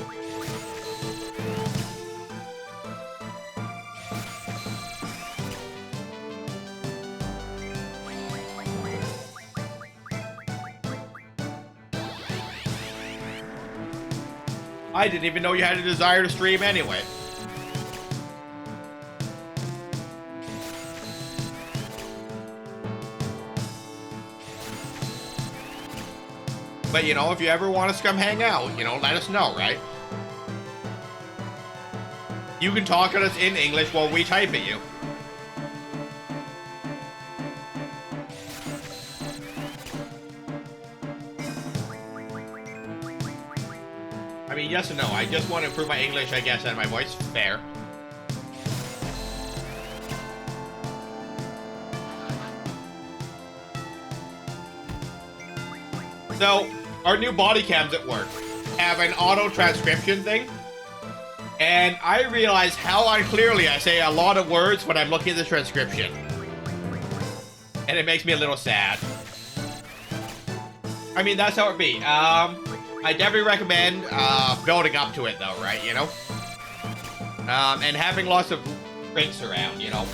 S2: I didn't even know you had a desire to stream anyway. But, you know, if you ever want us to come hang out, you know, let us know, right? You can talk at us in English while we type at you. I mean, yes and no. I just want to improve my English, I guess, and my voice. Fair. So, our new body cams at work have an auto transcription thing. And I realize how unclearly I say a lot of words when I'm looking at the transcription. And it makes me a little sad. I mean, that's how it be. I definitely recommend building up to it, though, right? You know? And having lots of drinks around, you know?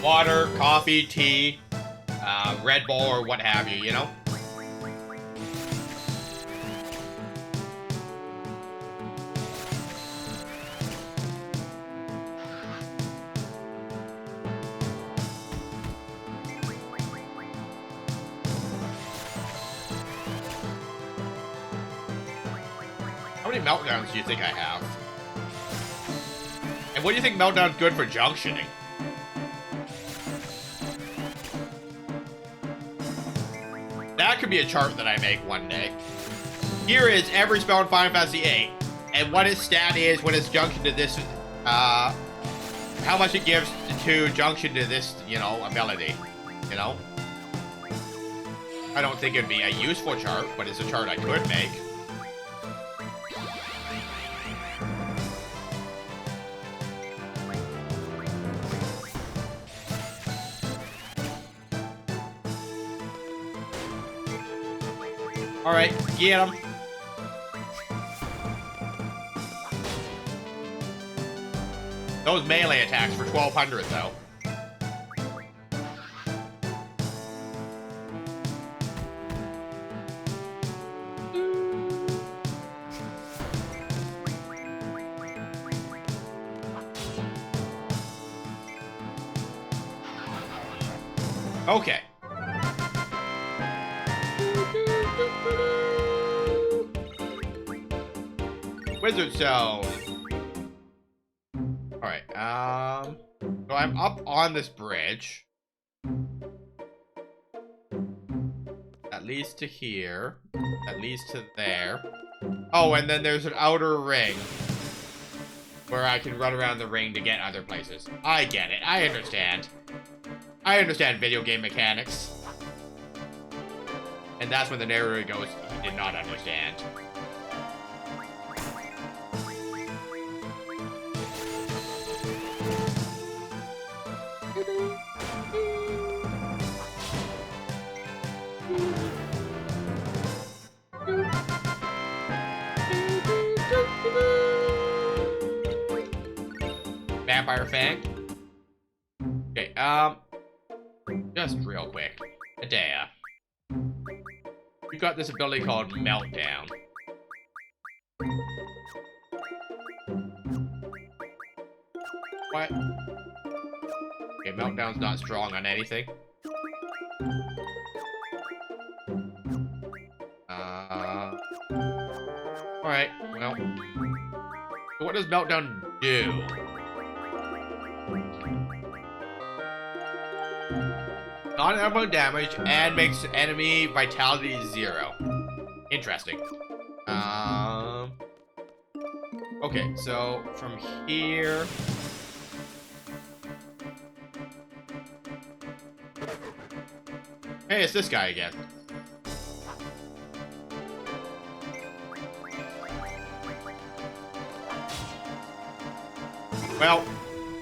S2: Water, coffee, tea, Red Bull, or what have you, you know? How many meltdowns do you think I have? And what do you think meltdown's good for junctioning? That could be a chart that I make one day. Here is every spell in Final Fantasy VIII, and what its stat is when it's junctioned to this, how much it gives to junction to this, you know, ability, you know? I don't think it'd be a useful chart, but it's a chart I could make. Alright, get him. Those melee attacks for 1200 though. Okay. Wizard Zone. Alright, so I'm up on this bridge. That leads to here. That leads to there. Oh, and then there's an outer ring where I can run around the ring to get other places. I get it. I understand. I understand video game mechanics. And that's when the narrator goes, he did not understand. Vampire Fang. Okay, just real quick. Adea. We've got this ability called Meltdown. What? Okay, Meltdown's not strong on anything. Alright, well. So what does Meltdown do? Non-ammo damage and makes enemy vitality 0. Interesting. Okay, so from here. Hey, it's this guy again. Well,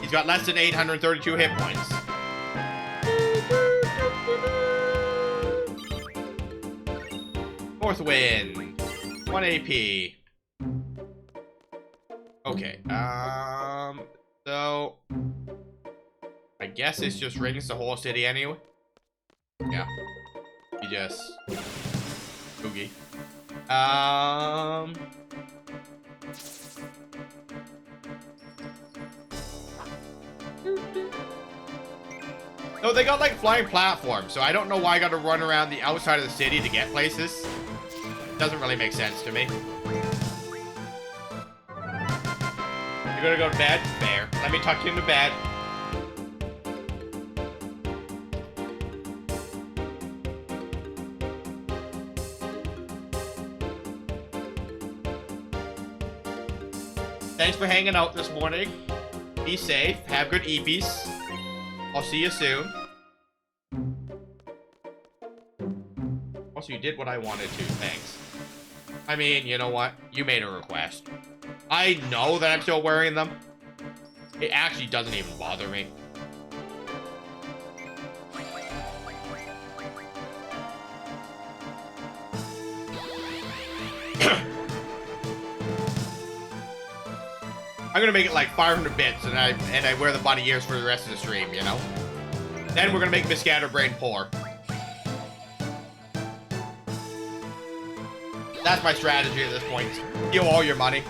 S2: he's got less than 832 hit points. Fourth win. 1 AP. Okay, so I guess it's just rings the whole city anyway. Yeah. You just boogie. No, they got like flying platforms, so I don't know why I gotta run around the outside of the city to get places. Doesn't really make sense to me. You're gonna go to bed? Fair. Let me tuck you into bed. Thanks for hanging out this morning. Be safe. Have good EPs. I'll see you soon. Also, you did what I wanted to. Thanks. I mean, you know what? You made a request. I know that I'm still wearing them. It actually doesn't even bother me. I'm gonna make it like 500 bits, and I wear the bunny ears for the rest of the stream, you know? Then we're gonna make Miss Scatterbrain poor. That's my strategy at this point. Steal all your money.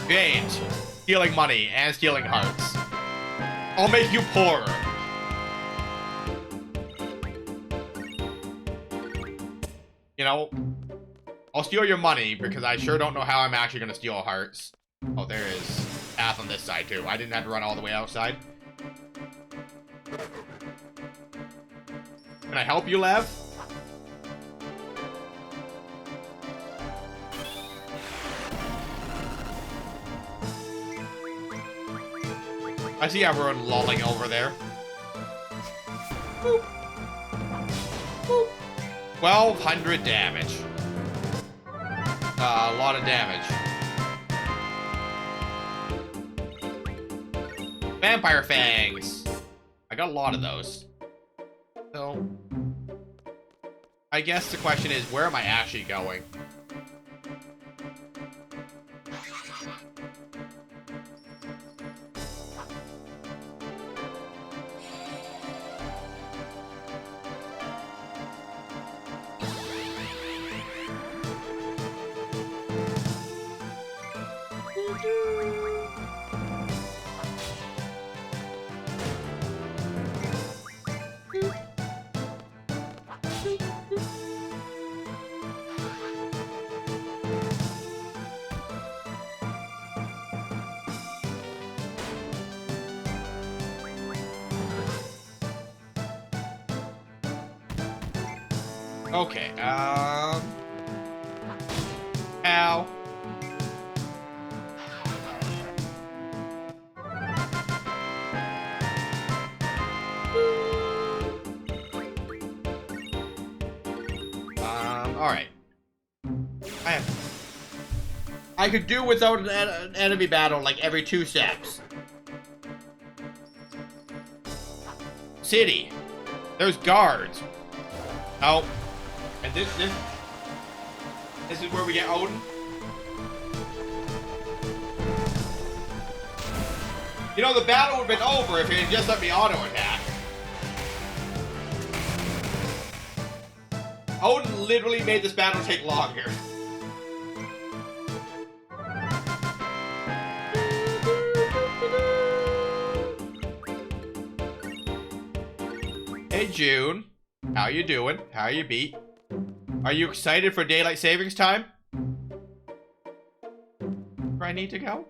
S2: You ain't stealing money and stealing hearts. I'll make you poorer. You know, I'll steal your money because I sure don't know how I'm actually gonna steal hearts. Oh, there is path on this side too. I didn't have to run all the way outside. Can I help you, Lev? I see everyone lolling over there. Boop. Boop. 1,200 damage. A lot of damage. Vampire fangs. I got a lot of those. So, I guess the question is, where am I actually going? Okay, ow. Alright. I could do without an enemy battle like every 2 steps. City. There's guards. Oh. And this is where we get Odin. You know, the battle would have been over if he had just let me auto attack. Odin literally made this battle take longer. Hey June, how you doing? How you beat? Are you excited for daylight savings time? Where I need to go?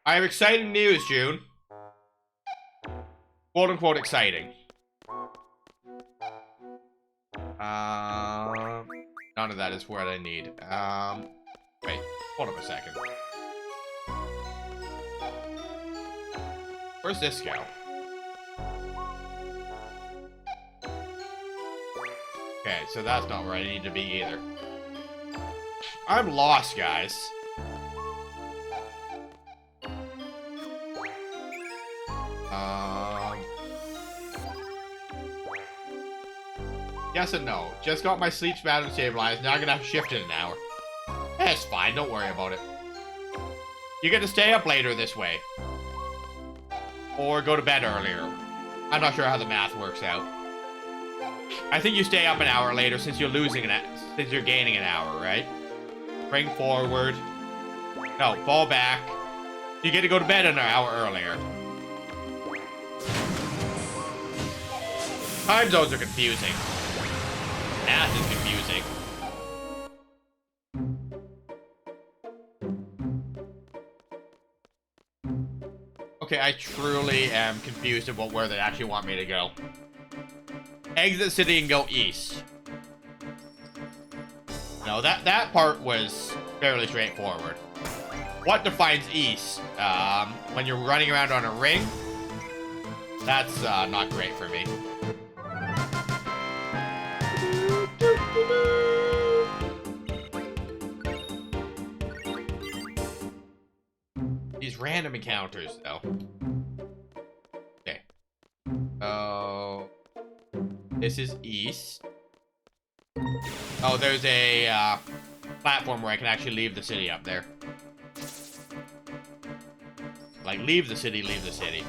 S2: I have exciting news, June. Quote unquote exciting. None of that is what I need. Wait, hold up a second. Where's this go? Okay, so that's not where I need to be either. I'm lost, guys. Yes and no. Just got my sleep pattern stabilized. Now I'm gonna have to shift in an hour. It's fine. Don't worry about it. You get to stay up later this way. Or go to bed earlier. I'm not sure how the math works out. I think you stay up an hour later since you're since you're gaining an hour, right? Bring forward. No, fall back. You get to go to bed an hour earlier. Time zones are confusing. Math is confusing. Okay, I truly am confused about where they actually want me to go. Exit city and go east. No, that part was fairly straightforward. What defines east? When you're running around on a ring? That's not great for me. These random encounters, though. Okay. Oh. This is east. Oh, there's a platform where I can actually leave the city up there. Like, leave the city, leave the city.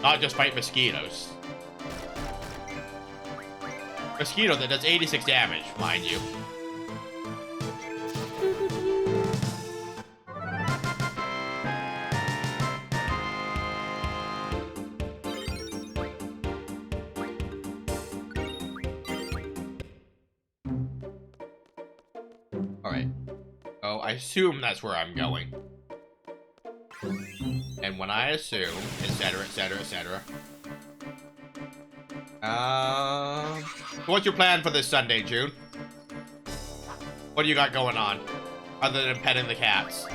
S2: Not just fight mosquitoes. Mosquito that does 86 damage, mind you. Alright. Oh, I assume that's where I'm going. And when I assume, etc., etc., etc. So what's your plan for this Sunday, June? What do you got going on? Other than petting the cats?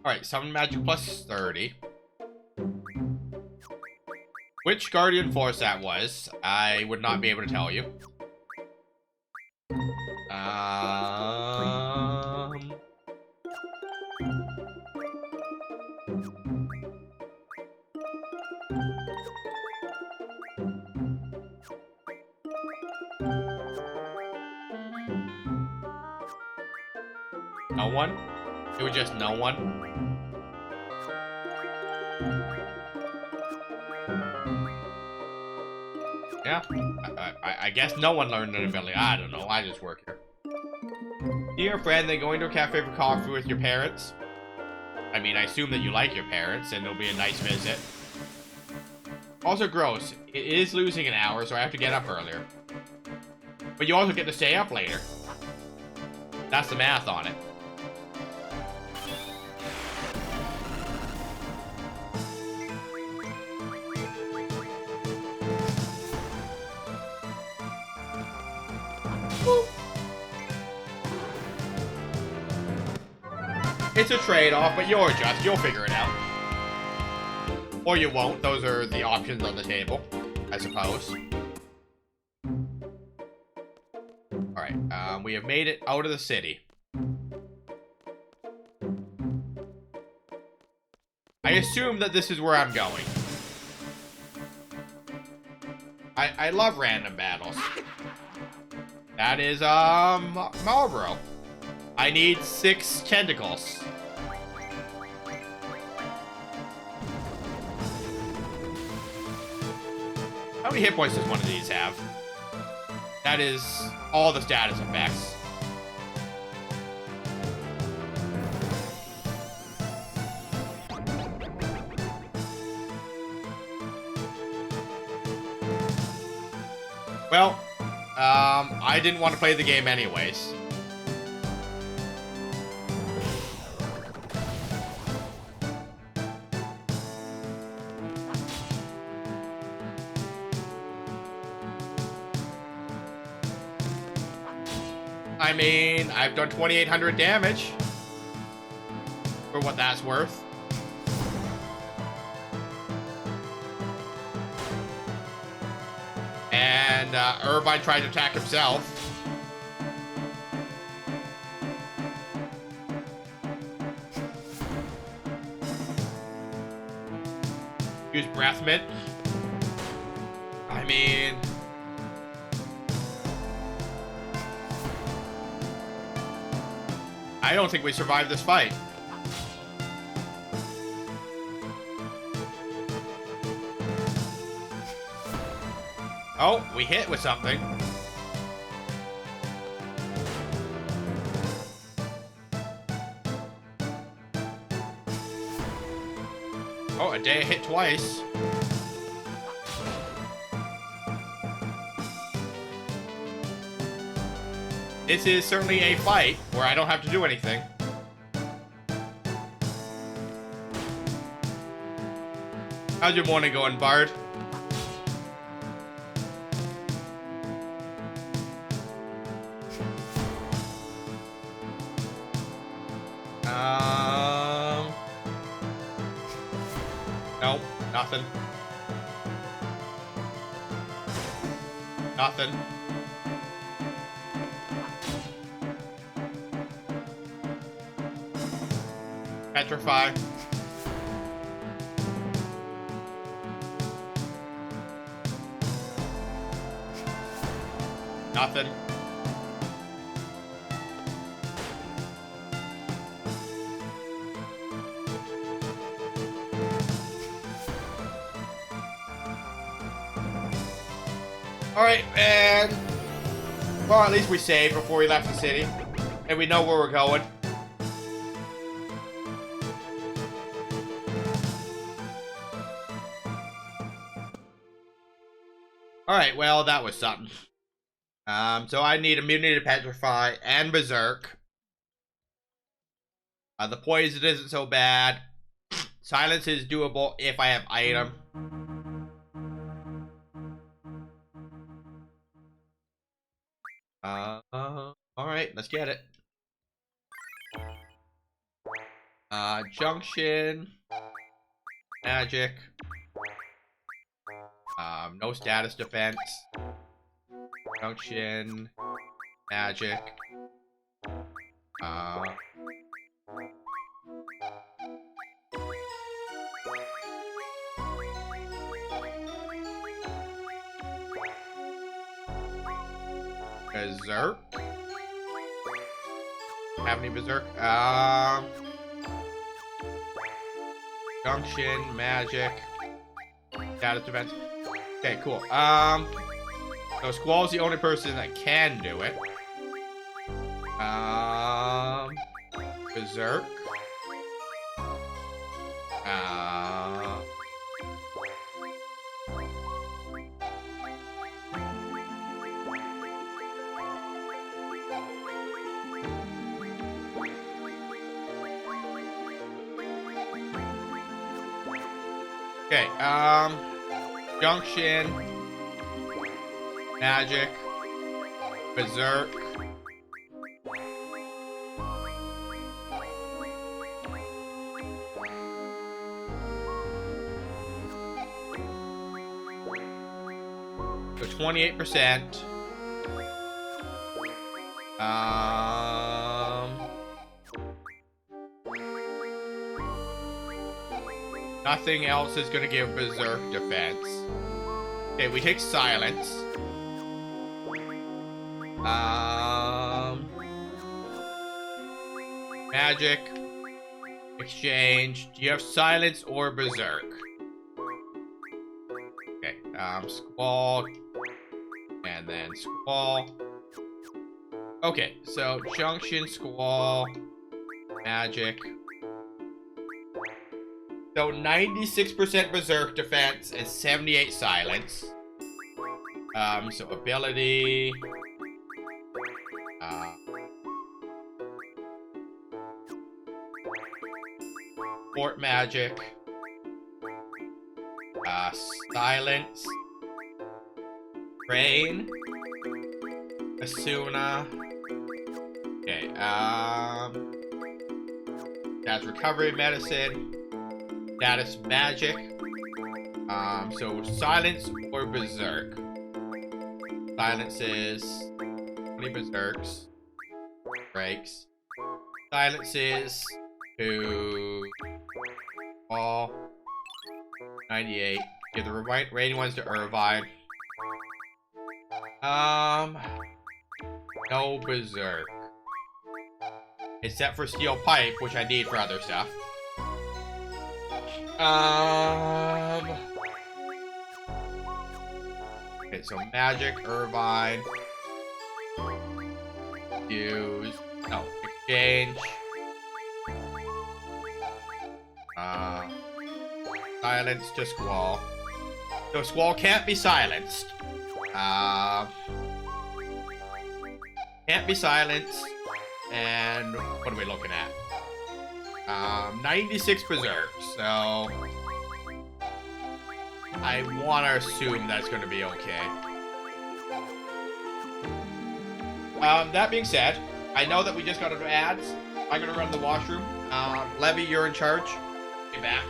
S2: Alright, summon magic plus 30. Which Guardian Force that was, I would not be able to tell you. No one? It was just no one? Yeah. I guess no one learned an ability. I don't know. I just work here. Dear friend, then going to a cafe for coffee with your parents? I mean, I assume that you like your parents, and it'll be a nice visit. Also gross. It is losing an hour, so I have to get up earlier. But you also get to stay up later. That's the math on it. It's a trade-off, but you'll adjust. You'll figure it out. Or you won't. Those are the options on the table, I suppose. Alright, we have made it out of the city. I assume that this is where I'm going. I love random battles. That is, Marlboro. I need 6 tentacles. How many hit points does one of these have? That is all the status effects. Well, I didn't want to play the game anyways. I mean, I've done 2,800 damage. For what that's worth. And, Irvine tried to attack himself. Use breath mint. I mean... I don't think we survived this fight. Oh, we hit with something. Oh, a day hit twice. This is certainly a fight where I don't have to do anything. How's your morning going, Bard? Nope, nothing. Nothing. Petrify. Nothing. Alright, and... well, at least we saved before we left the city. And we know where we're going. Alright, well, that was something. So I need immunity to Petrify and Berserk. The poison isn't so bad. Silence is doable if I have item. Alright, let's get it. Junction. Magic. No status defense. Junction. Magic. Berserk. have any berserk? Junction, magic, status events. Okay, cool. So Squall's the only person that can do it. Berserk. Okay, Junction, magic, berserk. So 28%. Nothing else is gonna give berserk defense. Okay, we take silence. Magic. Exchange. Do you have silence or berserk? Okay, Squall. And then Squall. Okay, so Junction, Squall, magic. So 96% berserk defense and 78 silence. So ability. Fort magic. Silence. Rain. Asuna. Okay, that's recovery medicine. Status magic. So silence or berserk. Silence is 20 berserks. Breaks. Silence is 2 all 98. Give the remaining ones to Irvine. No berserk. Except for steel pipe, which I need for other stuff. Okay, so magic, Irvine. Use. No, exchange. Silence to Squall. So Squall can't be silenced. Can't be silenced. And what are we looking at? 96 berserk, so I want to assume that's going to be okay. That being said, I know that we just got into ads. I'm going to run the washroom. Levy, you're in charge. Be back.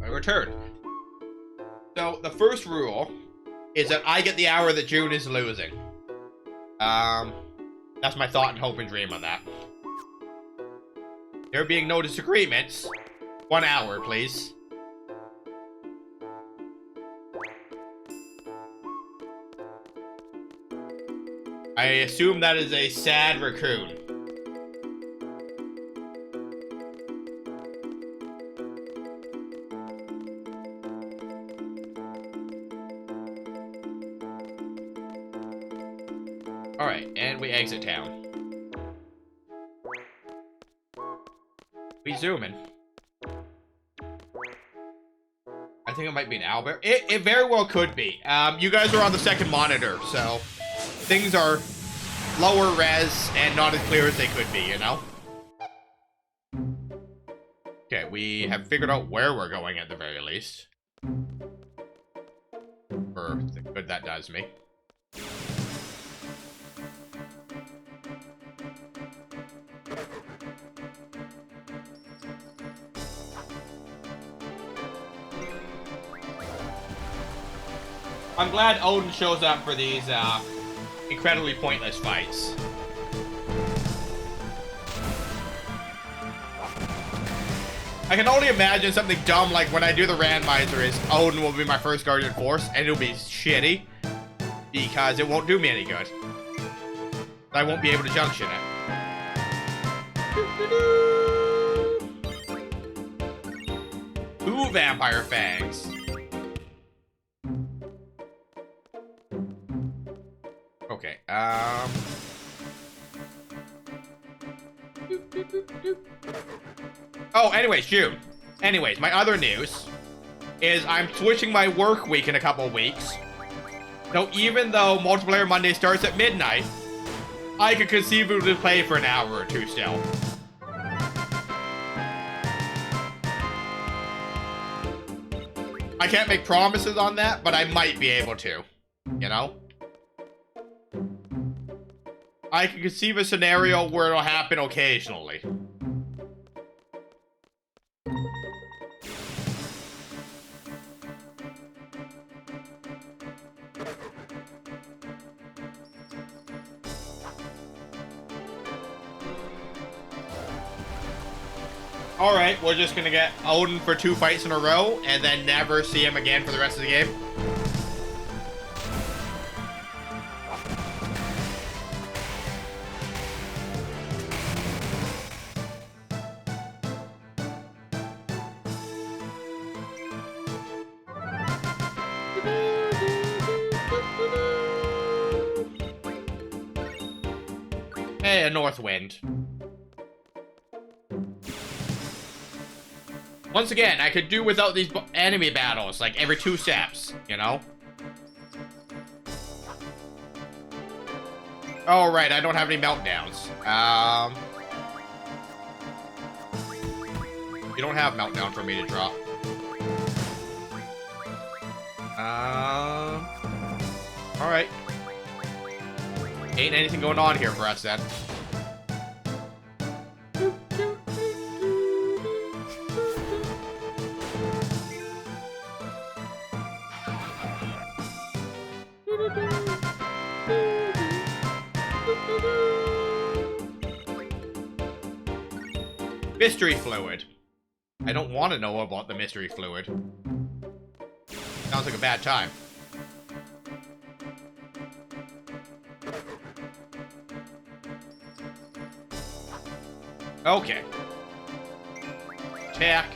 S2: my return. So, the first rule is that I get the hour that June is losing. That's my thought and hope and dream on that. There being no disagreements, 1 hour, please. I assume that is a sad raccoon. Alright, and we exit town. We zoom in. I think it might be an owlbear. It very well could be. You guys are on the second monitor, so things are lower res and not as clear as they could be, you know? Okay, we have figured out where we're going at the very least. For the good that does me. I'm glad Odin shows up for these incredibly pointless fights. I can only imagine something dumb like when I do the randomizer is Odin will be my first Guardian Force and it'll be shitty because it won't do me any good. I won't be able to junction it. 2 Vampire Fangs. Okay, Oh, anyways, June. Anyways, my other news is I'm switching my work week in a couple of weeks. So even though Multiplayer Monday starts at midnight, I could conceivably play for an hour or 2 still. I can't make promises on that, but I might be able to, you know? I can conceive a scenario where it'll happen occasionally. Alright, we're just gonna get Odin for 2 fights in a row, and then never see him again for the rest of the game. Hey, a north wind. Once again, I could do without these enemy battles, like every 2 steps, you know? Oh, right, I don't have any meltdowns. You don't have meltdown for me to drop. Alright. Ain't anything going on here for us, then. Mystery fluid. I don't want to know about the mystery fluid. Sounds like a bad time. Okay. Attack.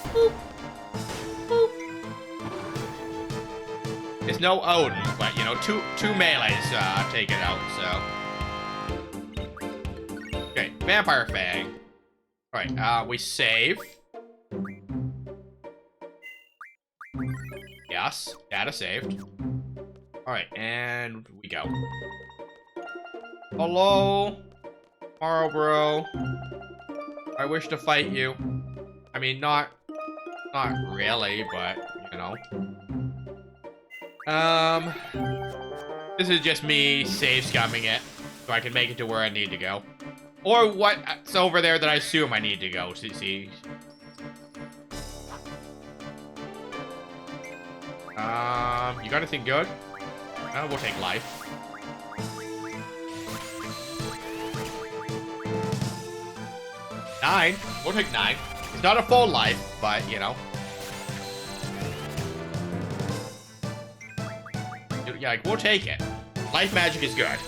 S2: Boop. Boop. It's no Odin, but you know, two melees take it out, so. Okay, Vampire Fang. Alright, we save. Yes, data saved. Alright, and we go. Hello? Tomorrow, bro. I wish to fight you. I mean, not really, but, you know. This is just me save scumming it, so I can make it to where I need to go. Or what's over there that I assume I need to go, see? You got anything good? We'll take life. Nine. We'll take 9. It's not a full life, but, you know. Yeah, like, we'll take it. Life magic is good.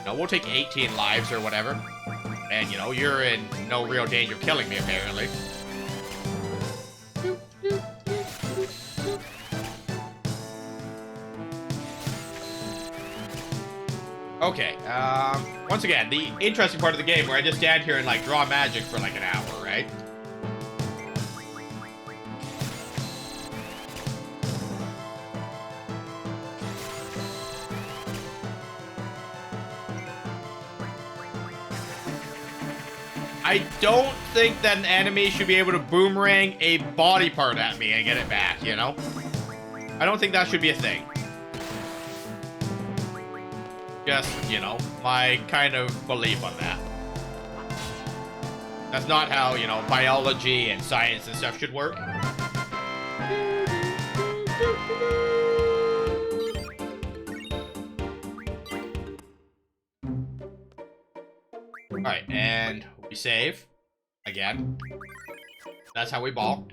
S2: No, we'll take 18 lives or whatever. And, you know, you're in no real danger of killing me, apparently. Okay, once again, the interesting part of the game where I just stand here and, like, draw magic for, like, an hour, right? I don't think that an enemy should be able to boomerang a body part at me and get it back, you know? I don't think that should be a thing. Just, you know, my kind of belief on that. That's not how, you know, biology and science and stuff should work. Alright, and we save. Again. That's how we ball.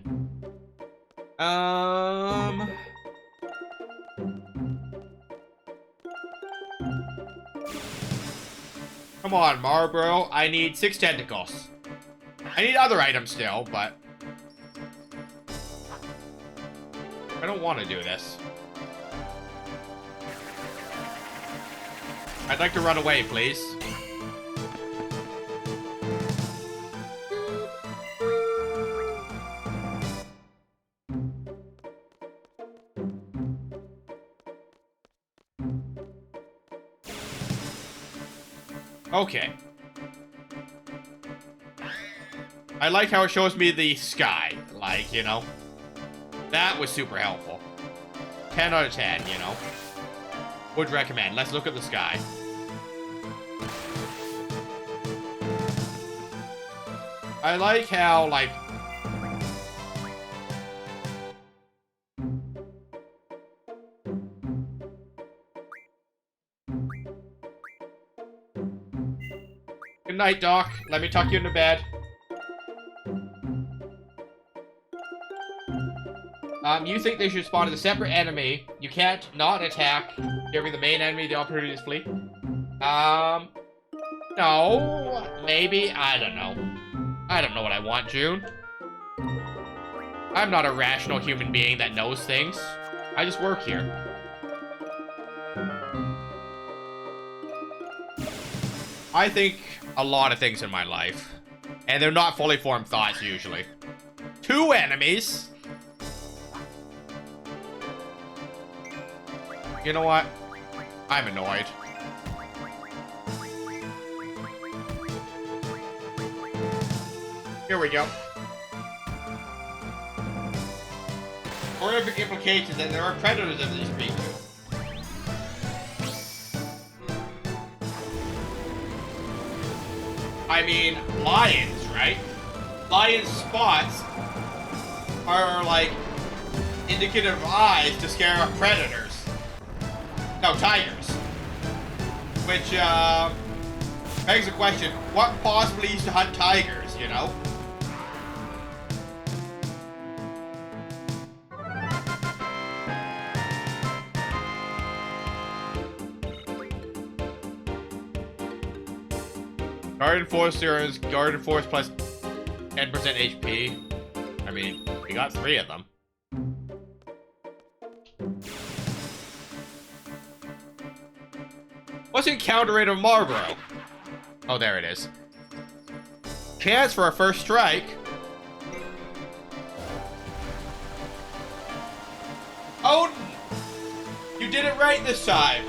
S2: Come on, Marlboro. I need 6 tentacles. I need other items still, but I don't want to do this. I'd like to run away, please. Okay. I like how it shows me the sky. Like, you know. That was super helpful. 10 out of 10, you know. Would recommend. Let's look at the sky. I like how, like... Good night, Doc. Let me tuck you into bed. You think they should spawn as a separate enemy. You can't not attack, giving the main enemy the opportunity to flee. No. Maybe. I don't know. I don't know what I want, June. I'm not a rational human being that knows things. I just work here. I think a lot of things in my life. And they're not fully formed thoughts, usually. 2 enemies? You know what? I'm annoyed. Here we go. Horrific implications that there are predators of these species. I mean, lions, right? Lion spots are like indicative eyes to scare off predators. No, tigers. Which, begs the question, what possibly used to hunt tigers, you know? Garden Force earns Garden Force plus 10% HP. I mean, we got 3 of them. What's the encounter rate of Marlboro? Oh, there it is. Chance for a first strike. Oh, you did it right this time.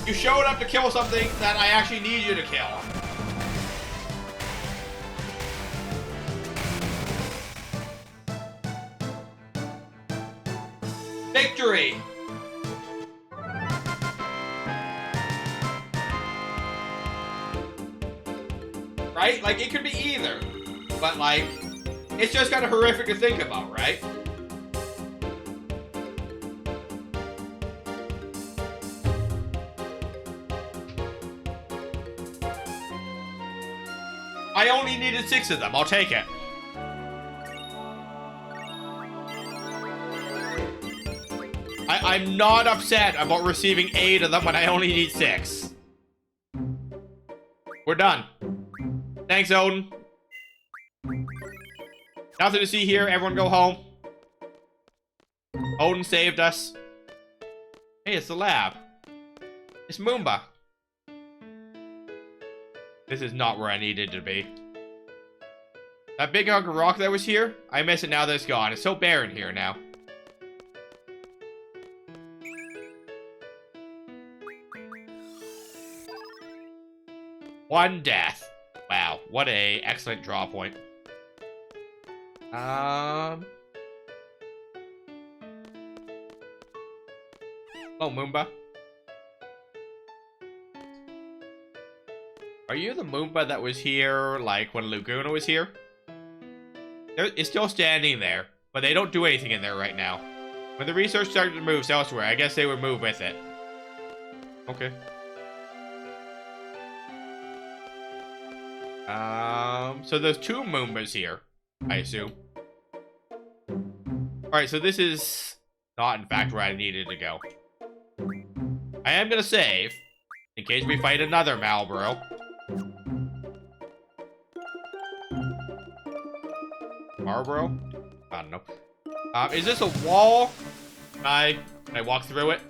S2: You showed up to kill something that I actually need you to kill. Victory! Right? Like, it could be either. But, like, It's just kind of horrific to think about, right? I only needed 6 of them. I'll take it. I'm not upset about receiving 8 of them when I only need 6. We're done. Thanks, Odin. Nothing to see here. Everyone go home. Odin saved us. Hey, it's the lab. It's Moomba. This is not where I needed to be. That big hunk of rock that was here, I miss it now that it's gone. It's so barren here now. One death. Wow, what a excellent draw point. Oh, Moomba. Are you the Moomba that was here, like, when Laguna was here? It's still standing there, but they don't do anything in there right now. When the research started to move elsewhere, I guess they would move with it. Okay. So there's 2 Moombas here, I assume. Alright, so this is not, in fact, where I needed to go. I am gonna save, in case we fight another Malboro. Marlboro? I don't know. Is this a wall? Can I walk through it?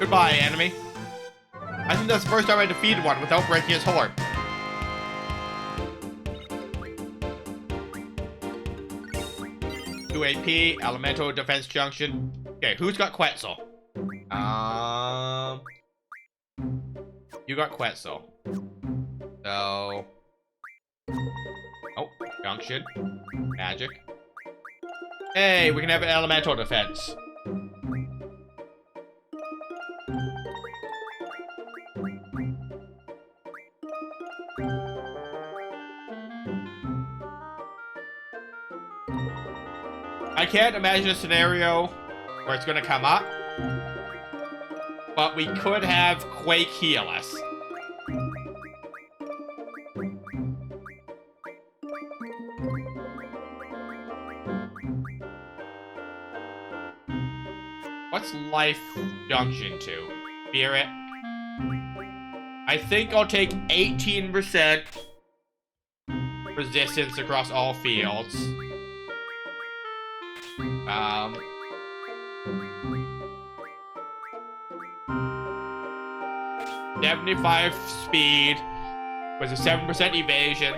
S2: Goodbye, enemy. I think that's the first time I defeated one without breaking his horn. AP, Elemental Defense Junction. Okay, who's got Quetzal? You got Quetzal. So... Oh, Junction. Magic. Hey, we can have an Elemental Defense. I can't imagine a scenario where it's gonna come up, but we could have Quake heal us. What's Life Junction to? Spirit? I think I'll take 18% resistance across all fields. 75 speed with a 7% evasion.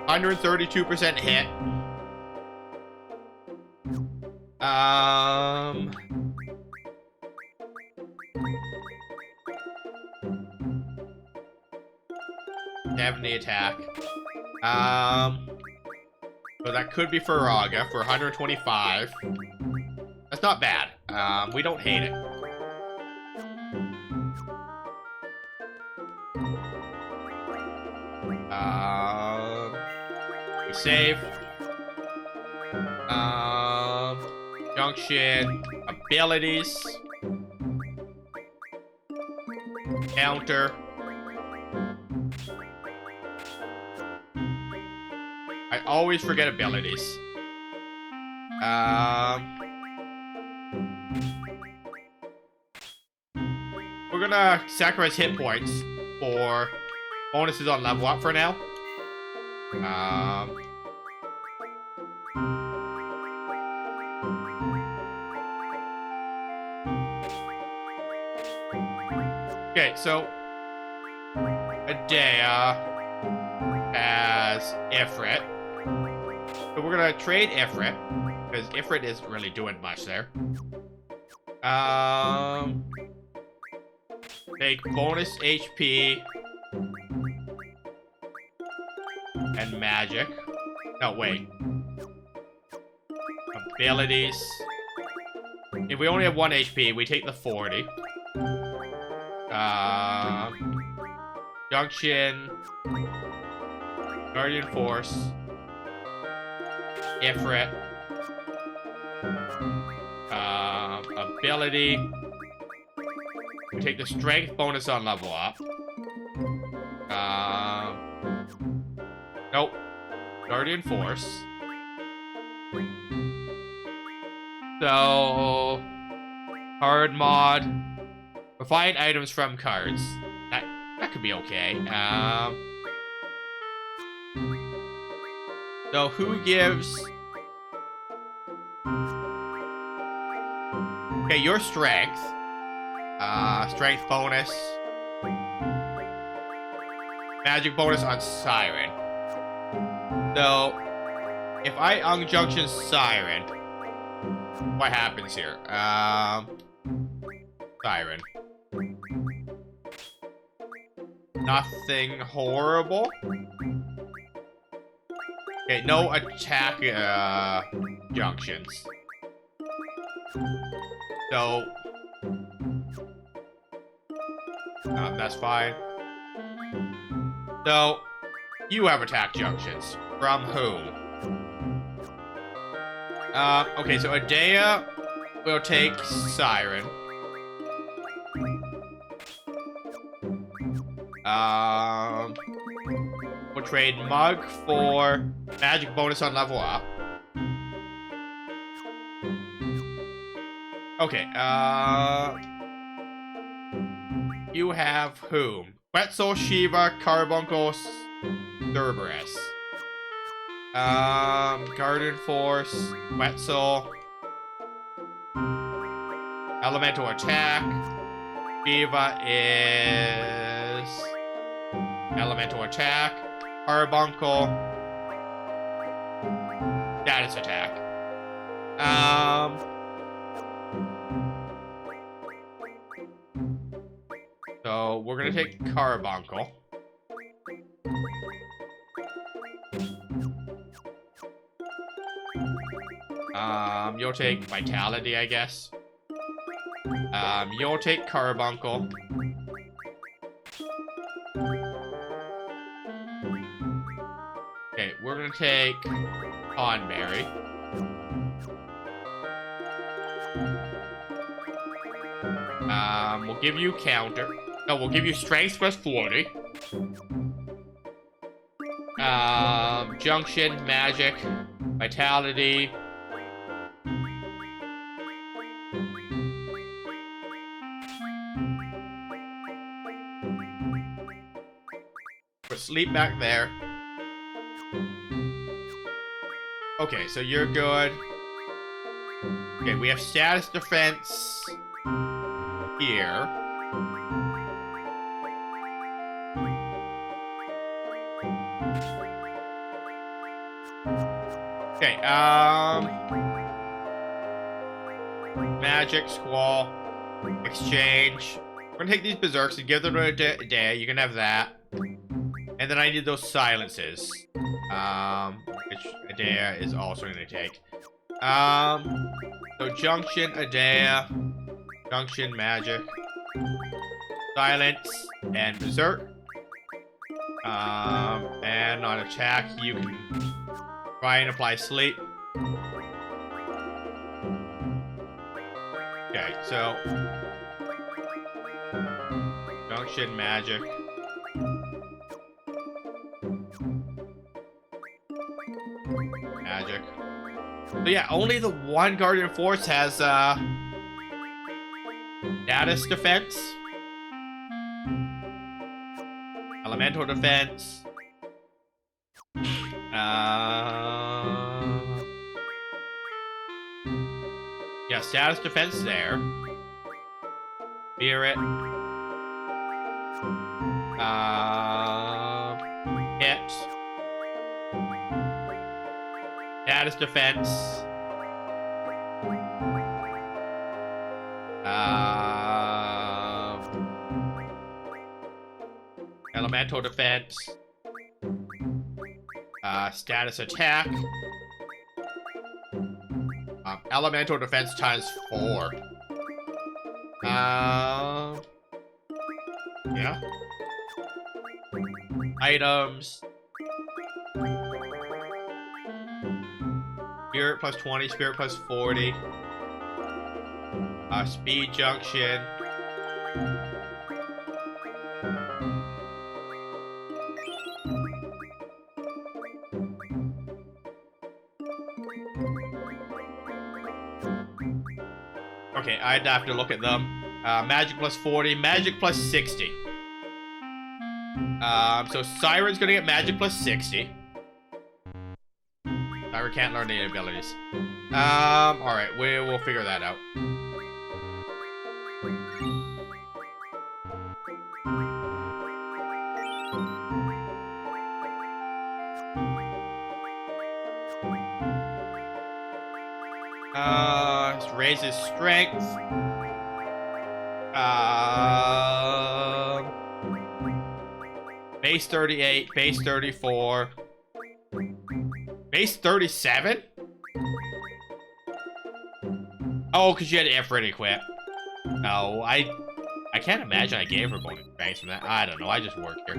S2: 132% hit. Definitely attack. So that could be Faraga for 125. That's not bad. We don't hate it. We save. Junction. Abilities. Counter. I always forget abilities. We're gonna sacrifice hit points for bonuses on level up for now. Okay, so Adea has Ifrit. So we're gonna trade Ifrit, because Ifrit isn't really doing much there. Take bonus HP and magic. No, wait. Abilities. If we only have 1 HP, we take the 40. Junction. Guardian Force. Ifrit. Ability. We take the strength bonus on level up. Nope. Guardian Force. So, hard mod. Refine items from cards. That could be okay. So who gives? Okay, your strength. Strength bonus. Magic bonus on Siren. So, if I unjunction Siren, what happens here? Siren. Nothing horrible. Okay, no attack junctions. So, that's fine. So, you have attack junctions. From whom? Okay, so Adea will take Siren. We'll trade Mug for magic bonus on level up. Okay, you have whom? Quetzal, Shiva, Carbuncle, Cerberus. Guardian Force, Quetzal. Elemental attack. Shiva is elemental attack. Carbuncle. Status attack. So we're gonna take Carbuncle. You'll take Vitality, I guess. You'll take Carbuncle. Okay, we're gonna take Conberry. We'll give you counter. No, we'll give you strength plus 40. Junction, magic, vitality. We'll sleep back there. Okay, so you're good. Okay, we have status defense here. Okay, magic, squall, exchange. We're gonna take these berserks and give them to Adea. You can have that. And then I need those silences. Which Adea is also gonna take. So junction, Adea. Junction, magic. Silence, and berserk. And on attack, you can try and apply sleep. Okay, so junction, magic. Magic. So yeah, only the one Guardian Force has status defense. Elemental defense. Yeah, status defense there. Spirit. Hit. Status defense. Elemental defense. Status attack. Elemental defense times 4. Yeah. Items. Spirit plus 20, spirit plus 40. Speed junction. Okay, I'd have to look at them. Magic plus 40, magic plus 60. So Siren's gonna get magic plus 60. Siren can't learn any abilities. Alright, we'll figure that out. Raises strength. Base 38, base 34. Base 37? Oh, because you had Ifrit equip. No, I can't imagine I gave her bonus banks from that. I don't know, I just work here.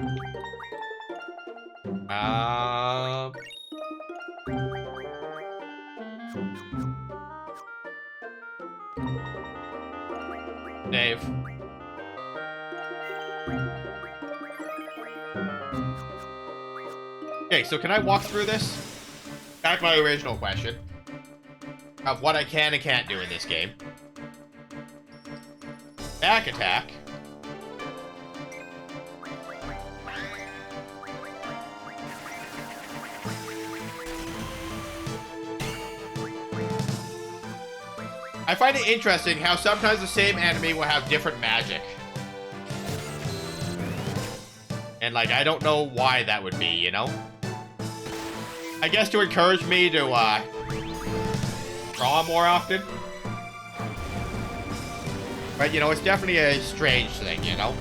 S2: Dave. Okay, so can I walk through this? Back to my original question of what I can and can't do in this game. Back attack. I find it interesting how sometimes the same enemy will have different magic. And, like, I don't know why that would be, you know? I guess to encourage me to, draw more often. But, you know, it's definitely a strange thing, you know?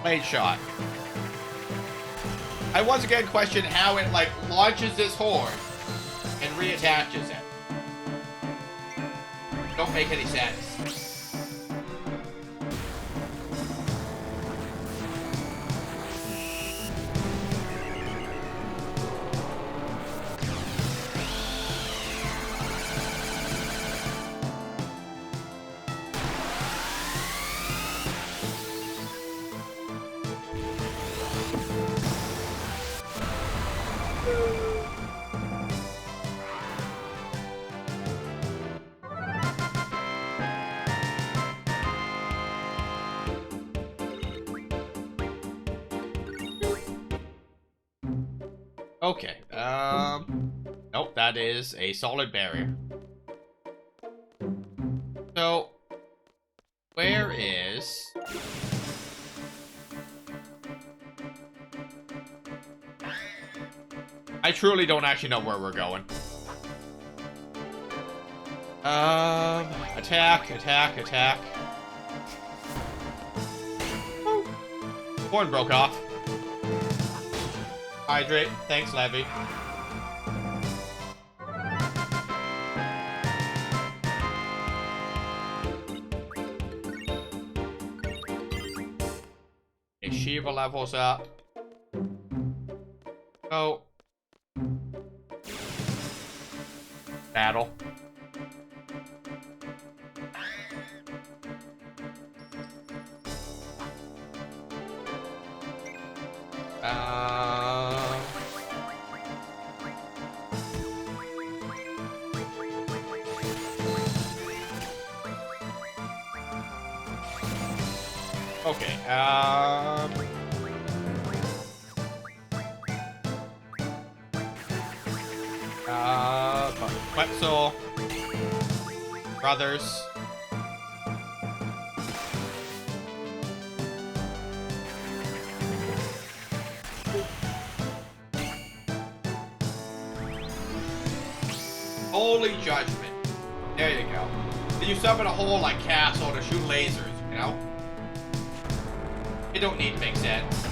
S2: Blade shot. I once again question how it, like, launches this horn and reattaches it. Don't make any sense. Okay, nope, that is a solid barrier. So, where is... I truly don't actually know where we're going. Attack, attack, attack. Oh. Horn broke off. Hydrate. Thanks, Levy. Okay, Shiva levels up. Oh. Battle. Okay, Quetzal, Brothers, Holy Judgment. There you go. Then you summon a whole, like, castle to shoot lasers, you know? It don't need to make sense.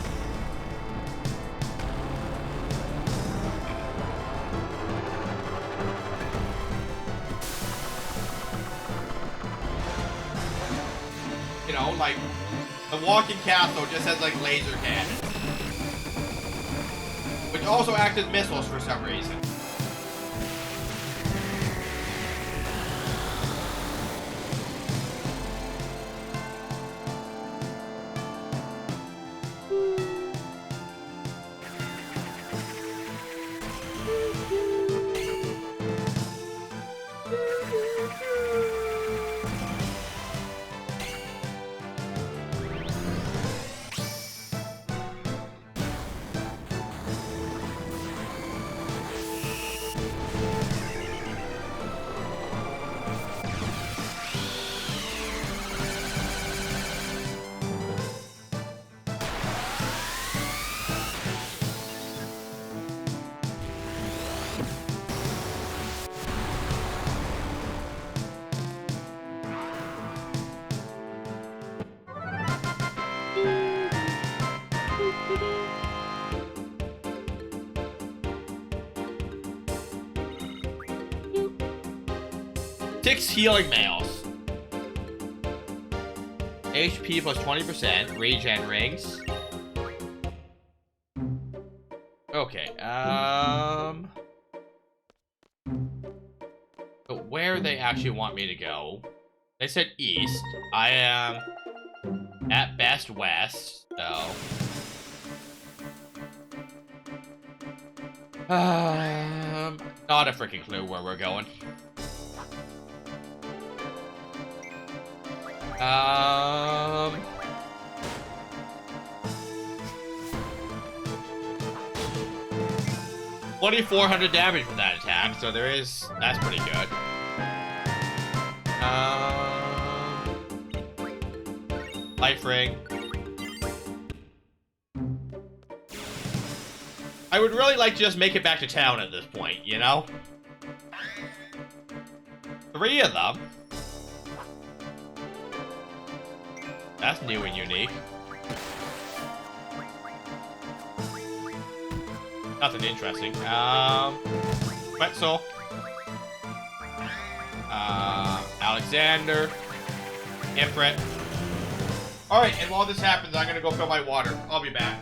S2: You know, like, the walking castle just has, like, laser cannons. Which also act as missiles for some reason. Six healing mails. HP plus 20%. Regen rings. Okay, but where they actually want me to go? They said east. I am at best west, so. Not a freaking clue where we're going. 2,400 damage from that attack, so that's pretty good. Life ring. I would really like to just make it back to town at this point, you know? 3 of them. That's new and unique. Nothing interesting. Quetzal. Alexander. Ifrit. Alright, and while this happens, I'm gonna go fill my water. I'll be back.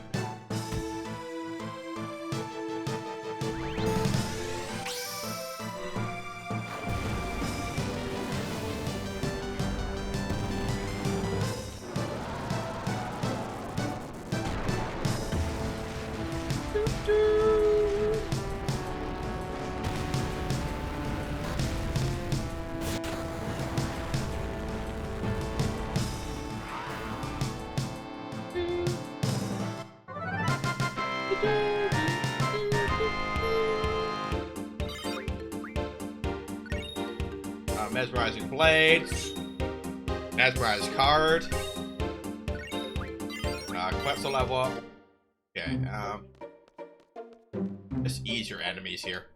S2: Mesmerizing Blades. Mesmerized Card. Quetzal level up. Okay, just ease your enemies here.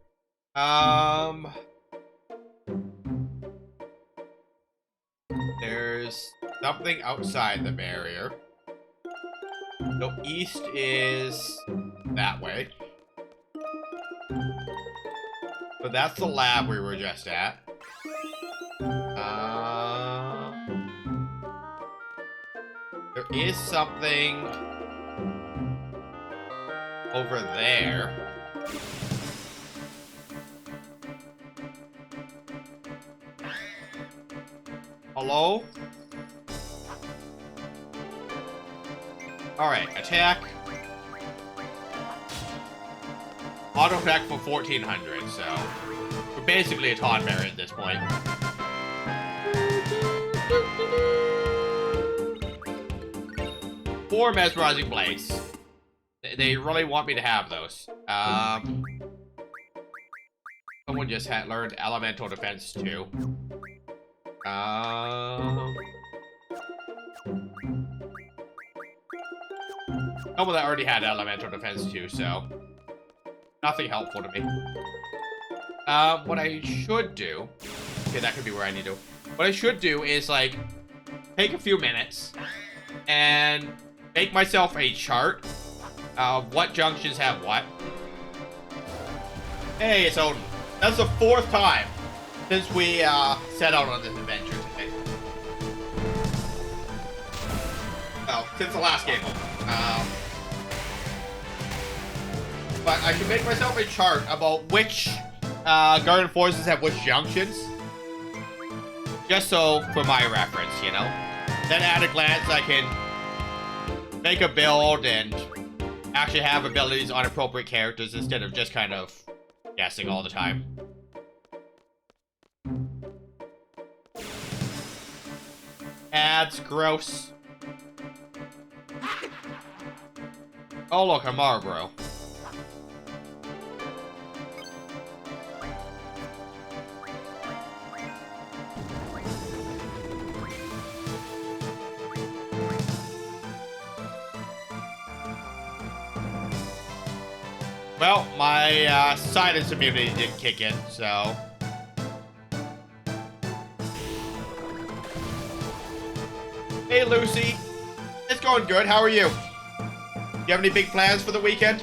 S2: There's something outside the barrier. So east is that way. So that's the lab we were just at. There is something over there. Hello? Alright, attack. Auto attack for 1400, so we're basically a Tonberry at this point. Four Mesmerizing Blades. They really want me to have those. Someone just had learned Elemental Defense too. Someone that already had Elemental Defense too, so nothing helpful to me. What I should do... Okay, that could be where I need to... What I should do is, like, take a few minutes and make myself a chart of what junctions have what. Hey, it's Odin. That's the 4th time since we set out on this adventure today. Well, since the last game. But I should make myself a chart about which Guardian Forces have which junctions. Just so, for my reference, you know? Then at a glance, I can make a build and actually have abilities on appropriate characters instead of just kind of guessing all the time. Ads, gross. Oh look, a Marlboro. Well, my silence immunity didn't kick in, so... Hey, Lucy. It's going good. How are you? You have any big plans for the weekend?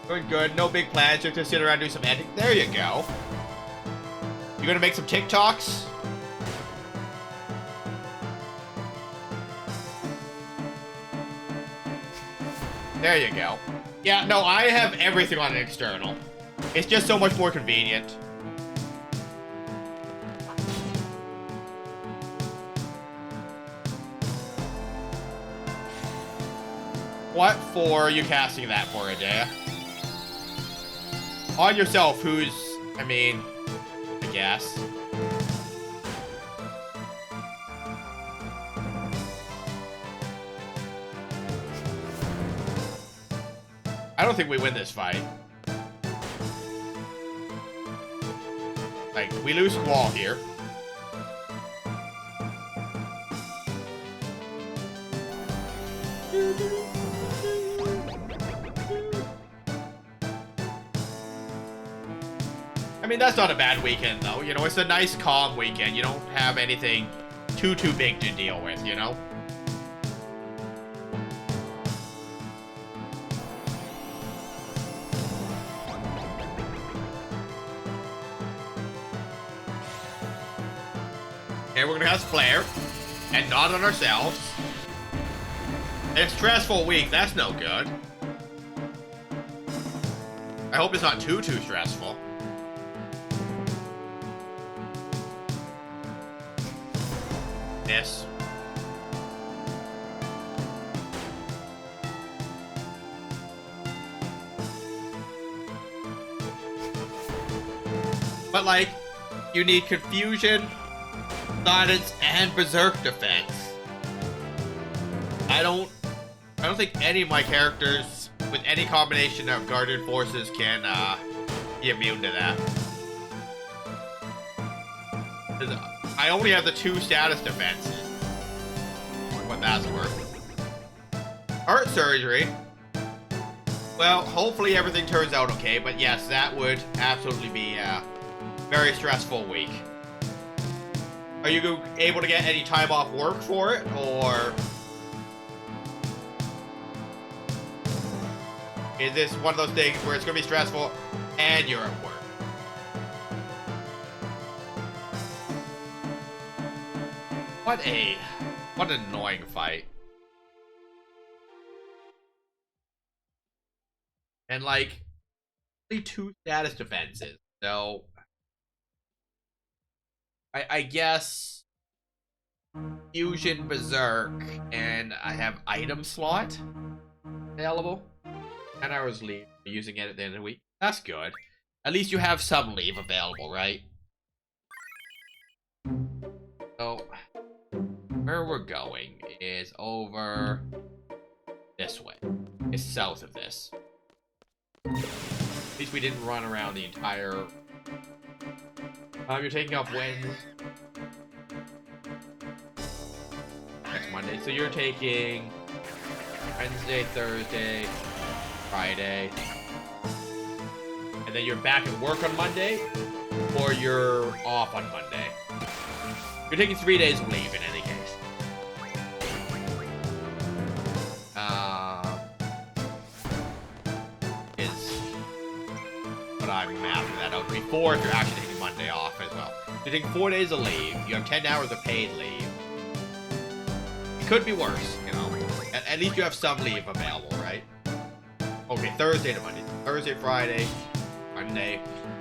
S2: Good, good. No big plans. Just to sit around and do some editing. There you go. You gonna make some TikToks? There you go. Yeah, no, I have everything on an external. It's just so much more convenient. What for are you casting that for, Adea? On yourself, who's... I mean... I guess. I don't think we win this fight. Like, we lose Squall here. I mean, that's not a bad weekend, though. You know, it's a nice, calm weekend. You don't have anything too big to deal with, you know? Okay, we're gonna have Flare, and not on ourselves. A stressful week, that's no good. I hope it's not too stressful. Miss. But like, you need Confusion, Silence, and Berserk defense. I don't think any of my characters with any combination of Guardian Forces can be immune to that. I only have the 2 status defenses. What that's worth. Heart surgery. Well, hopefully everything turns out okay, but yes, that would absolutely be a very stressful week. Are you able to get any time off work for it, or is this one of those things where it's going to be stressful and you're at work? What an annoying fight. And like, only 2 status defenses, so I guess Fusion, Berserk, and I have item slot available. 10 hours leave, using it at the end of the week. That's good. At least you have some leave available, right? So, where we're going is over this way. It's south of this. least we didn't run around the entire. You're taking off Wednesday. Next Monday, so you're taking Wednesday, Thursday, Friday, and then you're back at work on Monday, or you're off on Monday. You're taking 3 days of leave in any case. Is what I'm mapping that out to be 4 if you're actually taking Monday off as well. You're taking 4 days of leave. You have 10 hours of paid leave. It could be worse, you know. At least you have some leave available, right? Okay, Thursday to Monday. Thursday, Friday, Monday.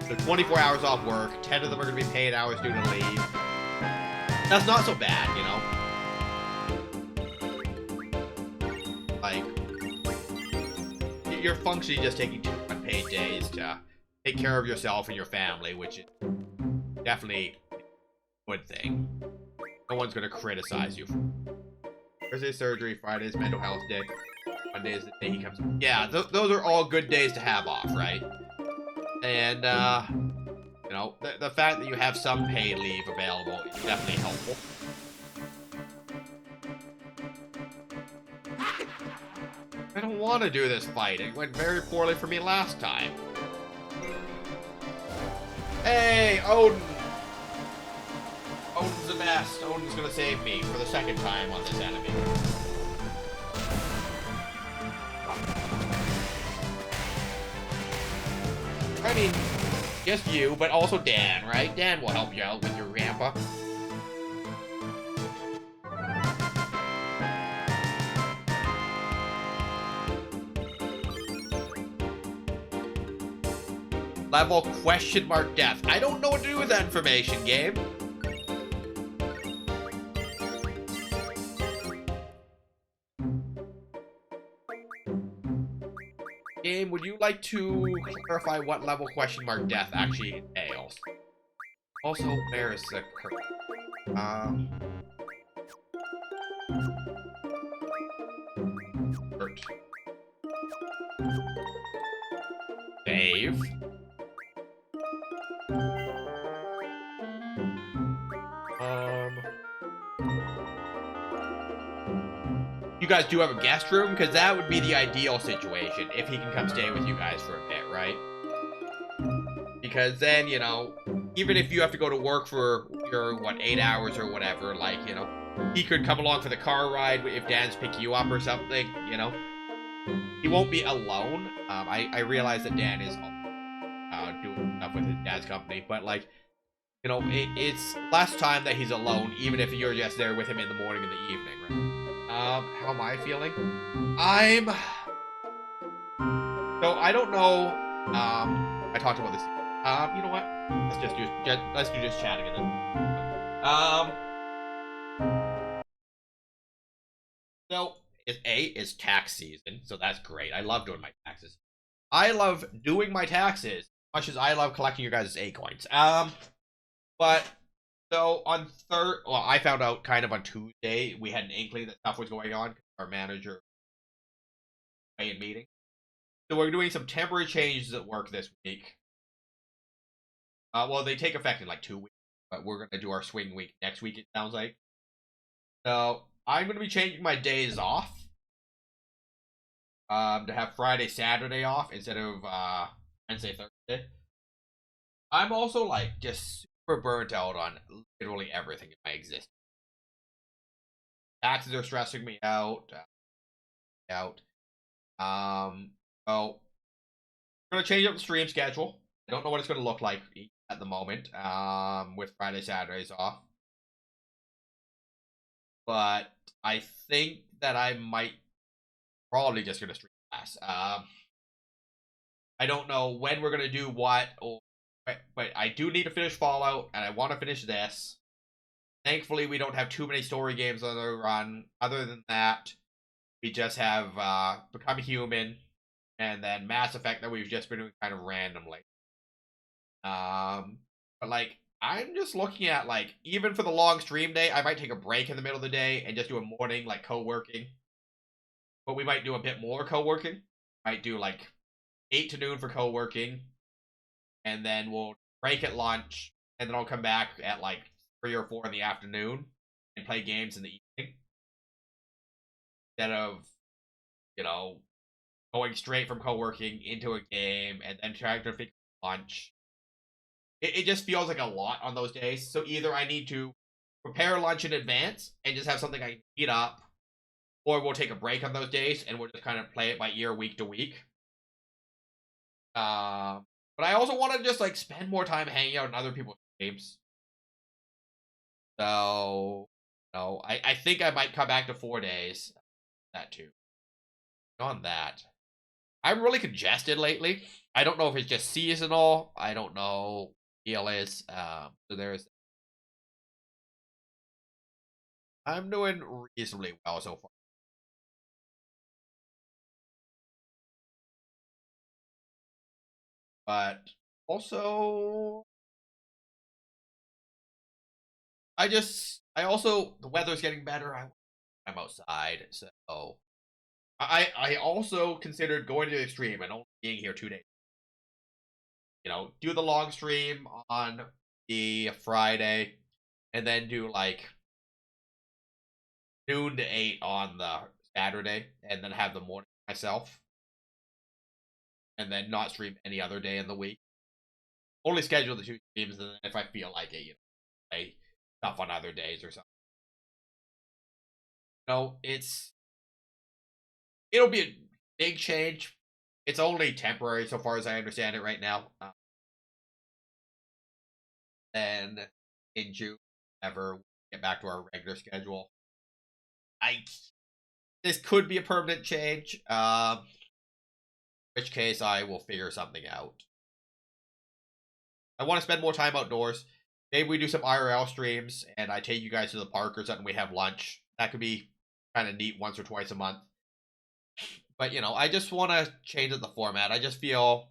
S2: So 24 hours off work. 10 of them are going to be paid hours due to leave. That's not so bad, you know. Like, you're functionally just taking 2 unpaid days to take care of yourself and your family, which is definitely a good thing. No one's going to criticize you. Thursday's surgery, Friday's mental health day, Monday is the day he comes. Yeah, those are all good days to have off, right? And, you know, the fact that you have some paid leave available is definitely helpful. I don't want to do this fight. It went very poorly for me last time. Hey, Odin! Odin's the best. Odin's gonna save me for the second time on this enemy. I mean, just you, but also Dan, right? Dan will help you out with your rampa. Level question mark death. I don't know what to do with that information, game. Game, would you like to clarify what level question mark death actually entails? Also, where is the curve? Save. You guys do have a guest room? Because that would be the ideal situation, if he can come stay with you guys for a bit, right? Because then, you know, even if you have to go to work for your, what, 8 hours or whatever, like, you know, he could come along for the car ride if Dan's picking you up or something, you know? He won't be alone. I realize that Dan is doing stuff with his dad's company, but, like, you know, it's less time that he's alone, even if you're just there with him in the morning and the evening, right? How am I feeling? So I don't know. I talked about this. You know what? Let's do just chatting and then. So it's tax season, so that's great. I love doing my taxes. I love doing my taxes as much as I love collecting your guys' A coins. But so on I found out kind of on Tuesday we had an inkling that stuff was going on. Our manager in meeting, so we're doing some temporary changes at work this week. Well, they take effect in like 2 weeks, but we're gonna do our swing week next week. It sounds like. So I'm gonna be changing my days off. To have Friday, Saturday off instead of Wednesday, Thursday. I'm also like just super burnt out on literally everything in my existence. Taxes are stressing me out. So we're gonna change up the stream schedule. I don't know what it's gonna look like at the moment. With Friday, Saturdays off, but I think that I might probably just gonna stream class. I don't know when we're gonna do what, but I do need to finish Fallout, and I want to finish this. Thankfully, we don't have too many story games on the run. Other than that, we just have Become Human, and then Mass Effect that we've just been doing kind of randomly. But like, I'm just looking at like, even for the long stream day, I might take a break in the middle of the day and just do a morning like co-working. But we might do a bit more co-working. Might do like 8 to noon for co-working, and then we'll break at lunch, and then I'll come back at like 3 or 4 in the afternoon and play games in the evening instead of you know going straight from co-working into a game and then trying to figure lunch. It just feels like a lot on those days. So either I need to prepare lunch in advance and just have something I can heat up, or we'll take a break on those days and we'll just kind of play it by ear week to week. But I also want to just like spend more time hanging out in other people's games. So, no, I think I might come back to 4 days. That too. On that, I'm really congested lately. I don't know if it's just seasonal. I don't know what the deal is. So there's. I'm doing reasonably well so far. But also, I also, the weather's getting better. I'm outside, so I also considered going to the extreme and only being here 2 days. Do the long stream on the Friday, and then do like noon to 8 on the Saturday, and then have the morning myself, and then not stream any other day in the week. Only schedule the 2 streams, and then if I feel like it, play stuff on other days or something. It'll be a big change. It's only temporary, so far as I understand it right now. Then in June, ever get back to our regular schedule. This could be a permanent change. In which case I will figure something out. I want to spend more time outdoors. Maybe we do some IRL streams, and I take you guys to the park or something. We have lunch. That could be kind of neat once or twice a month. But I just want to change the format. I feel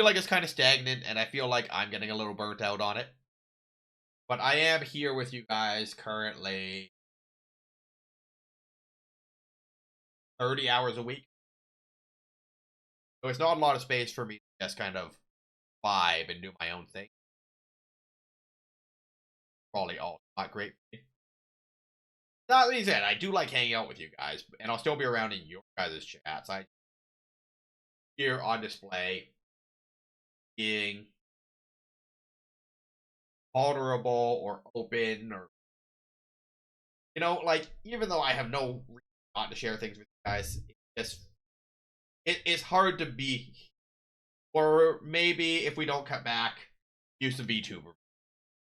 S2: like it's kind of stagnant, and I feel like I'm getting a little burnt out on it. But I am here with you guys currently 30 hours a week. So it's not a lot of space for me to just kind of vibe and do my own thing. Probably all not great for me. That being said, I do like hanging out with you guys, and I'll still be around in your guys' chats. I here on display being vulnerable or open, or like, even though I have no reason not to share things with you guys, it's hard to be. Or maybe if we don't cut back, use the VTuber,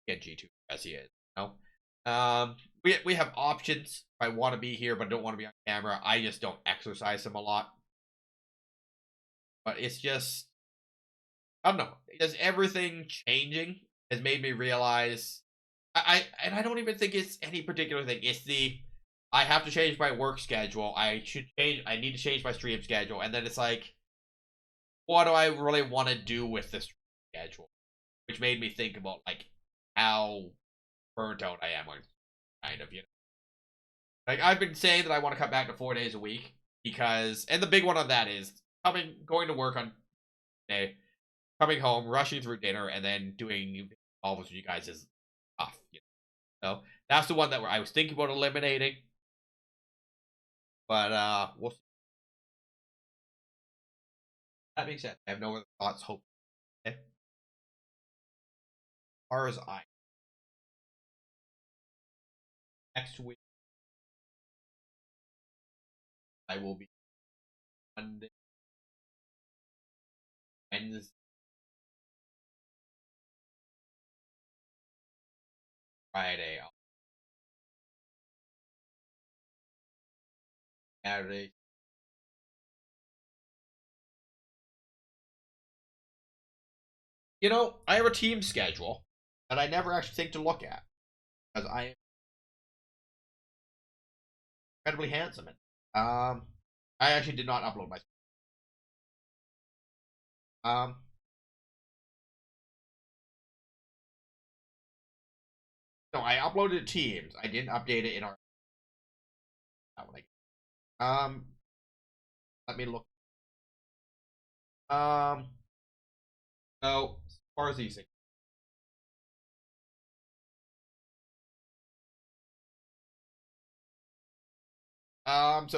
S2: get GTuber as he is. We have options. If I want to be here but don't want to be on camera, I just don't exercise them a lot. But it's just, I don't know. Just everything changing has made me realize, I don't even think it's any particular thing. It's I have to change my work schedule. I need to change my stream schedule, and then it's like, what do I really want to do with this schedule? Which made me think about like how burnt out I am on kind of, Like, I've been saying that I want to cut back to 4 days a week because, and the big one on that is going to work on day, coming home, rushing through dinner, and then doing all with you guys is tough. So that's the one that I was thinking about eliminating, but we'll see. That being said, I have no other thoughts. Hope. Okay. As far as next week, I will be Monday, Wednesday, Friday, Saturday. I have a team schedule that I never actually think to look at because I am incredibly handsome. I actually did not upload my. Um, no, I uploaded Teams. I didn't update it in our. That one let me look. Um, So as far as these things,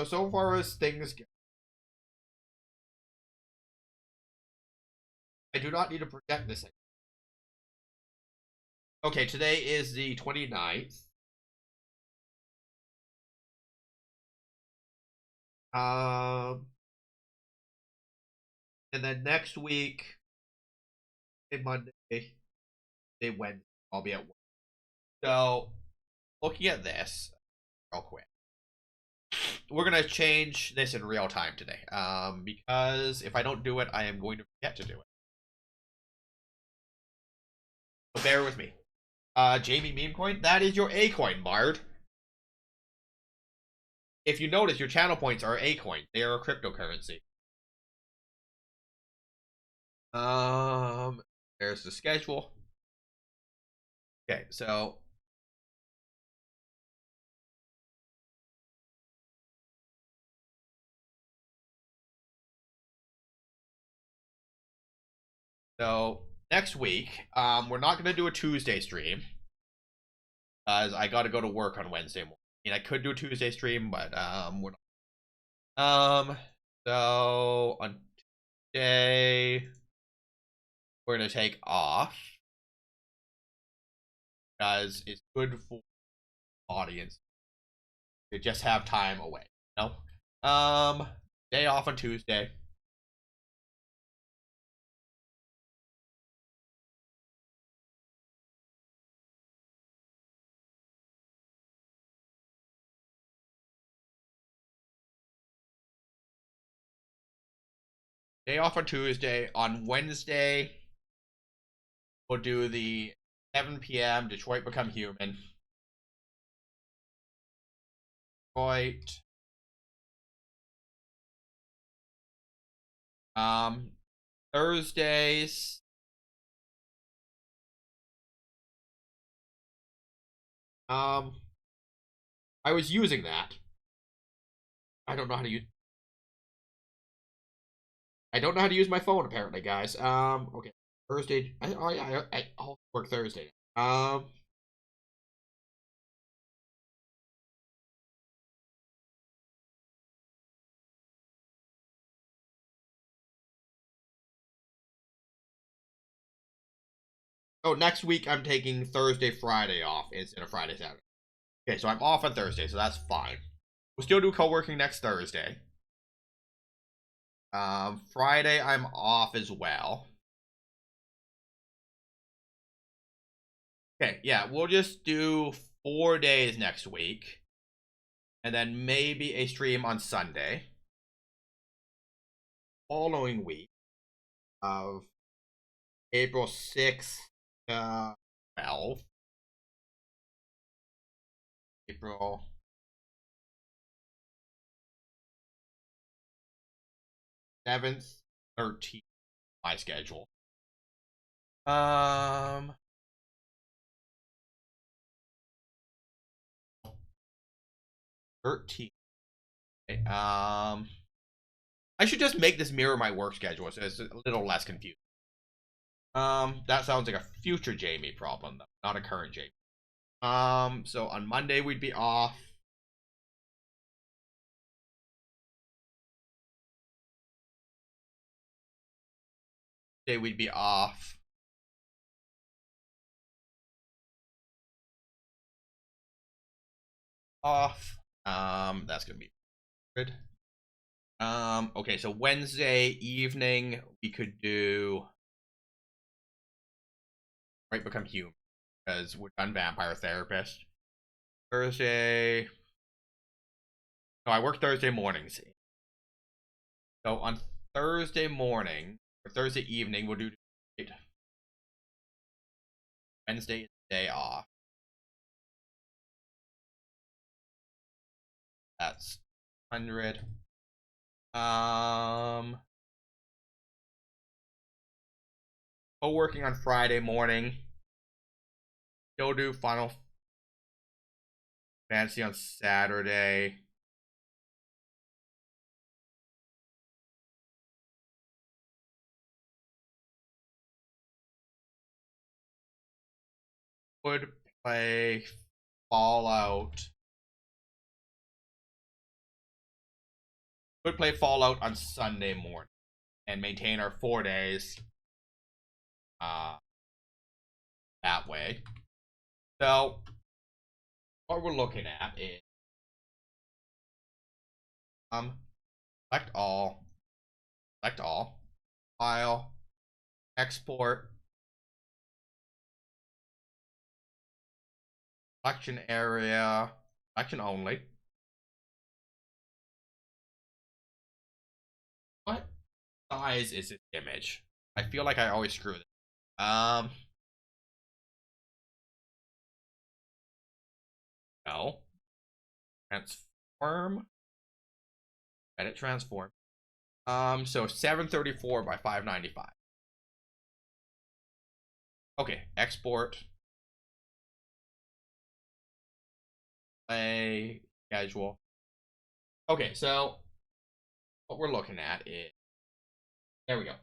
S2: so far as things go, I do not need to project this thing. Okay, today is the 29th. Um, and then next week, Monday, Wednesday, I'll be at work. So, looking at this real quick, we're gonna change this in real time today. Because if I don't do it, I am going to forget to do it. So bear with me. Jamie meme coin, that is your A coin, Bard. If you notice, your channel points are A coin. They are a cryptocurrency. There's the schedule. Okay, so next week, we're not gonna do a Tuesday stream, as I got to go to work on Wednesday morning. I mean, I could do a Tuesday stream, but we're not. So on Tuesday, we're gonna take off because it's good for audience to just have time away. You know? Day off on Tuesday. Day off on Tuesday. On Wednesday, we'll do the 7 p.m. Detroit Become Human. Detroit. Thursdays. I was using that. I don't know how to use. I don't know how to use my phone apparently, guys. Okay. Thursday. Oh yeah, I'll work Thursday. Oh, next week I'm taking Thursday, Friday off instead of Friday, Saturday. Okay, so I'm off on Thursday, so that's fine. We'll still do co-working next Thursday. Friday I'm off as well. Okay, yeah, we'll just do 4 days next week. And then maybe a stream on Sunday. Following week of April 6th to 12th. April 7th, 13th, my schedule. 13th. Okay, I should just make this mirror my work schedule so it's a little less confusing. That sounds like a future Jamie problem though, not a current Jamie. So on Monday we'd be off. Tuesday we'd be off. That's gonna be good. Okay, so Wednesday evening we could do Right Become Human because we're done Vampire Therapist. Thursday. No, I work Thursday mornings. So on Thursday morning or Thursday evening we'll do Wednesday is the day off. That's 100. Co-working on Friday morning. Still do Final Fantasy on Saturday. would play Fallout. Would play Fallout on Sunday morning and maintain our 4 days that way. So what we're looking at is select all, file, export, selection area, selection only. What size is this image? I feel like I always screw this. No. Transform. Edit transform. So 734 by 595. Okay, export. Play schedule. Okay, so what we're looking at is, there we go.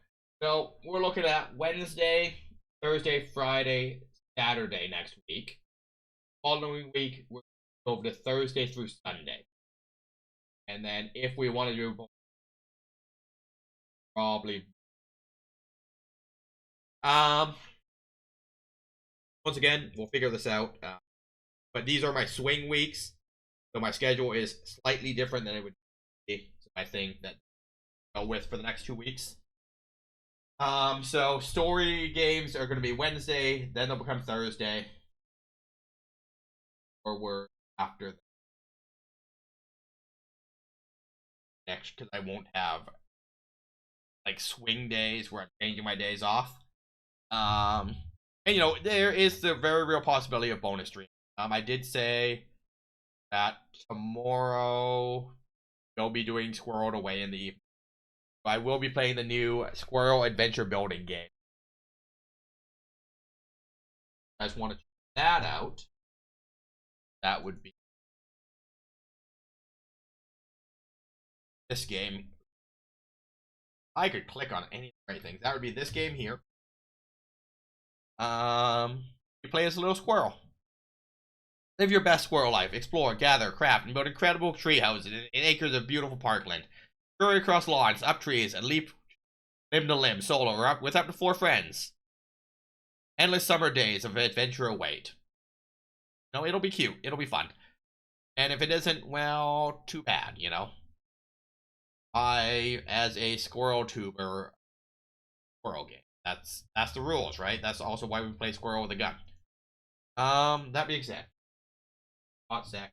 S2: So we're looking at Wednesday, Thursday, Friday, Saturday next week. Following week, we're over to Thursday through Sunday. And then if we want to do probably once again, we'll figure this out. But these are my swing weeks. So my schedule is slightly different than it would be. So I think that I'll go with for the next 2 weeks. So story games are going to be Wednesday, then they'll become Thursday, or we're after the next, because I won't have like swing days where I'm changing my days off. And you know, there is the very real possibility of bonus stream. I did say that tomorrow we'll be doing Squirrel Away in the evening. I will be playing the new Squirrel Adventure Building game. I just want to check that out. That would be this game. I could click on any of the right things. That would be this game here. You play as a little squirrel. Live your best squirrel life. Explore, gather, craft, and build incredible tree houses in acres of beautiful parkland. Scurry across lawns, up trees, and leap limb to limb, solo, or up with up to 4 friends. Endless summer days of adventure await. No, it'll be cute. It'll be fun. And if it isn't, well, too bad, you know. I, as a squirrel tuber, squirrel game. That's the rules, right? That's also why we play squirrel with a gun. That being said, hot sec.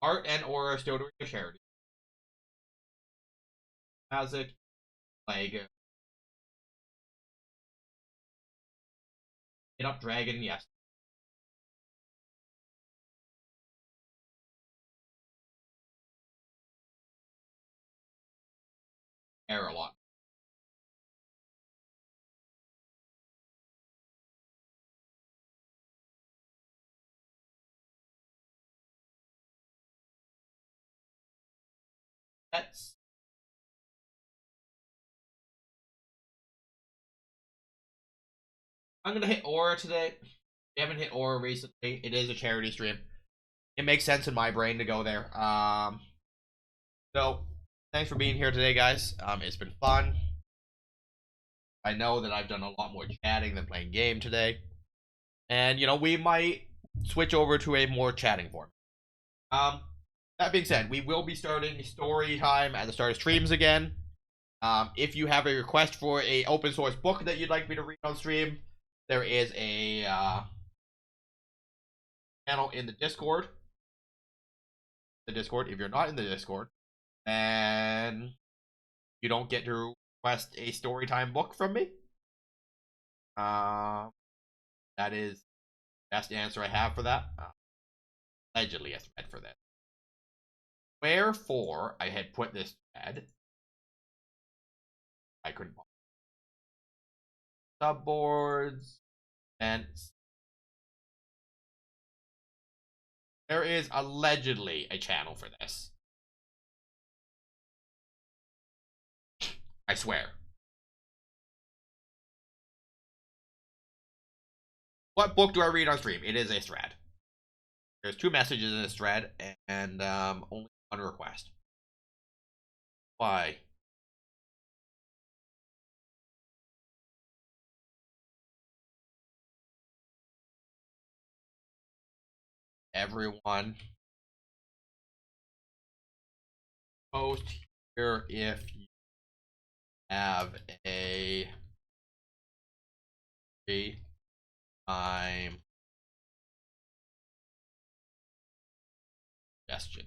S2: Art and Aura are still doing a charity. How's it? Like, hit up Dragon, yes. Error a lot. That's I'm gonna hit Aura today. We haven't hit Aura recently. It is a charity stream. It makes sense in my brain to go there. So thanks for being here today, guys. It's been fun. I know that I've done a lot more chatting than playing game today. And you know, we might switch over to a more chatting form. That being said, we will be starting story time at the start of streams again. If you have a request for a open source book that you'd like me to read on stream, there is a channel in the Discord. If you're not in the Discord, then you don't get to request a storytime book from me. That is the best answer I have for that. Allegedly a thread for that. Wherefore, I had put this thread. I couldn't. Subboards and there is allegedly a channel for this. I swear. What book do I read on stream? It is a thread. There's 2 messages in this thread, and only 1 request. Why? Everyone, post here if you have a free time suggestion.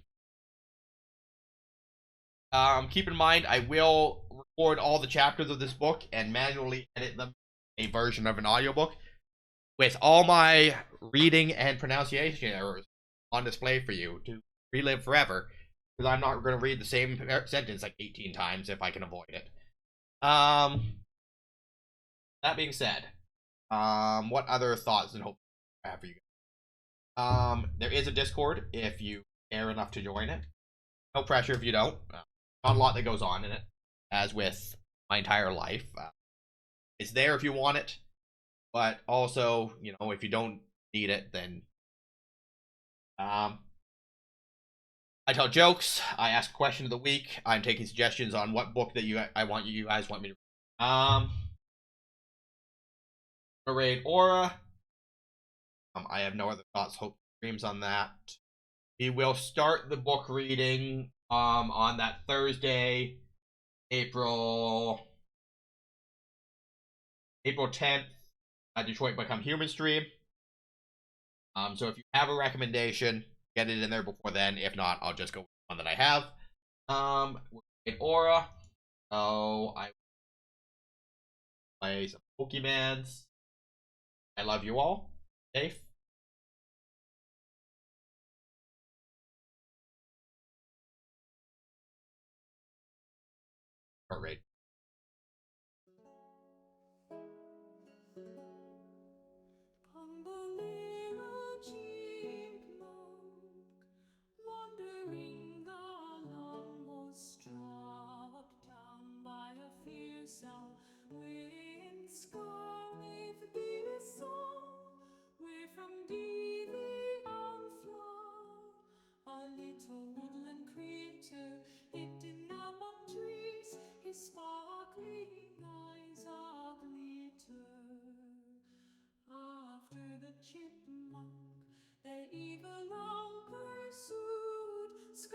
S2: Keep in mind, I will record all the chapters of this book and manually edit them a version of an audiobook with all my reading and pronunciation errors on display for you to relive forever, because I'm not going to read the same sentence like 18 times if I can avoid it. That being said, what other thoughts and hopes I have for you guys? There is a Discord if you care enough to join it. No pressure if you don't. Not a lot that goes on in it, as with my entire life. It's there if you want it, but also, if you don't need it, then I tell jokes. I ask question of the week. I'm taking suggestions on what book that you guys want me to read. Raid Aura. I have no other thoughts, hopes, dreams on that. We will start the book reading on that Thursday, April 10th, Detroit Become Human stream. So if you have a recommendation, get it in there before then. If not, I'll just go with one that I have. In Aura, so I play some Pokemans. I love you all. Safe. Heart rate.